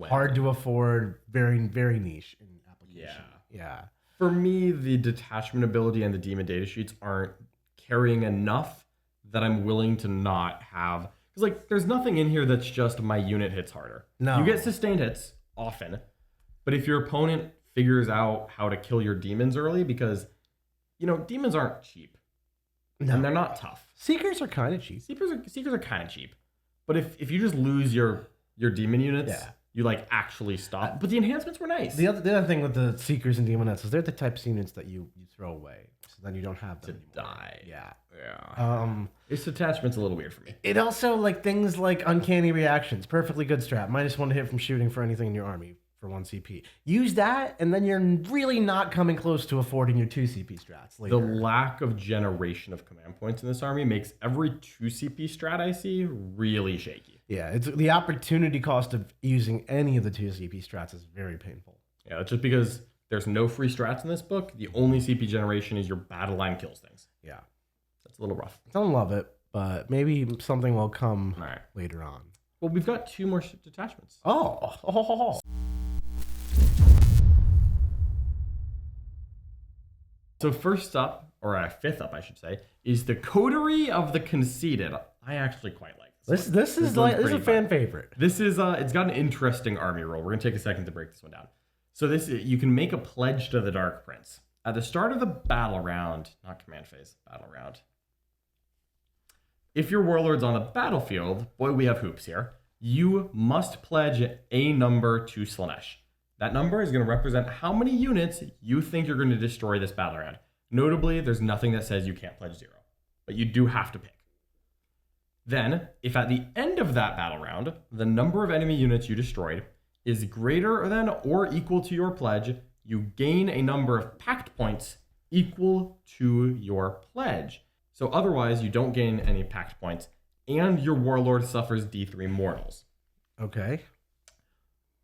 hard to afford, very very niche in application. Yeah. For me, the detachment ability and the demon data sheets aren't carrying enough that I'm willing to not have. Because like, there's nothing in here that's just my unit hits harder. No. You get sustained hits often, but if your opponent figures out how to kill your demons early because, demons aren't cheap. No. And they're not tough. Seekers are kind of cheap. Seekers are kind of cheap. But if you just lose your demon units, you actually stop. But the enhancements were nice. The other thing with the Seekers and Demonettes is they're the types of units that you throw away. So then you don't have them to anymore. die. Yeah. This detachment's a little weird for me. It also, things like Uncanny Reactions, perfectly good strat. -1 hit from shooting for anything in your army for 1 CP. Use that, and then you're really not coming close to affording your 2 CP strats later. The lack of generation of command points in this army makes every 2 CP strat I see really shaky. Yeah, it's the opportunity cost of using any of the 2 CP strats is very painful. Yeah, it's just because there's no free strats in this book. The only CP generation is your battle line kills things. Yeah. That's a little rough. Don't love it, but maybe something will come later on. Well, we've got 2 more detachments. Oh. So first up, or fifth up, I should say, is the Coterie of the Conceited. I actually quite like this. This is a fan favorite. This is it's got an interesting army rule. We're gonna take a second to break this one down. So you can make a pledge to the Dark Prince at the start of the battle round, not command phase, battle round. If your warlord's on the battlefield, boy, we have hoops here. You must pledge a number to Slaanesh. That number is going to represent how many units you think you're going to destroy this battle round. Notably, there's nothing that says you can't pledge 0, but you do have to pick. Then, if at the end of that battle round, the number of enemy units you destroyed is greater than or equal to your pledge, you gain a number of pact points equal to your pledge. So otherwise, you don't gain any pact points, and your warlord suffers D3 mortals. Okay.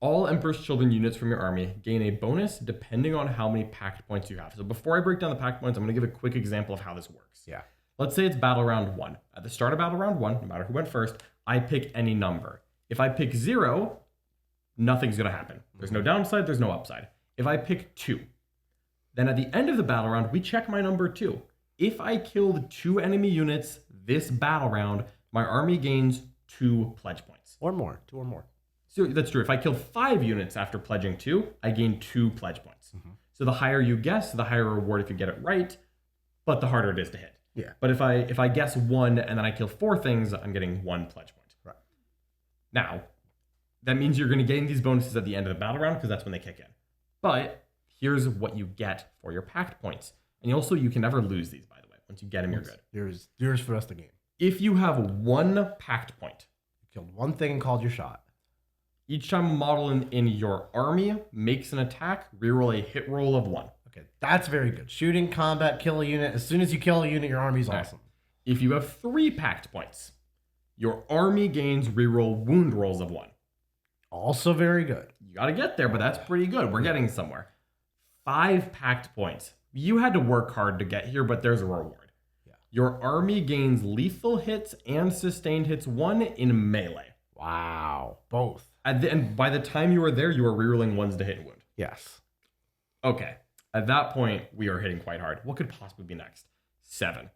All Emperor's Children units from your army gain a bonus depending on how many pact points you have. So before I break down the pact points, I'm going to give a quick example of how this works. Yeah. Let's say it's battle round 1. At the start of battle round 1, no matter who went first, I pick any number. If I pick 0, nothing's going to happen. There's no downside, there's no upside. If I pick 2, then at the end of the battle round, we check my number 2. If I killed 2 enemy units this battle round, my army gains 2 pledge points. Or more. 2 or more. So that's true. If I killed 5 units after pledging 2, I gain 2 pledge points. Mm-hmm. So the higher you guess, the higher reward if you get it right, but the harder it is to hit. Yeah. But if I guess 1 and then I kill 4 things, I'm getting 1 pledge point. Right. Now, that means you're going to gain these bonuses at the end of the battle round because that's when they kick in. But here's what you get for your pact points. And you can never lose these, by the way. Once you get them, you're good. Yours for us to gain. If you have 1 pact point, you killed 1 thing and called your shot. Each time a model in your army makes an attack, reroll a hit roll of 1. Okay, that's very good. Shooting, combat, kill a unit. As soon as you kill a unit, your army's awesome. If you have 3 pact points, your army gains reroll wound rolls of 1. Also very good. You got to get there, but that's pretty good. We're getting somewhere. 5 pact points. You had to work hard to get here, but there's a reward. Yeah. Your army gains lethal hits and sustained hits 1 in melee. Wow. Both. And by the time you were there, you were rerolling 1s to hit and wound. Yes. Okay. At that point, we are hitting quite hard. What could possibly be next? 7.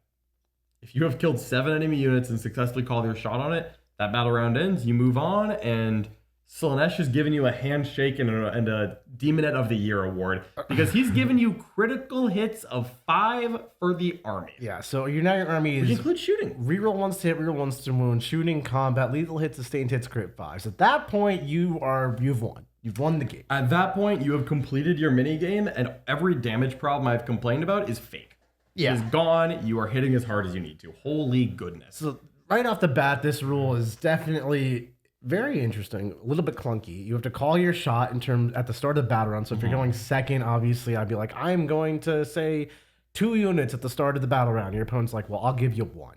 If you have killed 7 enemy units and successfully called your shot on it, that battle round ends, you move on, and Slaanesh has given you a handshake and a Demonette of the Year award because he's given you critical hits of 5 for the army. Yeah, so your army is... Which includes shooting. Reroll 1s to hit, reroll 1s to wound, shooting, combat, lethal hits, sustained hits, crit 5s. At that point, you've won. You've won the game. At that point, you have completed your mini game, and every damage problem I've complained about is fake. Yeah. It is gone. You are hitting as hard as you need to. Holy goodness. So right off the bat, this rule is definitely very interesting. A little bit clunky. You have to call your shot at the start of the battle round. So if you're going second, obviously, I'd be like, I'm going to say 2 units at the start of the battle round. Your opponent's like, well, I'll give you 1,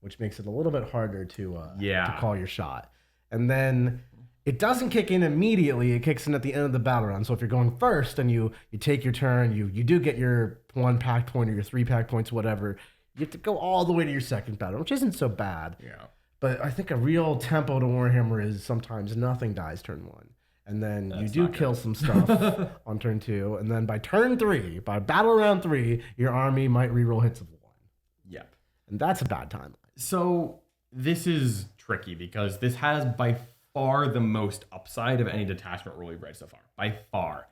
which makes it a little bit harder to call your shot. And then it doesn't kick in immediately. It kicks in at the end of the battle round. So if you're going first and you take your turn, you do get your 1 pact point or your 3 pact points, whatever. You have to go all the way to your second battle, which isn't so bad. Yeah. But I think a real tempo to Warhammer is sometimes nothing dies turn 1. And then you do kill some stuff on turn 2. And then by turn 3, by battle round 3, your army might reroll hits of 1. Yep. And that's a bad timeline. So this is tricky because this has by far the most upside of any detachment rule we've read so far. By far.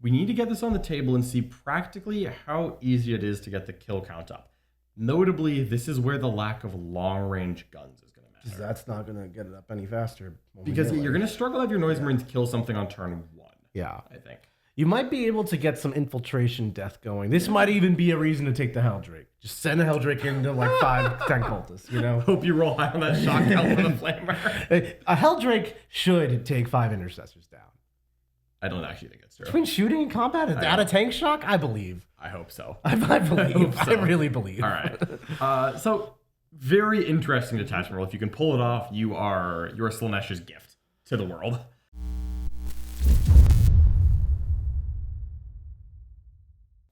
We need to get this on the table and see practically how easy it is to get the kill count up. Notably, this is where the lack of long-range guns is going to matter. That's not going to get it up any faster. Because you're going to struggle to have your Noise Marines kill something on turn 1. Yeah. I think. You might be able to get some infiltration death going. This might even be a reason to take the Helldrake. Just send a Helldrake into like 5, 10 cultists, you know? Hope you roll high on that shock count for the flamer. A Helldrake should take 5 intercessors down. I don't actually think it's true. Between shooting and combat, is that a tank shock? I believe. I hope so. I believe. I really believe. All right. So very interesting detachment roll. If you can pull it off, you're Slaanesh's gift to the world.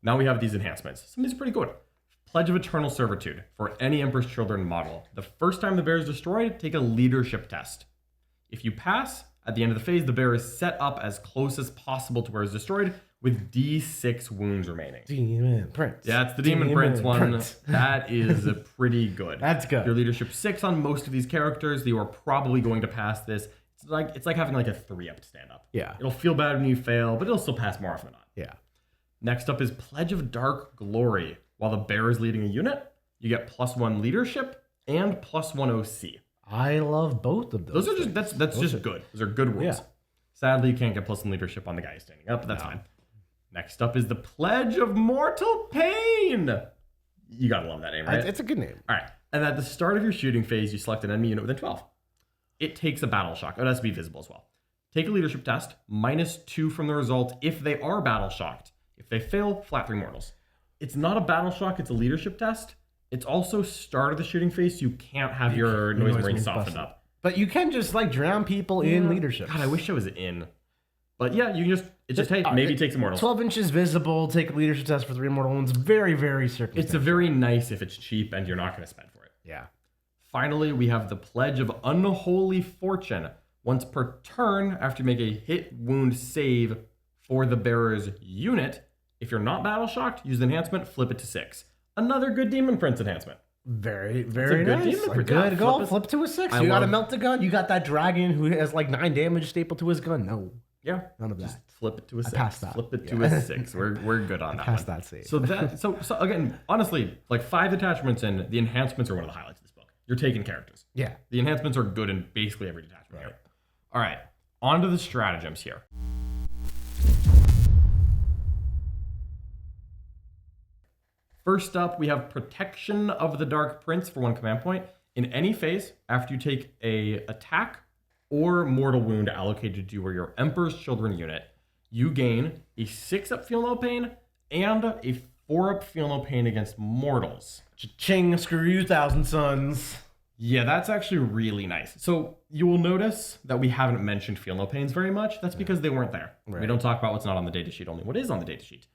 Now we have these enhancements. Some of these are pretty good. Pledge of Eternal Servitude for any Emperor's Children model. The first time the bear is destroyed, take a leadership test. If you pass, at the end of the phase, the bear is set up as close as possible to where it's destroyed with D6 wounds remaining. Demon Prince. Yeah, it's the Demon Prince one. That is pretty good. That's good. Your leadership 6 on most of these characters, you are probably going to pass this. It's like having like a 3-up to stand up. Yeah. It'll feel bad when you fail, but it'll still pass more often than not. Yeah. Next up is Pledge of Dark Glory. While the bear is leading a unit, you get +1 leadership and +1 OC. I love both of those. Those are just that's just good. Those are good rules. Yeah. Sadly, you can't get +1 leadership on the guy standing up, but that's fine. Next up is the Pledge of Mortal Pain. You gotta love that name, right? It's a good name. All right. And at the start of your shooting phase, you select an enemy unit within 12. It takes a battle shock. It has to be visible as well. Take a leadership test, -2 from the result if they are battle shocked. If they fail, flat 3 mortals. It's not a battle shock, it's a leadership test. It's also start of the shooting phase, so you can't have your Noise Marine softened up. But you can just like drown people in leadership. God, I wish I was in. But yeah, you can just maybe take some mortals. 12 inches visible, take a leadership test for 3 mortal wounds. Very, very circumstantial. It's a very nice if it's cheap and you're not going to spend for it. Yeah. Finally, we have the Pledge of Unholy Fortune. Once per turn, after you make a hit wound save for the bearer's unit, if you're not battle shocked, use the enhancement, flip it to 6. Another good Demon Prince enhancement. Very, very good nice. Demon A Prince. good Yeah, goal. Flip to a 6. You got a melt the gun. You got that dragon who has like 9 damage stapled to his gun. No. Yeah. None of that. Just flip it to a 6. passed that. Flip it to a 6. We're good on that Past one. that save. So again, honestly, like 5 attachments in, the enhancements are one of the highlights of this book. You're taking characters. Yeah. The enhancements are good in basically every detachment here. All right. On to the stratagems here. First up, we have Protection of the Dark Prince for 1 command point. In any phase, after you take a attack or mortal wound allocated to you or your Emperor's Children unit, you gain a 6-up Feel No Pain and a 4-up Feel No Pain against mortals. Cha-ching, screw you, Thousand Suns. Yeah, that's actually really nice. So you will notice that we haven't mentioned Feel No Pains very much. That's because they weren't there. Right. We don't talk about what's not on the datasheet, only what is on the datasheet.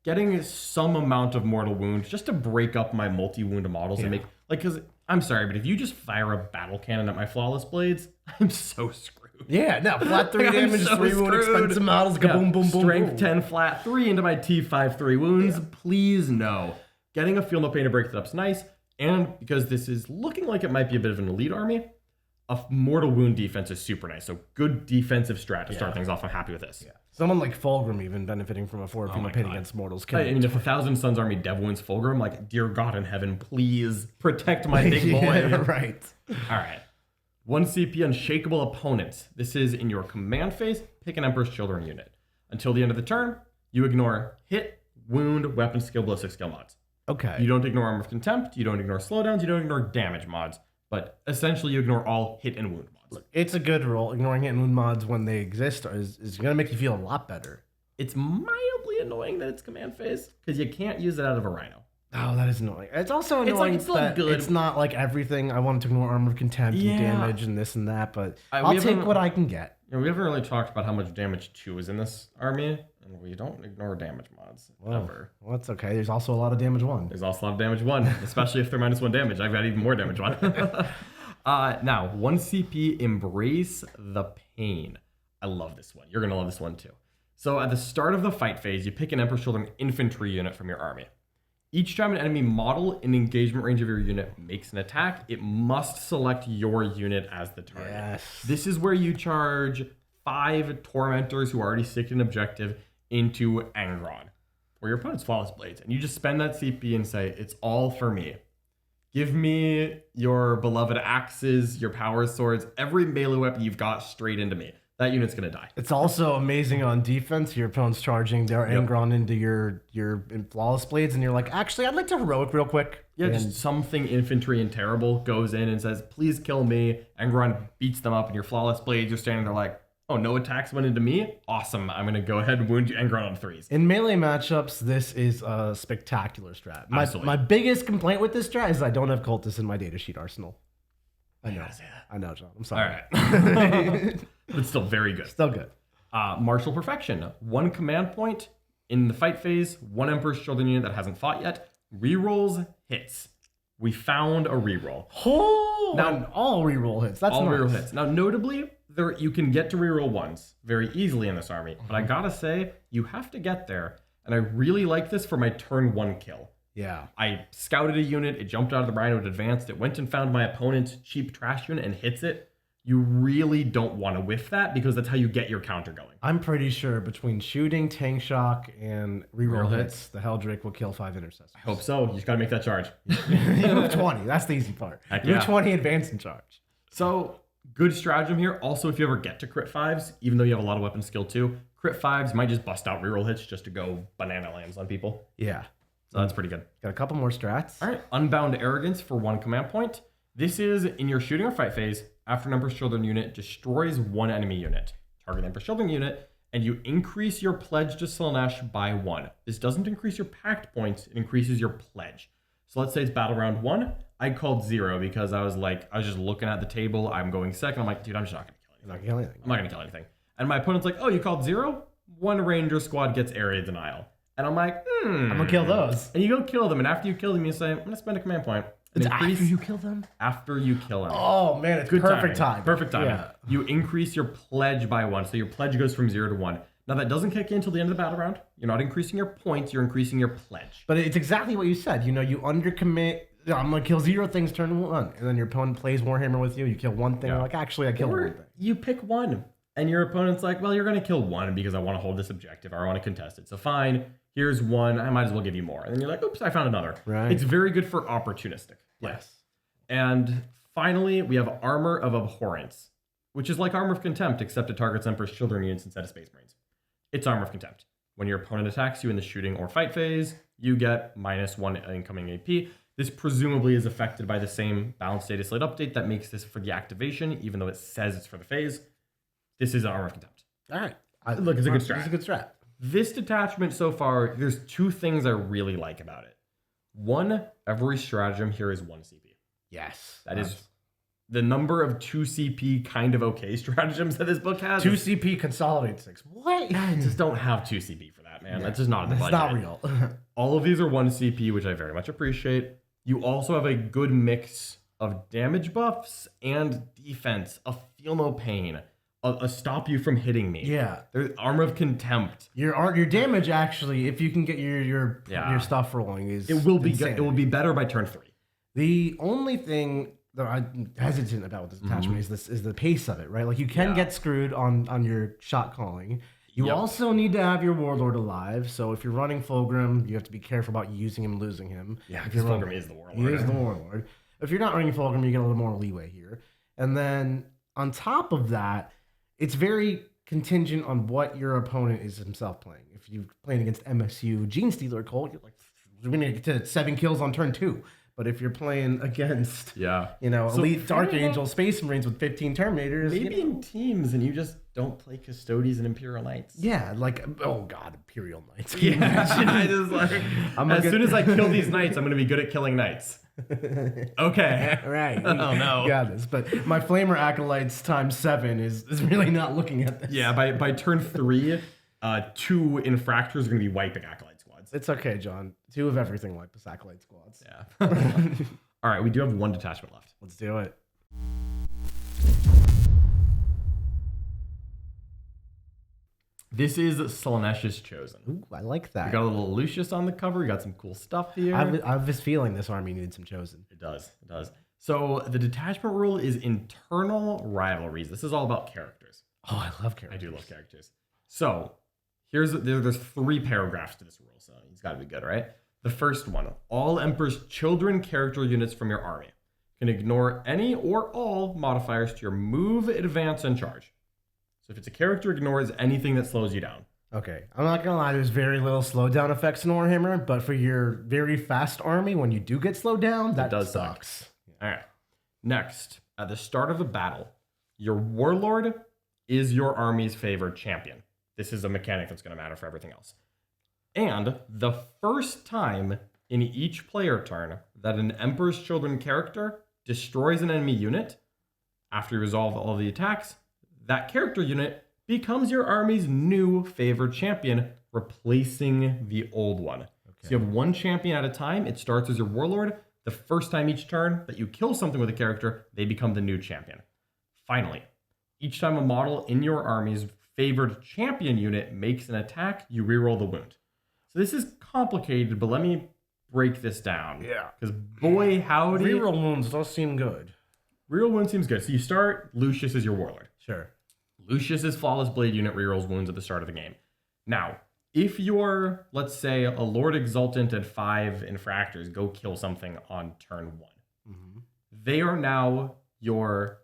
Getting some amount of mortal wound just to break up my multi-wound models and make, like, because I'm sorry, but if you just fire a battle cannon at my Flawless Blades, I'm so screwed. Yeah, no, flat 3 I'm damage, so 3 wound, screwed. expensive models, boom, boom, boom. Strength boom. 10 flat, 3 into my T5 3 wounds. Please no. Getting a Feel No Pain to break that up's nice. And because this is looking like it might be a bit of an elite army, a mortal wound defense is super nice. So good defensive strat to start things off. I'm happy with this. Yeah. Someone like Fulgrim even benefiting from a 4 Feel No Pain against mortals. I mean, if a Thousand Suns army dev wins Fulgrim, like, dear God in heaven, please protect my big boy. Yeah, right. All right. 1 CP Unshakable Opponents. This is in your command phase. Pick an Emperor's Children unit. Until the end of the turn, you ignore hit, wound, weapon skill, ballistic skill mods. Okay. You don't ignore Armor of Contempt. You don't ignore slowdowns. You don't ignore damage mods. But essentially, you ignore all hit and wound mods. Look, it's a good roll. Ignoring hit and wound mods when they exist is going to make you feel a lot better. It's mildly annoying that it's command phase because you can't use it out of a Rhino. Oh, that is annoying. It's also annoying it's still that good. it's not like everything. I want to ignore Armor of Contempt and damage and this and that, but I'll we take haven't- what I can get. You know, we haven't really talked about how much damage 2 is in this army, and we don't ignore damage mods ever. Well, that's okay. There's also a lot of damage 1. There's also a lot of damage 1, especially if they're -1 damage. I've got even more damage 1. Now, 1 CP Embrace the Pain. I love this one. You're going to love this one too. So at the start of the fight phase, you pick an Emperor's Children infantry unit from your army. Each time an enemy model in engagement range of your unit makes an attack, it must select your unit as the target. Yes. This is where you charge 5 Tormentors who already stick an objective into Angron, or your opponent's Flawless Blades, and you just spend that CP and say, it's all for me. Give me your beloved axes, your power swords, every melee weapon you've got straight into me. That unit's going to die. It's also amazing on defense. Your opponent's charging their Angron into your Flawless Blades, and you're like, actually, I'd like to heroic real quick. Yeah, and just something infantry and terrible goes in and says, please kill me. Angron beats them up, and your Flawless Blades, you're standing there like, oh, no attacks went into me? Awesome. I'm going to go ahead and wound you Angron on 3s. in melee matchups, this is a spectacular strat. My biggest complaint with this strat is I don't have cultists in my datasheet arsenal. I know, John. I'm sorry. All right. But still very good. Still good. Martial Perfection. 1 command point in the fight phase, 1 Emperor's Children unit that hasn't fought yet. Rerolls hits. We found a reroll. Oh, now all reroll hits. That's all nice. reroll hits. Now, notably, you can get to reroll ones very easily in this army, but I gotta say, you have to get there. And I really like this for my turn 1 kill. Yeah. I scouted a unit, it jumped out of the brine, it advanced, it went and found my opponent's cheap trash unit and hits it. You really don't want to whiff that because that's how you get your counter going. I'm pretty sure between shooting, tank shock, and reroll hits, the Helldrake will kill 5 intercessors. I hope so. You just got to make that charge. You have 20. That's the easy part. You have 20 advance and charge. So, good stratagem here. Also, if you ever get to crit 5s, even though you have a lot of weapon skill too, crit 5s might just bust out reroll hits just to go banana lands on people. Yeah. So that's pretty good. Got a couple more strats. All right. Unbound Arrogance for 1 command point. This is in your shooting or fight phase. After an Emperor's Children unit destroys 1 enemy unit, target Emperor's Children unit, and you increase your pledge to Slaanesh by 1. This doesn't increase your pact points, it increases your pledge. So let's say it's battle round 1. I called 0 because I was just looking at the table. I'm going second. I'm like, dude, I'm just not going to kill anything. I'm not going to kill anything. And my opponent's like, oh, you called 0? 1 Ranger squad gets area denial. And I'm like, I'm going to kill those. And you go kill them. And after you kill them, you say, I'm going to spend a command point. It's after you kill them? After you kill them. Oh, man, it's good perfect time. Perfect time. Yeah. You increase your pledge by 1. So your pledge goes from 0 to 1. Now, that doesn't kick in until the end of the battle round. You're not increasing your points. You're increasing your pledge. But it's exactly what you said. You undercommit. I'm going to kill 0 things turn 1. And then your opponent plays Warhammer with you. You kill 1 thing. You're like, actually, I killed 1 thing. You pick 1. And your opponent's like, well, you're going to kill 1 because I want to hold this objective or I want to contest it. So fine, here's 1. I might as well give you more. And then you're like, oops, I found another. Right. It's very good for opportunistic. Yes. And finally, we have Armor of Abhorrence, which is like Armor of Contempt, except it targets Emperor's Children units instead of Space Marines. It's Armor of Contempt. When your opponent attacks you in the shooting or fight phase, you get -1 incoming AP. This presumably is affected by the same Balanced Data Slate update that makes this for the activation, even though it says it's for the phase. This is Armor of Contempt. All right. Look, it's a good strat. It's a good strat. This detachment so far, there's 2 things I really like about it. 1, every stratagem here is 1 CP. Yes. That is the number of 2 CP kind of okay stratagems that this book has. 2 CP consolidate 6. What? I just don't have 2 CP for that, man. Yeah. That's just not in the budget. It's not real. All of these are 1 CP, which I very much appreciate. You also have a good mix of damage buffs and defense, a feel no pain, a stop you from hitting me. Yeah. There's Armor of Contempt. Your damage actually, if you can get your stuff rolling, is it will be insane. good. It will be better by turn 3. The only thing that I'm hesitant about with this attachment is the pace of it, right? Like you can get screwed on your shot calling. You also need to have your Warlord alive. So if you're running Fulgrim, you have to be careful about using him, losing him. Yeah, because Fulgrim is the Warlord. He is the Warlord. If you're not running Fulgrim, you get a little more leeway here. And then on top of that, it's very contingent on what your opponent is himself playing. If you're playing against MSU Genestealer Cult, you're like, we're going to get to 7 kills on turn 2. But if you're playing against, Elite Dark Angel Space Marines with 15 Terminators, maybe in teams, and you just don't play Custodes and Imperial Knights. Yeah, like, oh god, Imperial Knights. Yeah, I just like, as soon as I kill these knights, I'm going to be good at killing knights. Okay. Right. Oh no. Got this. But my Flamer Acolytes times 7 is really not looking at this. Yeah, by turn 3, 2 Infractors are going to be wiping Acolyte squads. It's okay, John. 2 of everything wipe the Acolyte squads. Yeah. All right, we do have 1 detachment left. Let's do it. This is Slaanesh's Chosen. Ooh, I like that. We got a little Lucius on the cover. We got some cool stuff here. I have this feeling this army needed some Chosen. It does. It does. So the detachment rule is internal rivalries. This is all about characters. Oh, I love characters. I do love characters. So There's 3 paragraphs to this rule, so it's got to be good, right? The first one, all Emperor's Children character units from your army can ignore any or all modifiers to your move, advance, and charge. So if it's a character, ignores anything that slows you down. Okay, I'm not gonna lie, there's very little slowdown effects in Warhammer, but for your very fast army, when you do get slowed down, that does sucks. All right. Next, at the start of the battle, your warlord is your army's favored champion. This is a mechanic that's going to matter for everything else. And the first time in each player turn that an Emperor's Children character destroys an enemy unit, after you resolve all the attacks, that character unit becomes your army's new favored champion, replacing the old one. Okay. So you have one champion at a time. It starts as your warlord. The first time each turn that you kill something with a character, they become the new champion. Finally, each time a model in your army's favored champion unit makes an attack, you reroll the wound. So this is complicated, but let me break this down. Yeah. Because boy, howdy. Reroll wounds does seem good. Reroll wound seems good. So you start, Lucius is your warlord. Sure. Lucius's Flawless Blade unit rerolls wounds at the start of the game. Now, if you're, let's say, a Lord Exultant and 5 Infractors go kill something on turn 1, they are now your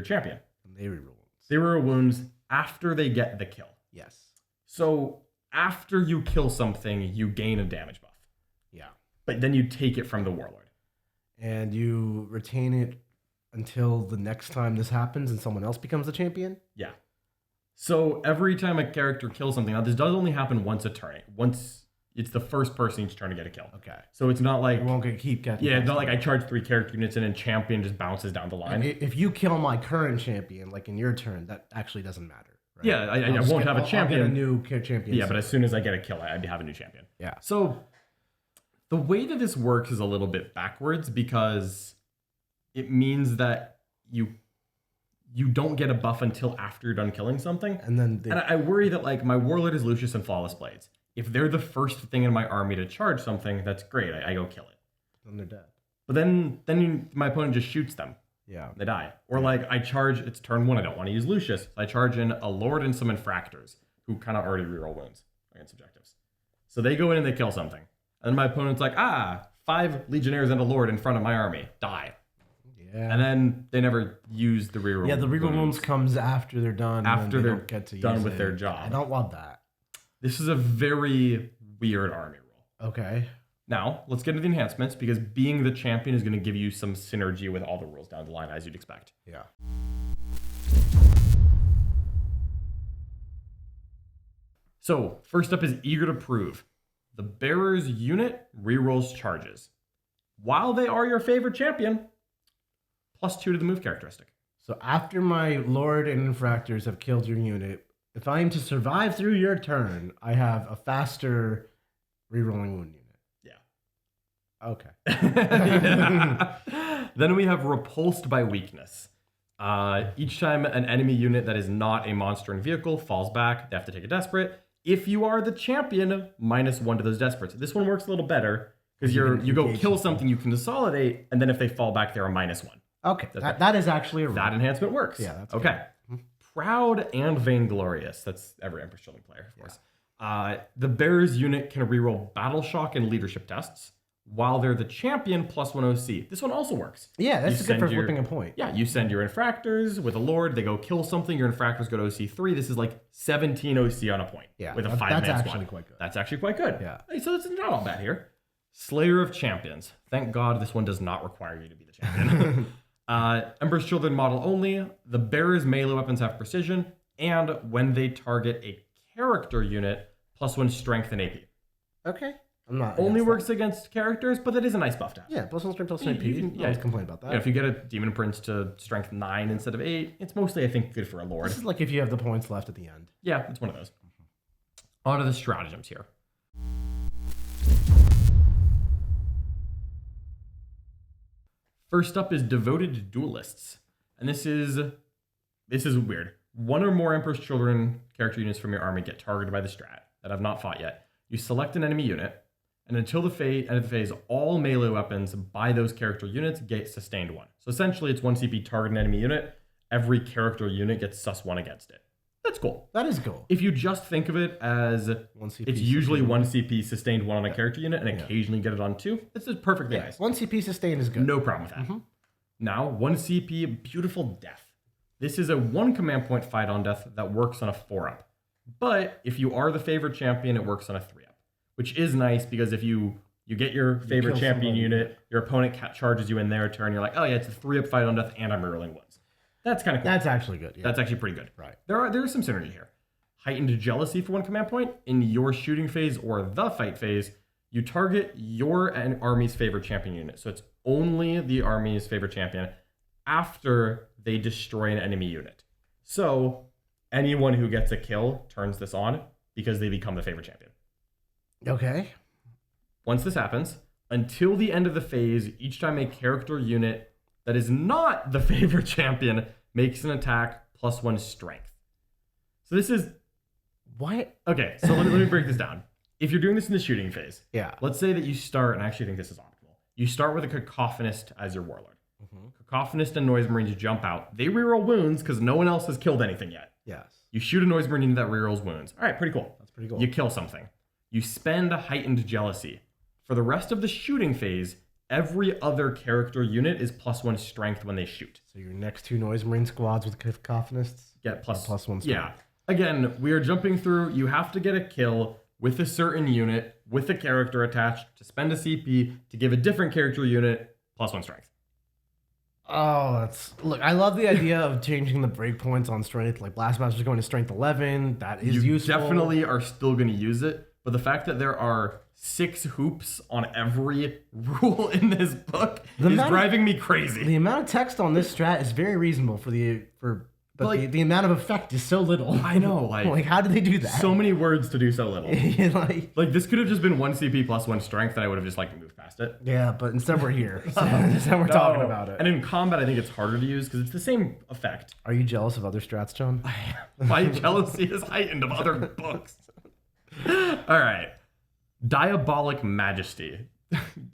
champion. And they reroll wounds. They reroll wounds after they get the kill. Yes. So after you kill something, you gain a damage buff. Yeah. But then you take it from the warlord. And you retain it until the next time this happens and someone else becomes the champion? Yeah. So every time a character kills something, now this does only happen once a turn. Once it's the first person each turn to get a kill. Okay. So it's not like You won't keep getting. it's not like I charge 3 character units and then champion just bounces down the line. If you kill my current champion, like in your turn, that actually doesn't matter. Right? Yeah, I won't have a champion. I'll get a new champion. Yeah, but as soon as I get a kill, I'd have a new champion. Yeah. So the way that this works is a little bit backwards because it means that you don't get a buff until after you're done killing something. And then I worry that like my warlord is Lucius and Flawless Blades. If they're the first thing in my army to charge something, that's great. I go kill it. then they're dead. But then my opponent just shoots them. Yeah. They die. Or like I charge, it's turn 1, I don't want to use Lucius. So I charge in a Lord and some Infractors who kind of already reroll wounds against objectives. So they go in and they kill something. And my opponent's like, 5 Legionnaires and a Lord in front of my army. Die. Yeah. And then they never use the reroll. Yeah, the reroll wounds comes after they're done. After and they they're don't get to done use with it. their job. I don't love that. This is a very weird army rule. Okay. Now, let's get into the enhancements because being the champion is going to give you some synergy with all the rules down the line as you'd expect. Yeah. So, first up is Eager to Prove. The Bearer's unit rerolls charges. While they are your favorite champion, +2 to the move characteristic. So after my Lord and Infractors have killed your unit, if I am to survive through your turn, I have a faster rerolling wound unit. Yeah. Okay. Yeah. Then we have Repulsed by Weakness. Each time an enemy unit that is not a monster in vehicle falls back, they have to take a desperate. If you are the champion, -1 to those desperates. This one works a little better because you go kill something, you can consolidate, and then if they fall back, they're a -1. Okay. That is actually a rule. That enhancement works. Yeah, that's okay. Proud and Vainglorious. That's every Emperor's Children player, of course. The Bearer's unit can reroll Battle Shock and Leadership tests while they're the champion +1 OC. This one also works. Yeah, that's good for send flipping a point. Yeah, you send your Infractors with a Lord, they go kill something, your Infractors go to OC3. This is like 17 OC on a point. Yeah, with a that's 5-man actually squad. quite good. That's actually quite good. Yeah. Hey, so it's not all bad here. Slayer of Champions. Thank God this one does not require you to be the champion. Emperor's Children model only. The Bearer's melee weapons have precision, and when they target a character unit, +1 strength and AP. Okay. I'm not Only against works against characters, but that is a nice buff to have. that. Yeah, +1 strength, +1 AP. You can- Always complain about that. Yeah, if you get a Demon Prince to strength 9 instead of 8, it's mostly, I think, good for a Lord. This is like if you have the points left at the end. Yeah, it's one of those. On to the stratagems here. First up is Devoted Duelists. And this is weird. One or more Emperor's Children character units from your army get targeted by the strat that have not fought yet. You select an enemy unit, and until the end of the phase, all melee weapons by those character units get sustained 1. So essentially, it's 1 CP target an enemy unit. Every character unit gets +1 against it. That's cool. That is cool. If you just think of it as One CP it's usually sustained. 1 CP sustained 1 on a character unit and occasionally get it on 2, it's just perfectly nice. 1 CP sustain is good. No problem with that. Now, 1 CP, beautiful death. This is a 1 command point fight on death that works on a 4-up. But if you are the favorite champion, it works on a 3-up, which is nice because if you get your favorite champion unit, your opponent charges you in their turn, you're like, oh yeah, it's a 3-up fight on death and I'm rerolling wounds. That's kind of cool. That's actually good. Yeah. That's actually pretty good. Right. There is some synergy here. Heightened jealousy for 1 command point. In your shooting phase or the fight phase, you target your army's favorite champion unit. So it's only the army's favorite champion after they destroy an enemy unit. So anyone who gets a kill turns this on because they become the favorite champion. Okay. Once this happens, until the end of the phase, each time a character unit that is not the favorite champion makes an attack +1 strength. So this is... What? Okay, so let me break this down. If you're doing this in the shooting phase, Yeah. let's say that you start, and I actually think this is optimal, you start with a Cacophonist as your warlord. Cacophonist and Noise Marines jump out. They reroll wounds because no one else has killed anything yet. Yes. You shoot a Noise Marine that rerolls wounds. All right, pretty cool. That's pretty cool. You kill something. You spend a heightened jealousy. For the rest of the shooting phase, every other character unit is +1 strength when they shoot. So your next 2 Noise Marine squads with Cacophonists Get +1 strength. Yeah. Again, we are jumping through. You have to get a kill with a certain unit, with a character attached, to spend a CP to give a different character unit +1 strength. Oh, look. I love the idea of changing the breakpoints on strength. Like Blastmaster's going to strength 11. That is You useful. definitely are still going to use it, but the fact that there are 6 hoops on every rule in this book is driving me crazy. The amount of text on this strat is very reasonable but like, the amount of effect is so little. I know, like how did they do that? So many words to do so little. like This could have just been 1 CP +1 strength, and I would have just moved past it. yeah, but instead we're here. Instead we're talking about it. And in combat, I think it's harder to use because it's the same effect. Are you jealous of other strats, John? My jealousy is heightened of other books. All right. Diabolic Majesty.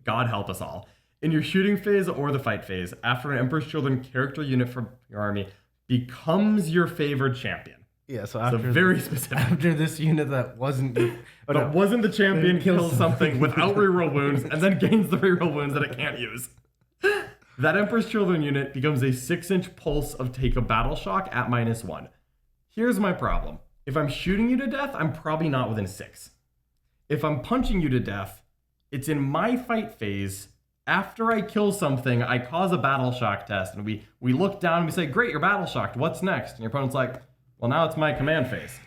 God help us all. In your shooting phase or the fight phase, after an Emperor's Children character unit from your army becomes your favored champion. Yeah, so So very specific. after this unit that wasn't Wasn't the champion kills something without reroll wounds and then gains the reroll wounds that it can't use. That Emperor's Children unit becomes a 6-inch pulse of take a battle shock at -1. Here's my problem. If I'm shooting you to death, I'm probably not within 6. If I'm punching you to death, it's in my fight phase. After I kill something, I cause a battle shock test, and we look down and we say, great, you're battle shocked. What's next? And your opponent's like, well, now it's my command phase.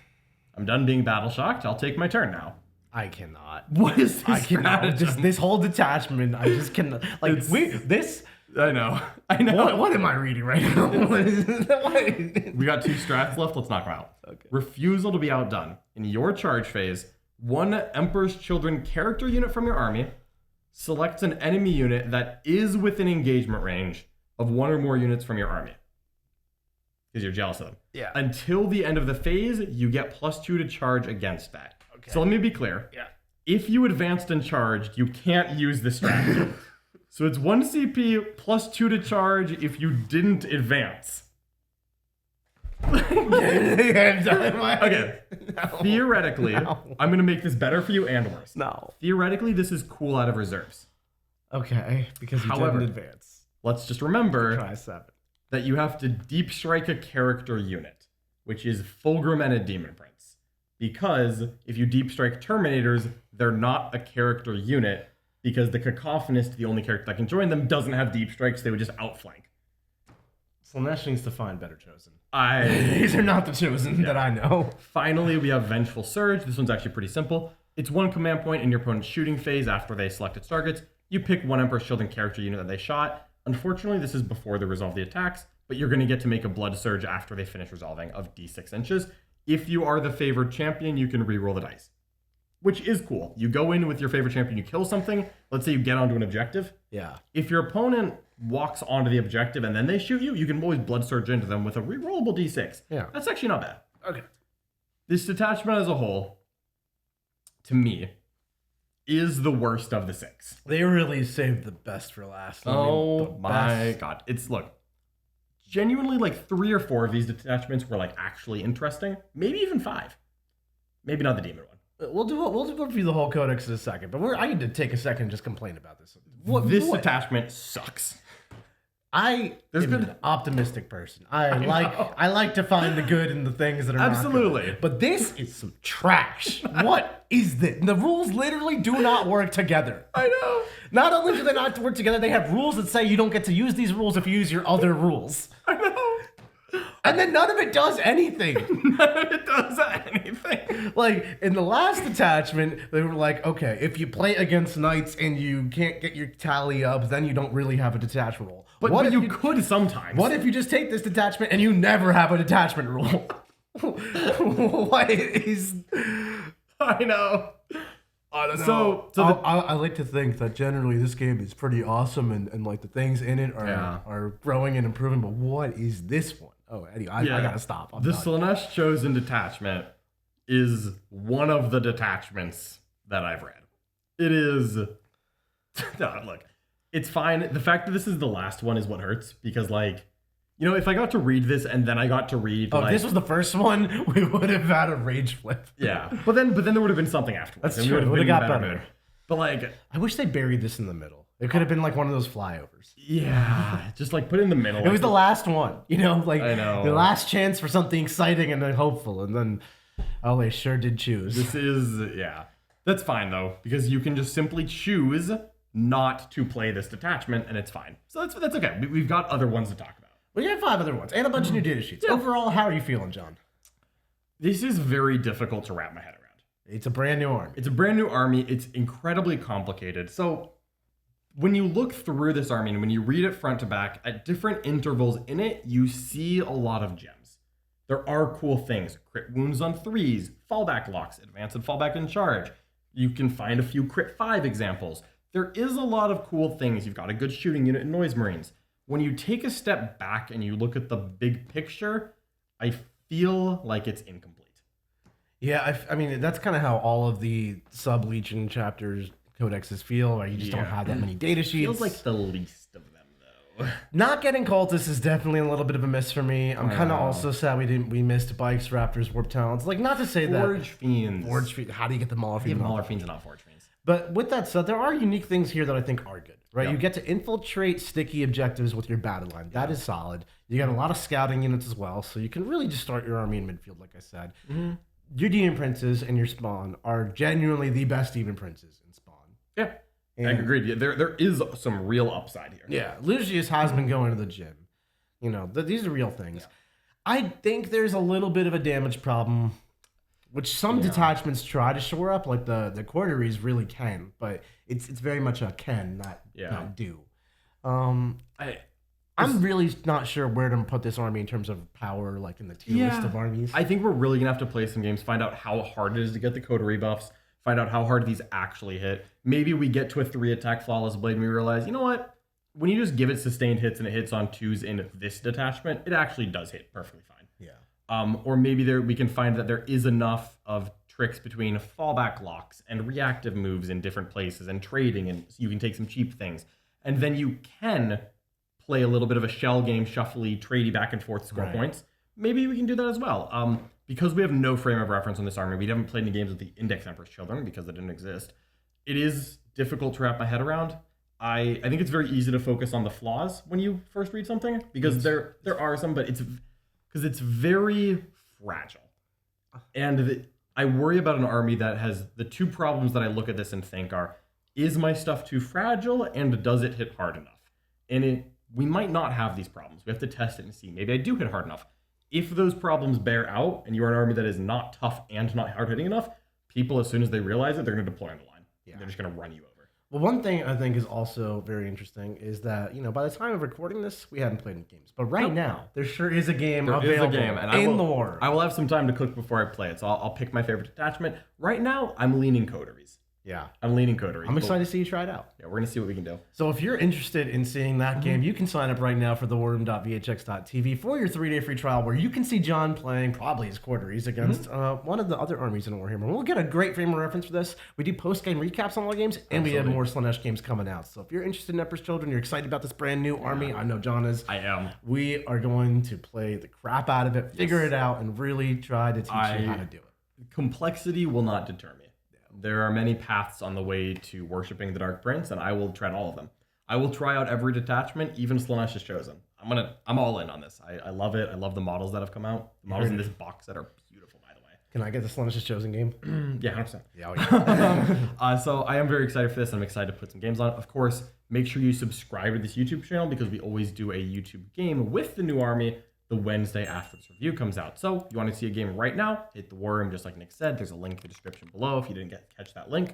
I'm done being battle shocked. I'll take my turn now. I cannot. What is this? I cannot. Just this whole detachment. I just cannot. Like this. I know. I know. What am I reading right now? We got 2 strats left. Let's knock them out. Okay. Refusal to be outdone. In your charge phase, 1 Emperor's Children character unit from your army selects an enemy unit that is within engagement range of 1 or more units from your army. Because you're jealous of them. Yeah. Until the end of the phase, you get +2 to charge against that. Okay. So let me be clear. Yeah. If you advanced and charged, you can't use this strategy. So it's 1 CP +2 to charge if you didn't advance. Okay. No. Theoretically, I'm going to make this better for you and worse. No. Theoretically, this is cool out of reserves. Okay, because you However, didn't advance. Let's just remember Try 7. that you have to deep strike a character unit, which is Fulgrim and a Demon Prince. Because if you deep strike Terminators, they're not a character unit, because the Cacophonist, the only character that can join them, doesn't have deep strikes. They would just outflank. Slaanesh needs to find better chosen. These are not the chosen that I know. Finally, we have Vengeful Surge. This one's actually pretty simple. It's 1 command point in your opponent's shooting phase after they select its targets. You pick 1 Emperor's Children character unit that they shot. Unfortunately, this is before they resolve the attacks, but you're going to get to make a Blood Surge after they finish resolving of D6 inches. If you are the favored champion, you can re-roll the dice, which is cool. You go in with your favorite champion, you kill something. Let's say you get onto an objective. Yeah. If your opponent walks onto the objective and then they shoot you, you can always Blood Surge into them with a re-rollable D6. Yeah. That's actually not bad. Okay. This detachment as a whole, to me, is the worst of the 6. They really saved the best for last. Oh my god. It's, look, genuinely like 3 or 4 of these detachments were like actually interesting. Maybe even 5. Maybe not the demon one. We'll review the whole codex in a second, but I need to take a second and just complain about this. This detachment sucks. I am an optimistic person. I like to find the good in the things that are absolutely. Not good. But this is some trash. What is this? The rules literally do not work together. I know. Not only do they not work together, they have rules that say you don't get to use these rules if you use your other rules. I know. And then none of it does anything. None of it does anything. Like, in the last detachment, they were like, okay, if you play against knights and you can't get your tally up, then you don't really have a detachment rule. But what if you could sometimes? What if you just take this detachment and you never have a detachment rule? What is... I know. I don't know. I like to think that generally this game is pretty awesome and like the things in it are growing and improving, but what is this one? Oh, anyway, I gotta stop. The Slaanesh Chosen Detachment is one of the detachments that I've read. It is... No, look, it's fine. The fact that this is the last one is what hurts, because, like, you know, if I got to read this and then I got to read... if this was the first one, we would have had a rage flip. Yeah, but then there would have been something afterwards. That's true. It would have got better. But, like... I wish they buried this in the middle. It could have been like one of those flyovers. Yeah, just like put it in the middle. It was the last one, you know, like I know. the last chance for something exciting and then hopeful, and then they sure did choose. This is that's fine though, because you can just simply choose not to play this detachment, and it's fine. So that's okay. We've got other ones to talk about. We have 5 other ones and a bunch of new data sheets. Yeah. Overall, how are you feeling, John? This is very difficult to wrap my head around. It's a brand new army. It's a brand new army. It's incredibly complicated. So when you look through this army and when you read it front to back, at different intervals in it, you see a lot of gems. There are cool things. Crit wounds on 3s, fallback locks, advance and fallback in charge. You can find a few crit 5 examples. There is a lot of cool things. You've got a good shooting unit in Noise Marines. When you take a step back and you look at the big picture, I feel like it's incomplete. Yeah, I mean, that's kind of how all of the sub-Legion chapters codexes feel, or you just don't have that many data sheets. Feels like the least of them, though. Not getting cultists is definitely a little bit of a miss for me. I'm kind of also sad we missed bikes, raptors, warp talents. Like, not to say Forge Fiends. Forge Fiends. How do you get the Mauler Fiends? You have Mauler Fiends and not Forge Fiends. But with that said, there are unique things here that I think are good, right? Yep. You get to infiltrate sticky objectives with your battle line. That is solid. You got a lot of scouting units as well, so you can really just start your army in midfield, like I said. Mm-hmm. Your demon princes and your spawn are genuinely the best demon princes in spawn. Yeah. I agreed. Yeah, there is some real upside here. Yeah, Lucius has been going to the gym. You know, these are real things. Yeah. I think there's a little bit of a damage problem, which some detachments try to shore up, like the Coteries really can, but it's very much a can, not do. I'm really not sure where to put this army in terms of power, like in the tier list of armies. I think we're really gonna have to play some games, find out how hard it is to get the Coterie buffs, find out how hard these actually hit. Maybe we get to a 3-attack Flawless Blade and we realize, you know what? When you just give it sustained hits and it hits on 2s in this detachment, it actually does hit perfectly fine. Yeah. Or maybe we can find that there is enough of tricks between fallback locks and reactive moves in different places and trading, and so you can take some cheap things. And then you can play a little bit of a shell game, shuffly, tradey back and forth, score points. Maybe we can do that as well. Because we have no frame of reference on this army, we haven't played any games with the Index Emperor's Children because they didn't exist. It is difficult to wrap my head around. I think it's very easy to focus on the flaws when you first read something, because there are some, but it's very fragile. And I worry about an army that has the 2 problems that I look at this and think are, is my stuff too fragile and does it hit hard enough? And we might not have these problems. We have to test it and see. Maybe I do hit hard enough. If those problems bear out and you're an army that is not tough and not hard hitting enough, people, as soon as they realize it, they're going to deploy on the line. Yeah. They're just going to run you over. Well, one thing I think is also very interesting is that, by the time of recording this, we hadn't played any games. But right now, there sure is a game available in the war. I will have some time to cook before I play it, so I'll pick my favorite detachment. Right now, I'm leaning Coteries. Yeah. I'm leaning Coterie. I'm excited to see you try it out. Yeah, we're going to see what we can do. So if you're interested in seeing that game, you can sign up right now for thewarroom.vhx.tv for your 3-day free trial where you can see John playing probably his Coteries against one of the other armies in Warhammer. We'll get a great frame of reference for this. We do post-game recaps on all the games, and we have more Slaanesh games coming out. So if you're interested in Emperor's Children, you're excited about this brand new army, I know John is. I am. We are going to play the crap out of it, figure it out, and really try to teach you how to do it. Complexity will not deter me. There are many paths on the way to worshiping the Dark Prince, and I will tread all of them. I will try out every detachment, even Slaanesh is chosen. I'm all in on this. I love it. I love the models that have come out. The models in this box set are beautiful, by the way. Can I get the Slaanesh chosen game? Yeah, 100%. Yeah. So I am very excited for this. I'm excited to put some games on. Of course, make sure you subscribe to this YouTube channel because we always do a YouTube game with the new army the Wednesday after this review comes out. So if you want to see a game right now, hit the War Room, just like Nick said. There's a link in the description below if you didn't catch that link.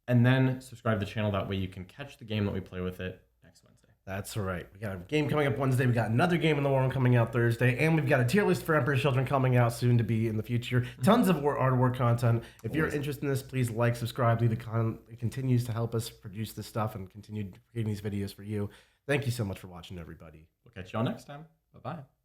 And then subscribe to the channel. That way you can catch the game that we play with it next Wednesday. That's right. We got a game coming up Wednesday. We got another game in the War Room coming out Thursday. And we've got a tier list for Emperor's Children coming out soon to be in the future. Tons of Art War content. If you're interested in this, please like, subscribe, leave a comment. It continues to help us produce this stuff and continue creating these videos for you. Thank you so much for watching, everybody. We'll catch y'all next time. Bye-bye.